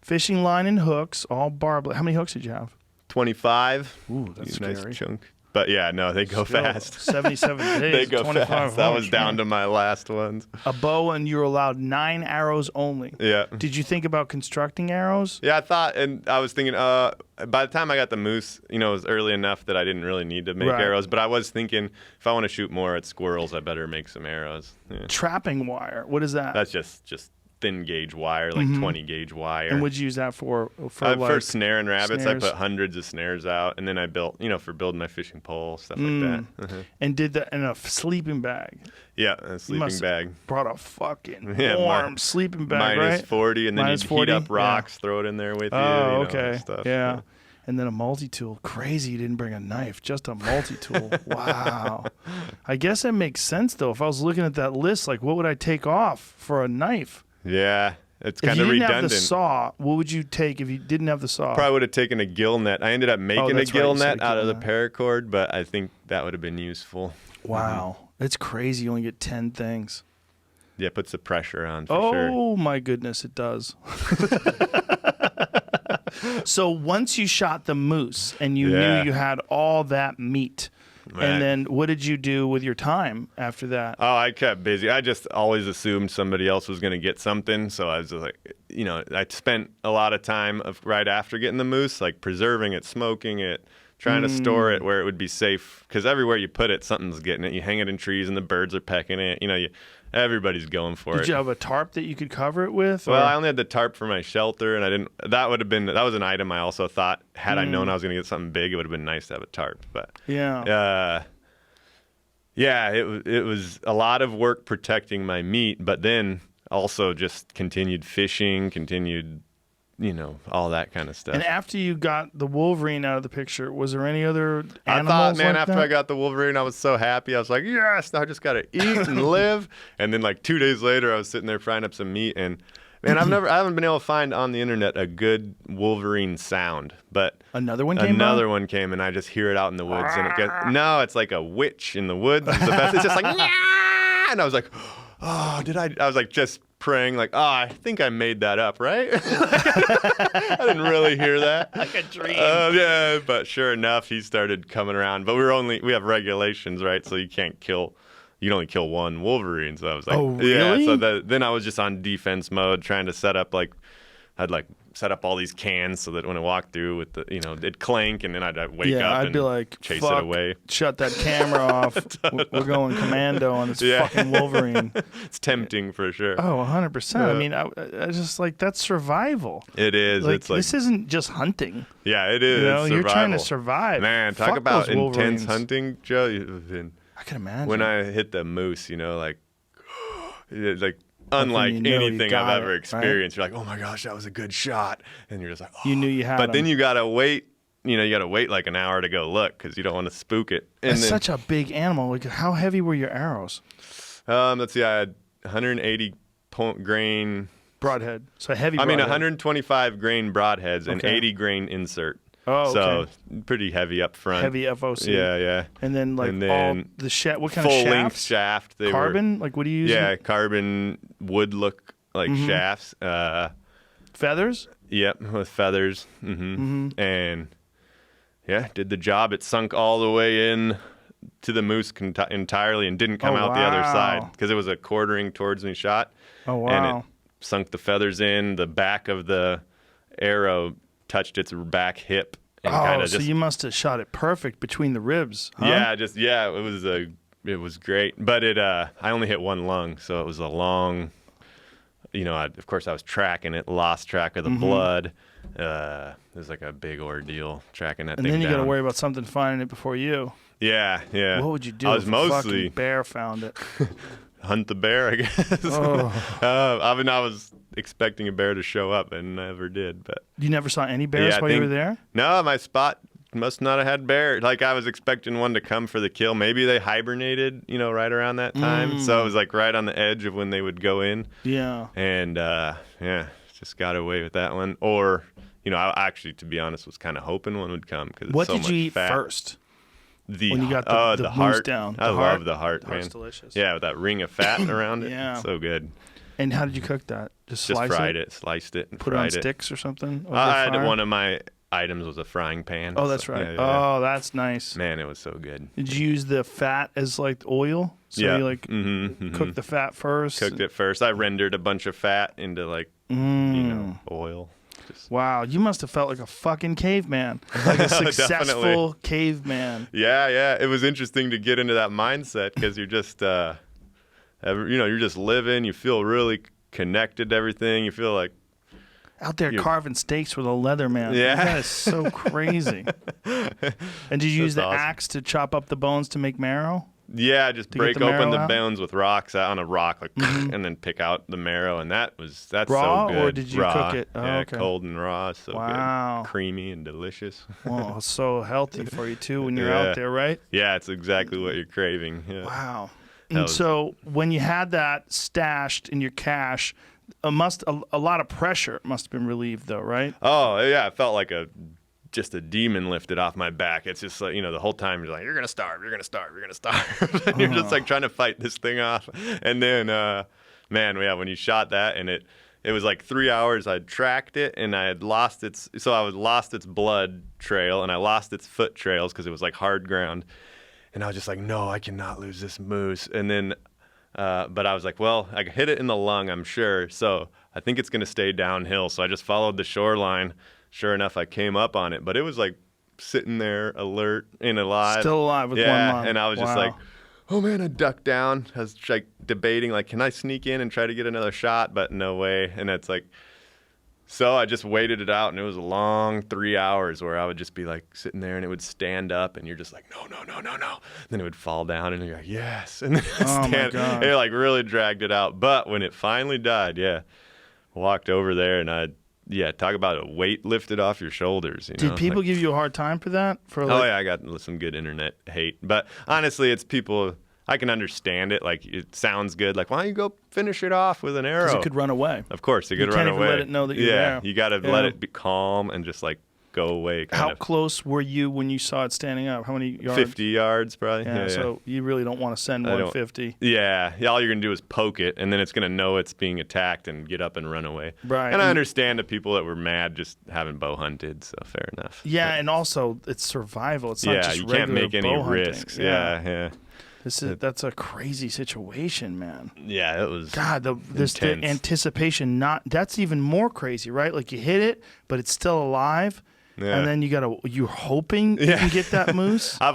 Fishing line and hooks, all barbed. How many hooks did you have? 25. Ooh, that's Nice scary. chunk. But yeah, no, they go Still, fast. 77 days. They go 25 fast. That was hooks, down man. to my last ones. A bow, and you were allowed 9 arrows only. Yeah. Did you think about constructing arrows? Yeah, I thought, and I was thinking, by the time I got the moose, you know, it was early enough that I didn't really need to make Right. arrows. But I was thinking, if I want to shoot more at squirrels, I better make some arrows. Yeah. Trapping wire. What is that? That's just thin gauge wire, like 20 gauge wire. And what'd you use that for? For snaring rabbits, snares? I put hundreds of snares out, and then I built, you know, for building my fishing pole, stuff like that. And did that in a sleeping bag. Yeah, a sleeping must- bag. Brought a fucking Yeah, warm sleeping bag, Minus right? 40, and then Minus you 40? heat up rocks, throw it in there with you. Oh, you know, okay. Stuff. Yeah. And then a multi-tool. Crazy you didn't bring a knife, just a multi-tool. Wow. I guess that makes sense, though. If I was looking at that list, like, what would I take off for a knife? Yeah, it's If kind you of didn't redundant. have the saw, what would you take if you didn't have the saw? Probably would have taken a gill net. I ended up making a that's right, gill you said net a out gill of the net. paracord, but I think that would have been useful. Wow. It's crazy. You only get 10 things. Yeah, puts the pressure on for sure. Oh, my goodness, it does. So once you shot the moose and you Yeah. knew you had all that meat, Right. and then what did you do with your time after that? Oh, I kept busy. I just always assumed somebody else was going to get something. So I was just like, you know, I spent a lot of time right after getting the moose, like preserving it, smoking it, trying to store it where it would be safe. Because everywhere you put it, something's getting it. You hang it in trees and the birds are pecking it. You know, everybody's going for Did it. you have a tarp that you could cover it with? Well, or- I only had the tarp for my shelter, and I didn't. That was an item I also thought, had I known I was going to get something big, it would have been nice to have a tarp. But yeah. it was a lot of work protecting my meat, but then also just continued fishing, you know, all that kind of stuff. And after you got the wolverine out of the picture, was there any other I animals thought, man, like after that? I got the wolverine, I was so happy. I was like, yes, now I just got to eat and live. And then like 2 days later, I was sitting there frying up some meat, and man, I haven't been able to find on the internet a good wolverine sound, but Another one came out? one came, and I just hear it out in the woods, and no, it's like a witch in the woods. It's the best. It's just like, "Nyah!" And I was like, oh, I was like just praying, like, oh, I think I made that up, right? I didn't really hear that. Like a dream. Yeah, but sure enough, he started coming around. But we have regulations, right? So you can only kill one wolverine. So I was like, Oh, yeah. really? So then I was just on defense mode, trying to set up I'd set up all these cans so that when I walked through with the, you know, it'd clank, and then I'd wake up I'd and be like, chase fuck, it away. shut that camera off. We're going commando on this Yeah. fucking wolverine. It's tempting for sure. Oh, 100%. I mean, I just like, that's survival. It is. Like, It's like, this isn't just hunting. yeah, it is. You know, It's you're trying to survival. survive. Man, talk Fuck about those intense wolverines. hunting, Joe. I can imagine. When I hit the moose, you know, like unlike you know you anything got I've ever it, experienced. You're like, oh my gosh, that was a good shot, and you're just like, oh. You knew you had But then them. you gotta wait. You know, you gotta wait like an hour to go look because you don't want to spook it. And That's then, such a big animal. Like, how heavy were your arrows? let's see, I had 180 grain. Broadhead. So heavy. I mean, broadhead. 125 grain broadheads and Okay. 80 grain insert. Oh, So okay. pretty heavy up front. Heavy FOC. Yeah. And then like And all then the what kind Full of length shafts? shaft. They Carbon? Like what do you use? Yeah, carbon wood look like Mm-hmm. shafts. Feathers? Yep, with feathers. And yeah, did the job. It sunk all the way in to the moose entirely and didn't come Oh, out the other wow. side because it was a quartering towards me shot. Oh, And wow. sunk the feathers in. The back of the arrow touched its back hip. And so you must have shot it perfect between the ribs, huh? Yeah, it was great. But I only hit one lung, so it was a long, of course I was tracking it, lost track of the blood. It was like a big ordeal tracking that thing down. And then you got to worry about something finding it before you. Yeah. What would you do I was if a fucking bear found it? Hunt the bear, I guess. I was expecting a bear to show up and never did. But you never saw any bears while you were there? No, my spot must not have had bear. Like I was expecting one to come for the kill. Maybe they hibernated, right around that time. So it was like right on the edge of when they would go in. Yeah. And just got away with that one. Or, I actually, to be honest, was kind of hoping one would come because what so did much you eat fat. first? When you got the heart down. I love the heart, the man. Heart's delicious. Yeah, with that ring of fat around it. Yeah. So good. And how did you cook that? Just fried it, sliced it, and put it fried on sticks or something? I had one of my items was a frying pan. Oh, that's right. Yeah. Oh, that's nice. Man, it was so good. Did you use the fat as like oil? So you cook the fat first? Cooked it first. I rendered a bunch of fat into oil. Wow, you must have felt like a fuking caveman, like a successful caveman. Yeah. It was interesting to get into that mindset because you're just, you're just living. You feel really connected to everything. You feel like out there carving steaks with a leather man. Yeah, that is so crazy. And did you use the axe to chop up the bones to make marrow? Yeah, just break open the bones with rocks on a rock, and then pick out the marrow, and that's raw, so good. Or did you cook it? Oh, okay. Cold and raw, so good, creamy and delicious. Well, so healthy for you too when you're out there, right? Yeah, it's exactly what you're craving. Yeah. Wow. And so when you had that stashed in your cache, a lot of pressure must have been relieved, though, right? Oh yeah, it felt like just a demon lifted off my back. It's just like, the whole time you're like, you're gonna starve, you're gonna starve, you're gonna starve. And you're just like trying to fight this thing off. And then when you shot that, and it was like 3 hours, I'd tracked it and I had lost its blood trail and I lost its foot trails because it was like hard ground. And I was just like, no, I cannot lose this moose. And then but I was like, well, I hit it in the lung, I'm sure, so I think it's gonna stay downhill. So I just followed the shoreline. Sure enough, I came up on it, but it was like sitting there alert and alive. Still alive with one lung. And I was just like, oh man, I ducked down. I was like debating, like, can I sneak in and try to get another shot? But no way. And it's like, so I just waited it out, and it was a long 3 hours where I would just be like sitting there and it would stand up and you're just like, no. Then it would fall down and you're like, yes. And then my God. It like really dragged it out. But when it finally died, walked over there and talk about a weight lifted off your shoulders. Did people give you a hard time for that? I got some good internet hate. But honestly, it's people, I can understand it. Like, it sounds good. Like, why don't you go finish it off with an arrow? Because it could run away. Of course, it could run away. You can't even let it know that you're there. You got to let it be calm and just like go away. How close were you when you saw it standing up? How many yards? 50 yards, probably. Yeah, so you really don't want to send more than 50. Yeah, all you're going to do is poke it, and then it's going to know it's being attacked and get up and run away. Right. And I understand the people that were mad just having bow hunted, so fair enough. Yeah, and also it's survival. It's not just you can't make any risks. Hunting. Yeah. That's a crazy situation, man. Yeah, it was. God, the anticipation. That's even more crazy, right? Like you hit it, but it's still alive. Yeah. And then you're hoping you can get that moose. I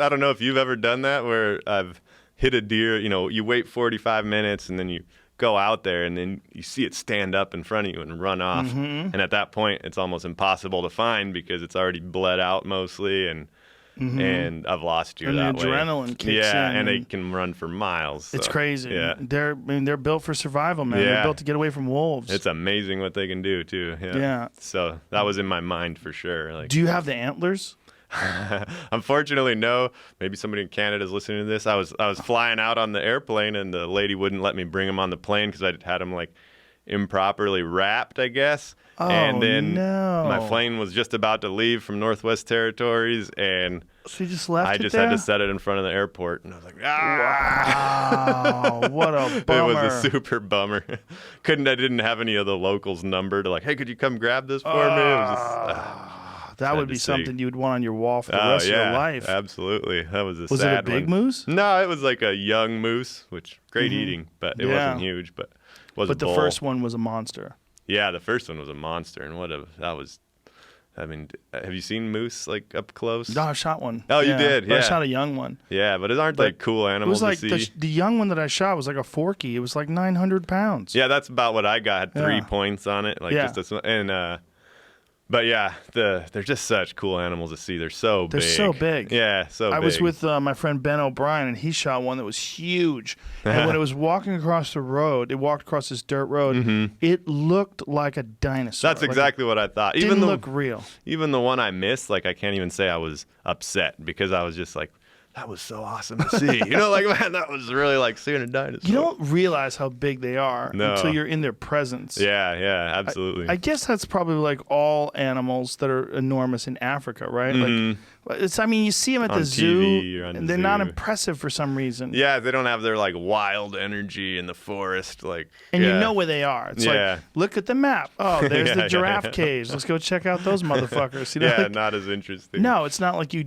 don't know if you've ever done that where I've hit a deer, you wait 45 minutes and then you go out there and then you see it stand up in front of you and run off. Mm-hmm. And at that point, it's almost impossible to find because it's already bled out mostly and I've lost you that way. And the adrenaline kicks in. Yeah, and they can run for miles. So, it's crazy. Yeah. They're built for survival, man. Yeah. They're built to get away from wolves. It's amazing what they can do, too. Yeah. So that was in my mind for sure. Like, do you have the antlers? Unfortunately, no. Maybe somebody in Canada is listening to this. I was flying out on the airplane, and the lady wouldn't let me bring them on the plane because I had them like improperly wrapped, I guess. Oh, and then no. my plane was just about to leave from Northwest Territories, and so you just left I it just there? had to set it in front of the airport, and I was like, wow, what a bummer. It was a super bummer. I didn't have any of the locals' number to like, hey, could you come grab this for me? It was just, that would be something you would want on your wall for the rest of your life. Absolutely. That was a sad one. Was it a big moose? No, it was like a young moose, which great eating, but it wasn't huge. But Was but the first one was a monster. Yeah, the first one was a monster, and that was. I mean, have you seen moose like up close? No, I shot one. Oh, you did? But Yeah. I shot a young one. Yeah, but aren't they cool It animals was like to see? the young one that I shot was like a forky. It was like 900 pounds. Yeah, that's about what I got. 3 Yeah. points on it, like Yeah. but yeah, they're just such cool animals to see. They're so They're big. so big. Yeah, so I big. was with my friend Ben O'Brien, and he shot one that was huge. And when it was walking across the road, it walked across this dirt road. It looked like a dinosaur. That's exactly what I thought. It didn't look real. Even the one I missed, like I can't even say I was upset because I was just like, that was so awesome to see. Like, man, that was really like seeing a dinosaur. You don't realize how big they are until you're in their presence. Yeah, absolutely. I guess that's probably like all animals that are enormous in Africa, right? Like, I mean, you see them at On the zoo, TV or on and the they're not zoo. impressive for some reason. Yeah, they don't have their like wild energy in the forest, like. And yeah. you know where they are. It's like, look at the map. Oh, there's the giraffe caves. Let's go check out those motherfuckers. Yeah, like, not as interesting. no, it's not like you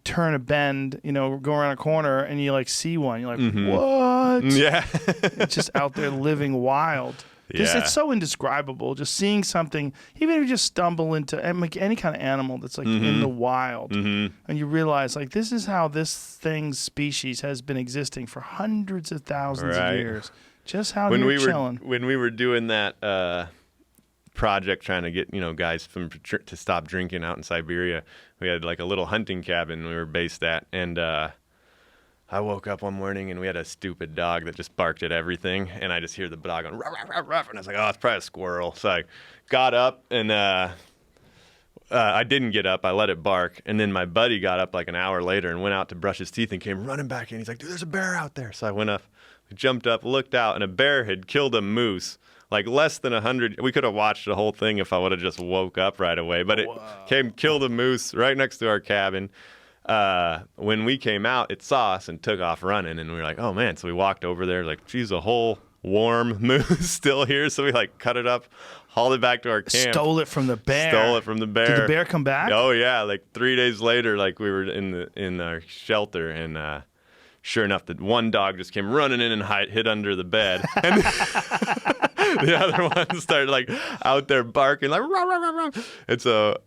turn a bend, go around a corner and you like see one. You're like, what? Yeah. It's just out there living wild. Yeah. It's so indescribable. Just seeing something, even if you just stumble into any kind of animal that's like in the wild, and you realize like this is how this thing's species has been existing for hundreds of thousands of years. Just how you're chilling. When we were doing that project trying to get guys to stop drinking out in Siberia, we had like a little hunting cabin we were based at, and I woke up one morning and we had a stupid dog that just barked at everything, and I just hear the dog going ruff, ruff, ruff, ruff, and I was like, oh, it's probably a squirrel. So I got up and I didn't get up. I let it bark, and then my buddy got up like an hour later and went out to brush his teeth and came running back in. He's like, dude, there's a bear out there. So I went up, jumped up, looked out, and a bear had killed a moose. Like less than 100. We could have watched the whole thing if I would have just woke up right away. But it killed a moose right next to our cabin. When we came out, it saw us and took off running, and we were like, oh man. So we walked over there like, geez, a whole warm moose still here. So we like cut it up, hauled it back to our camp. Stole it from the bear. Did the bear come back? Oh yeah. Like 3 days later, like we were in our shelter, and sure enough, the one dog just came running in and hid under the bed. And the other one started like out there barking like rah, rah, rah, rah. And so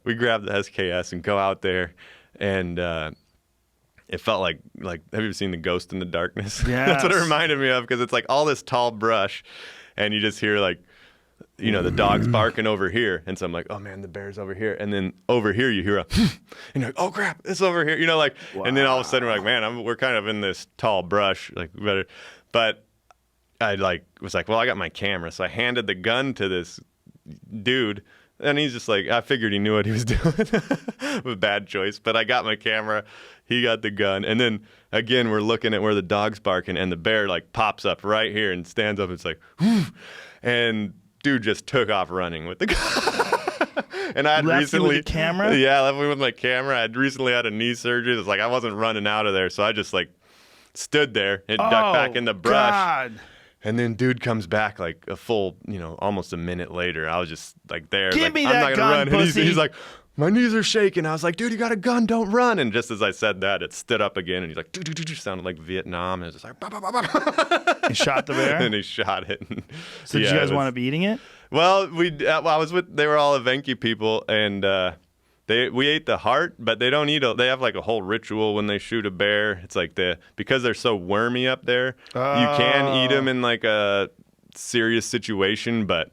we grabbed the SKS and go out there, and it felt like have you ever seen The Ghost in the Darkness? Yeah, That's what it reminded me of, because it's like all this tall brush, and you just hear like the dog's barking over here, and so I'm like, oh man, the bear's over here, and then over here you hear a and you're like, oh crap, it's over here, and then all of a sudden we're like, man, we're kind of in this tall brush, like better. But I was like, well, I got my camera, so I handed the gun to this dude, and he's just like, I figured he knew what he was doing. A bad choice, but I got my camera, he got the gun, and then again we're looking at where the dog's barking, and the bear like pops up right here and stands up, and it's like, and dude just took off running with the gun. And I had left recently you with the camera? Yeah, I left me with my camera. I'd recently had a knee surgery. It's like I wasn't running out of there, so I just like stood there and ducked back in the brush. God. And then dude comes back like a full, almost a minute later. I was just like there. Give like, me I'm that not gonna gun, run. And pussy. he's like, my knees are shaking. I was like, dude, you got a gun, don't run. And just as I said that, it stood up again, and he's like, sounded like Vietnam. And it was just like, bah, bah, bah, bah. He shot the bear? And he shot it. So did you guys want to be eating it? Well, I was with, they were all Evenki people, and we ate the heart, but they don't eat they have like a whole ritual when they shoot a bear. It's like because they're so wormy up there, you can eat them in like a serious situation, but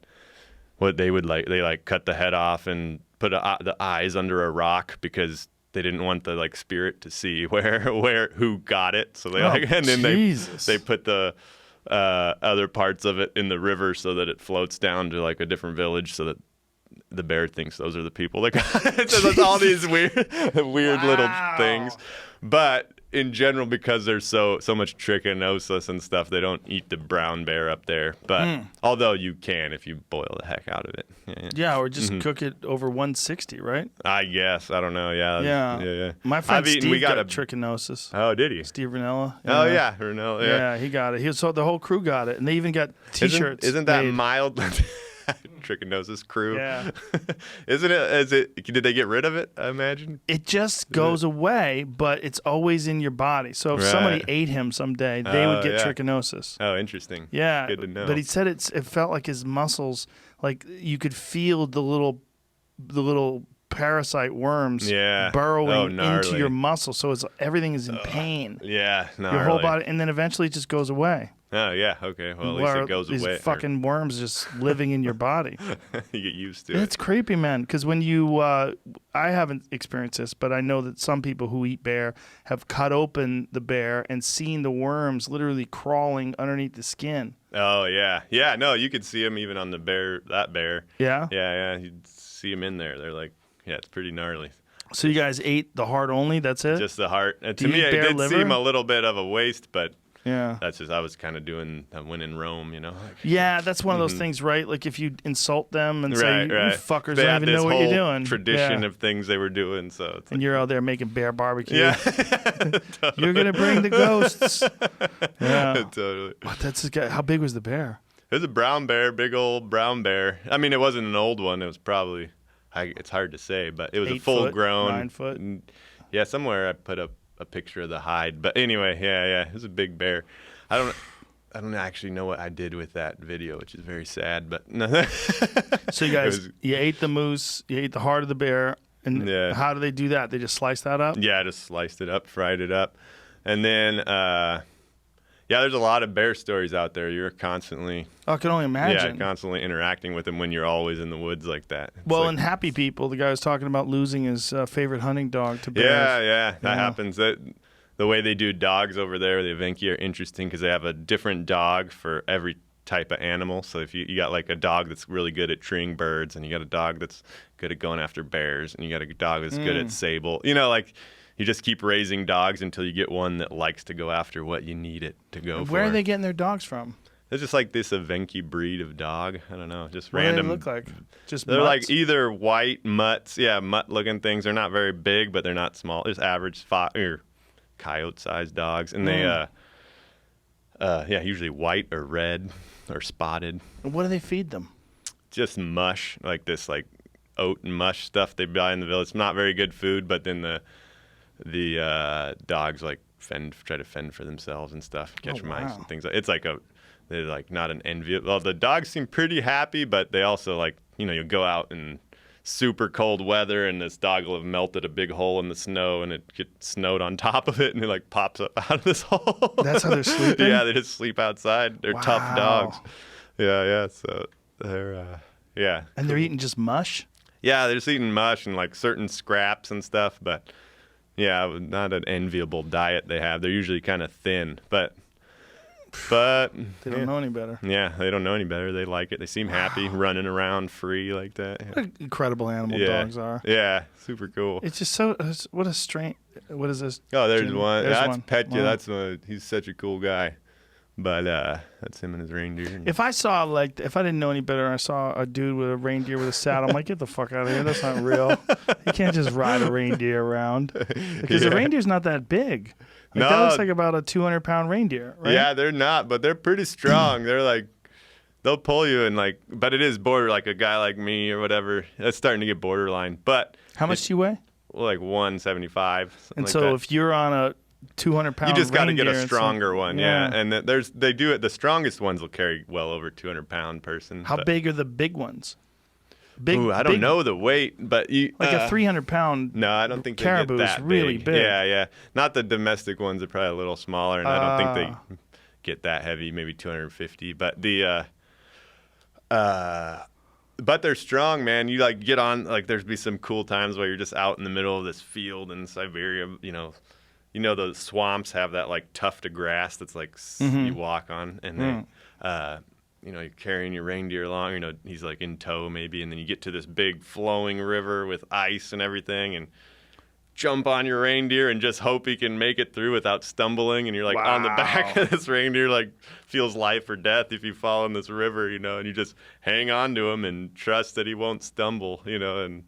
what they would they cut the head off and put the eyes under a rock, because they didn't want the like spirit to see who got it. So they and then they put the other parts of it in the river so that it floats down to like a different village, so that the bear thinks those are the people that got it. So it's all these weird little things. But in general, because there's so much trichinosis and stuff, they don't eat the brown bear up there. But although you can if you boil the heck out of it. Yeah, or just cook it over 160, right? I guess. I don't know. Yeah. My friend Steve got trichinosis. Oh, did he? Steve Ranella. Oh, yeah. Ranella, yeah. He got it. So the whole crew got it. And they even got T-shirts. Isn't that mild? Trichinosis crew. Yeah. Did they get rid of it, I imagine? It just goes away, but it's always in your body. So if somebody Right. ate him someday, they would get yeah. trichinosis. Oh, interesting. Yeah. Good to know. But he said it felt like his muscles, like you could feel the little parasite worms Yeah. burrowing into gnarly. your muscle. So everything is in pain. Yeah, no. Your whole body, and then eventually it just goes away. Oh, yeah. Okay. Well, at least Where it goes these away. fucking worms just living in your body. You get used to It's it. creepy, man. Because when you, I haven't experienced this, but I know that some people who eat bear have cut open the bear and seen the worms literally crawling underneath the skin. Oh, yeah. Yeah, no, you could see them even on that bear. Yeah. Yeah. You'd see them in there. They're like, yeah, it's pretty gnarly. So you guys ate the heart only? That's it? Just the heart. And Do to you me, eat it bear did liver? seem a little bit of a waste, but Yeah. that's just, I was kind of doing, I went in Rome, you know? Like, Yeah, that's one of those things, right? Like if you insult them and say, right, you right. fuckers They don't had even this know what you're whole doing. tradition Yeah. of things they were doing, so it's And like, you're out there making bear barbecue. yeah. You're going to bring the ghosts. Yeah. Totally. What, that's how big was the bear? It was a brown bear, big old brown bear. I mean, it wasn't an old one. It was probably, it's hard to say, but it was 8 a full foot, grown. 9 foot? Yeah, somewhere I put up a picture of the hide. But anyway, yeah, it was a big bear. I don't actually know what I did with that video, which is very sad. But So you guys, you ate the moose, you ate the heart of the bear, and Yeah. how do they do that? They just slice that up? yeah, I just sliced it up, fried it up, and then yeah, there's a lot of bear stories out there. You're constantly Oh, I can only imagine. constantly interacting with them when you're always in the woods like that. It's Well, like, and Happy People, the guy was talking about losing his favorite hunting dog to bears. yeah, that Yeah. happens. The way they do dogs over there, the Evenki, are interesting because they have a different dog for every type of animal. So if you got like a dog that's really good at treeing birds, and you got a dog that's good at going after bears, and you got a dog that's good at sable, like you just keep raising dogs until you get one that likes to go after what you need it to go for. Where are they getting their dogs from? It's just like this Evenki breed of dog. I don't know, just What random. do they look like? Just They're mutts? like either white mutts, mutt-looking things. They're not very big, but they're not small. Just average coyote-sized dogs, and they, usually white or red or spotted. And what do they feed them? Just mush, like this, like oat and mush stuff they buy in the village. It's not very good food, but then the dogs like try to fend for themselves and stuff, catch mice wow. and things. It's like they're like not an enviable. Well, the dogs seem pretty happy, but they also like you go out in super cold weather and this dog will have melted a big hole in the snow and it gets snowed on top of it and it like pops up out of this hole. That's how they're sleeping? Yeah, they just sleep outside. They're tough Wow. dogs. Yeah. So they're yeah. And they're eating just mush? Yeah, they're just eating mush and like certain scraps and stuff, but yeah, not an enviable diet they have. They're usually kind of thin, but They don't know any better. yeah, they don't know any better. They like it. They seem happy running around free like that. Yeah. What incredible animal dogs are. Yeah, super cool. It's just so, what a strange, what is this? Oh, there's Jimmy? one. There's That's one. Petya. Wow. He's such a cool guy. But that's him and his reindeer. If I saw, like, if I didn't know any better and I saw a dude with a reindeer with a saddle, I'm like, get the fuck out of here. That's not real. You can't just ride a reindeer around. Because the reindeer's not that big. Like, No. That looks like about a 200-pound reindeer, right? Yeah, they're not, but they're pretty strong. They're like, they'll pull you and like, but it is border, like a guy like me or whatever. That's starting to get borderline. But How much do you weigh? like 175. And like so that. if you're on a 200-pound You just got to get reindeer a and stronger some- one, yeah. And they do it. The strongest ones will carry well over 200-pound person. How but- big are the big ones? Big, Ooh, I don't big- know the weight, but you Like a 300-pound No, I don't think they caribou get is that really big. Yeah. Not the domestic ones are probably a little smaller, and I don't think Ah. they get that heavy. Maybe 250, but but they're strong, man. You like get on like there's be some cool times where you're just out in the middle of this field in Siberia. You know those swamps have that like tuft of grass that's like you walk on, and they. You're carrying your reindeer along, he's like in tow maybe, and then you get to this big flowing river with ice and everything, and jump on your reindeer and just hope he can make it through without stumbling, and you're like on the back of this reindeer, like feels life or death if you fall in this river, and you just hang on to him and trust that he won't stumble, and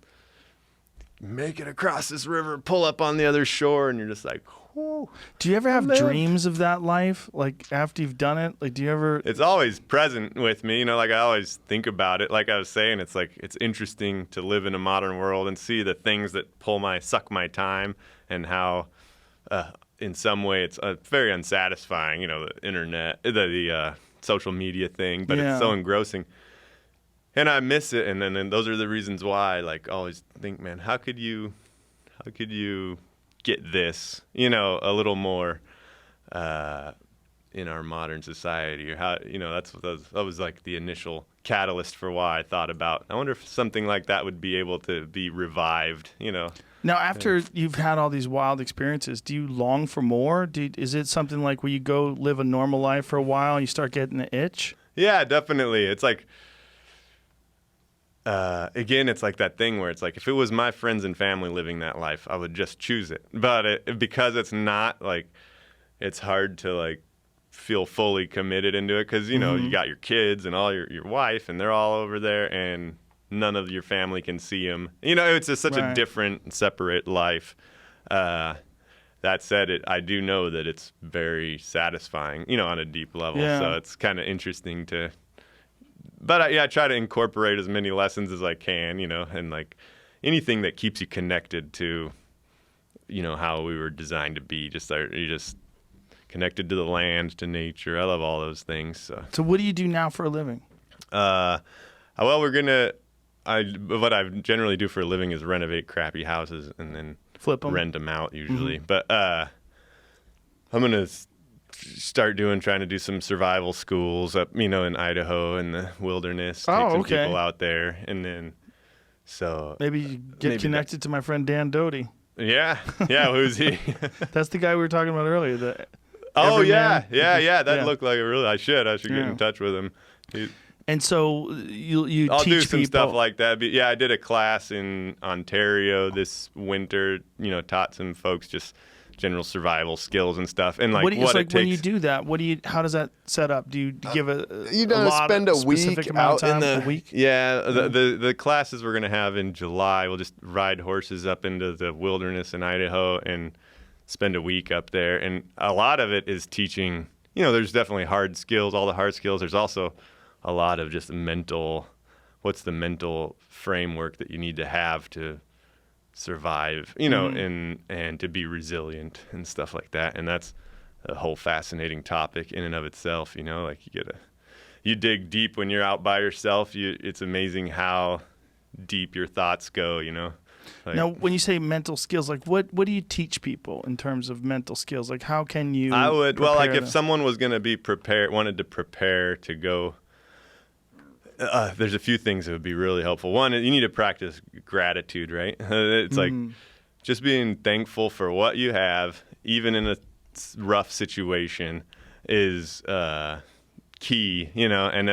make it across this river, pull up on the other shore, and you're just like, whoa. Do you ever have dreams of that life? Like after you've done it? Like do you ever It's always present with me, like I always think about it. Like I was saying, it's like it's interesting to live in a modern world and see the things that suck my time, and how in some way it's very unsatisfying, the internet, the social media thing, but it's so engrossing. And I miss it, and then those are the reasons why I like always think, man, how could you get this, a little more in our modern society, or how, that was like the initial catalyst for why I thought about, I wonder if something like that would be able to be revived, Now, after you've had all these wild experiences, do you long for more? Is it something like where you go live a normal life for a while and you start getting the itch? Yeah, definitely. It's like, again, it's like that thing where it's like, if it was my friends and family living that life, I would just choose it. But because it's not, like, it's hard to, like, feel fully committed into it because, you got your kids and all your wife, and they're all over there, and none of your family can see them. It's just such a different, separate life. That said, I do know that it's very satisfying, on a deep level. Yeah. So it's kind of interesting to... But I try to incorporate as many lessons as I can, and like anything that keeps you connected to, how we were designed to be. You're just connected to the land, to nature. I love all those things. So what do you do now for a living? Well, what I generally do for a living is renovate crappy houses and then Flip them. Rent them out usually. But I'm gonna start trying to do some survival schools up, in Idaho in the wilderness. Take some people out there, and then maybe you get connected to my friend Dan Doty. Yeah, who's he? That's the guy we were talking about earlier. That looked like I should get in touch with him. And so you I'll teach do some people stuff like that. But I did a class in Ontario this winter. Taught some folks just general survival skills and stuff, and like what it takes. When you do that, how does that set up? Do you give spend a week out in the week? Yeah, the classes we're gonna have in July, we'll just ride horses up into the wilderness in Idaho and spend a week up there, and a lot of it is teaching. There's definitely hard skills, all the hard skills. There's also a lot of just what's the mental framework that you need to have to survive, and to be resilient and stuff like that. And that's a whole fascinating topic in and of itself, like you dig deep when you're out by yourself. It's amazing how deep your thoughts go, Like, now, when you say mental skills, like what do you teach people in terms of mental skills? Like how can you if someone was going to be wanted to prepare to go, there's a few things that would be really helpful. One, you need to practice gratitude, right? It's like just being thankful for what you have, even in a rough situation, is key, and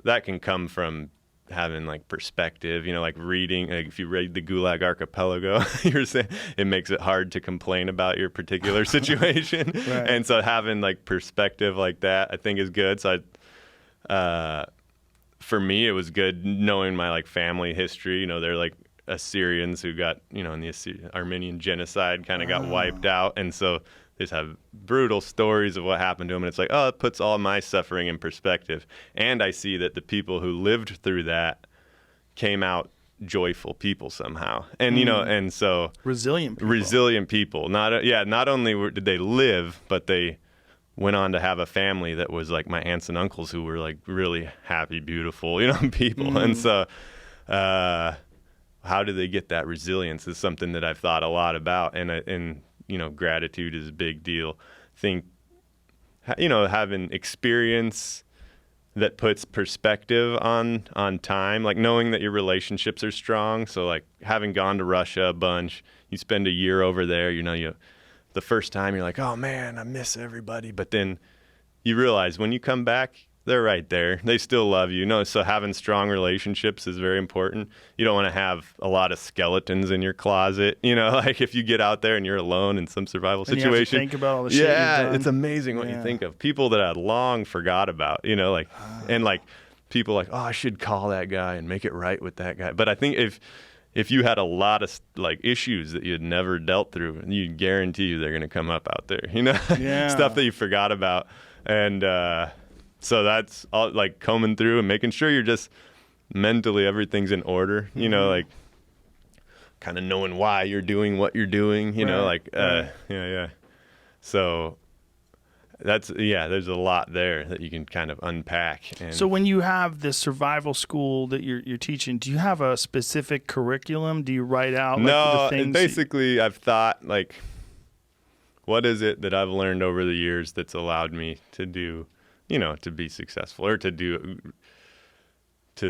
that can come from having like perspective, like reading. Like if you read the Gulag Archipelago, you're saying it makes it hard to complain about your particular situation, Right. And so having like perspective like that, I think is good. So for me, it was good knowing my like family history. They're like Assyrians who got, in the Armenian genocide, kind of got wiped out. And so they just have brutal stories of what happened to them. And it's like, it puts all my suffering in perspective. And I see that the people who lived through that came out joyful people somehow. And, and so resilient people. Not only did they live, but they went on to have a family that was like my aunts and uncles who were like really happy, beautiful, people. And so how do they get that resilience is something that I've thought a lot about. And gratitude is a big deal. Think, having experience that puts perspective on time, like knowing that your relationships are strong. So like having gone to Russia a bunch, you spend a year over there, the first time you're like, oh man, I miss everybody. But then you realize when you come back, they're right there. They still love you. So having strong relationships is very important. You don't want to have a lot of skeletons in your closet. Like if you get out there and you're alone in some survival situation. You have to think about all the shit you've done. It's amazing what you think of. People that I long forgot about, and like people like, oh, I should call that guy and make it right with that guy. But I think if if you had a lot of like issues that you had never dealt through, you guarantee you they're going to come up out there, stuff that you forgot about. And so that's all, like combing through and making sure you're just mentally everything's in order, like kind of knowing why you're doing what you're doing, yeah. So there's a lot there that you can kind of unpack. And so when you have this survival school that you're teaching, do you have a specific curriculum? Do you write out the things? Basically I've thought like, what is it that I've learned over the years that's allowed me to do, to be successful or to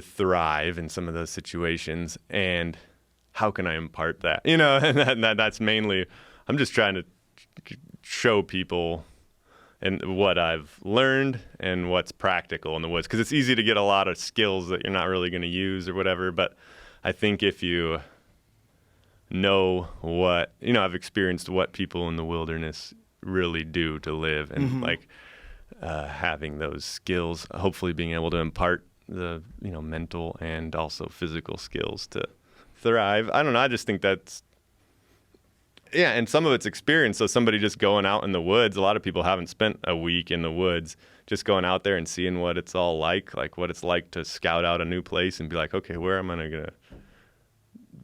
thrive in some of those situations, and how can I impart that? And that's mainly, I'm just trying to show people and what I've learned and what's practical in the woods. Because it's easy to get a lot of skills that you're not really going to use or whatever. But I think if you know what, I've experienced what people in the wilderness really do to live, and having those skills, hopefully being able to impart the, mental and also physical skills to thrive. I don't know. I just think that's, and some of it's experience. So somebody just going out in the woods, a lot of people haven't spent a week in the woods, just going out there and seeing what it's all like what it's like to scout out a new place and be like, okay, where am I going to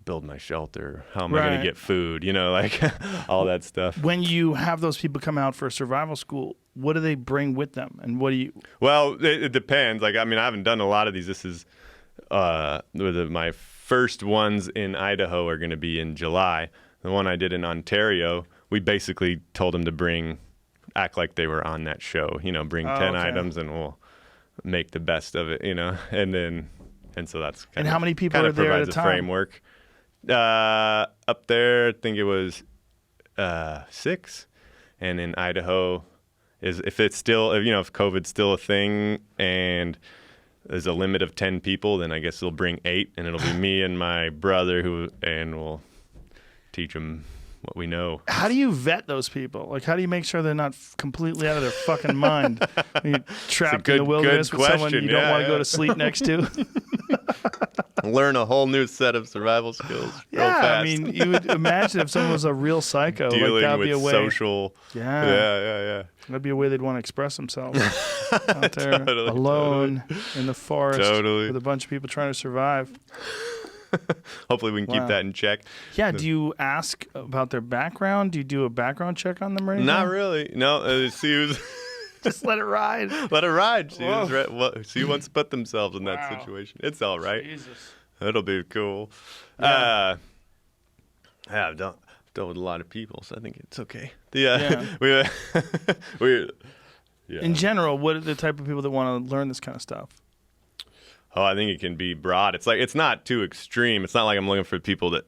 build my shelter? How am I going to get food? All that stuff. When you have those people come out for a survival school, what do they bring with them? And what do you... Well, it depends. I haven't done a lot of these. This is my first ones in Idaho are going to be in July. The one I did in Ontario, we basically told them to act like they were on that show, bring 10 items and we'll make the best of it, and so that's kind of, how many people kind are of there provides at a a time? framework. Up there, I think it was 6, and in Idaho if COVID's still a thing and there's a limit of 10 people, then I guess they'll bring 8, and it'll be me and my brother and we'll teach them what we know. How do you vet those people? How do you make sure they're not completely out of their fucking mind? You're trapped in the wilderness with someone you don't want to go to sleep next to. Learn a whole new set of survival skills real fast. I mean, you would imagine if someone was a real psycho, dealing that'd with be a way. Social. Yeah. That'd be a way they'd want to express themselves out there alone in the forest with a bunch of people trying to survive. Hopefully we can keep that in check. Yeah, do you ask about their background? Do you do a background check on them or anything? Not really. No, just let it ride. Let it ride. She wants to put themselves in that situation. It's all right. Jesus. It'll be cool. Yeah. I've dealt with a lot of people, so I think it's okay. In general, what are the type of people that want to learn this kind of stuff? Oh, I think it can be broad. It's not too extreme. It's not like I'm looking for people that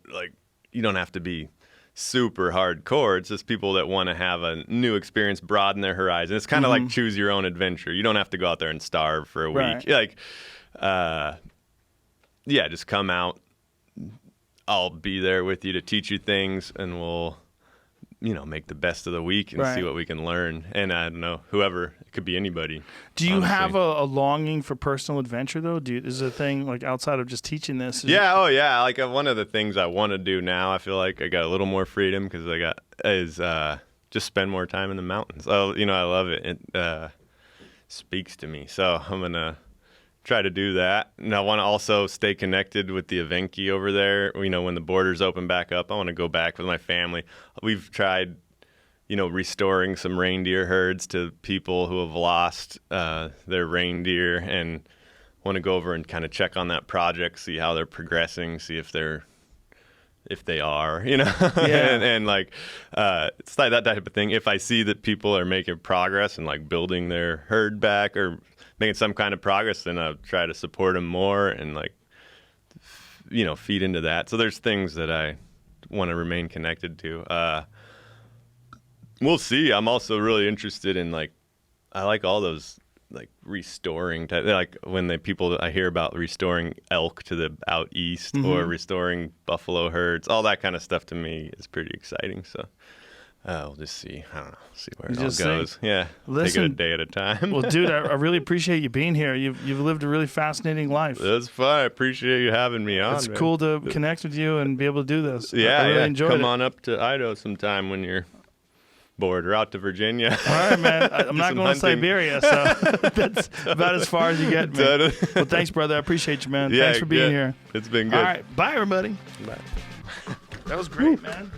you don't have to be super hardcore. It's just people that want to have a new experience, broaden their horizon. It's kind of like choose your own adventure. You don't have to go out there and starve for a week. Just come out. I'll be there with you to teach you things, and we'll make the best of the week and see what we can learn. And I don't know, whoever, it could be anybody. Do you have a longing for personal adventure, though? Is there a thing, outside of just teaching this? One of the things I want to do now, I feel like I got a little more freedom because is just spend more time in the mountains. I love it. It speaks to me. So I'm going to try to do that. And I want to also stay connected with the Evenki over there. When the borders open back up, I want to go back with my family. We've tried, restoring some reindeer herds to people who have lost their reindeer, and want to go over and kind of check on that project, see how they're progressing, see if they are, and it's like that type of thing. If I see that people are making progress and building their herd back or making some kind of progress, then I'll try to support them more and feed into that. So there's things that I want to remain connected to. We'll see. I'm also really interested in I like all those restoring type, when the people I hear about restoring elk to the out east or restoring buffalo herds, all that kind of stuff to me is pretty exciting. So We'll just see. I don't know. See where You it all just goes. think, Yeah. listen, take it a day at a time. Well, dude, I really appreciate you being here. You've lived a really fascinating life. That's fine. I appreciate you having me on. It's man. cool to connect with you and be able to do this. Yeah, I really yeah. enjoyed Come it. on up to Idaho sometime when you're bored, or out to Virginia. All right, man. I'm not some going to hunting. Siberia, so that's about as far as you get, man. Well, thanks, brother. I appreciate you, man. Yeah, Thanks for being yeah. here. It's been good. All right. Bye, everybody. Bye. That was great, man.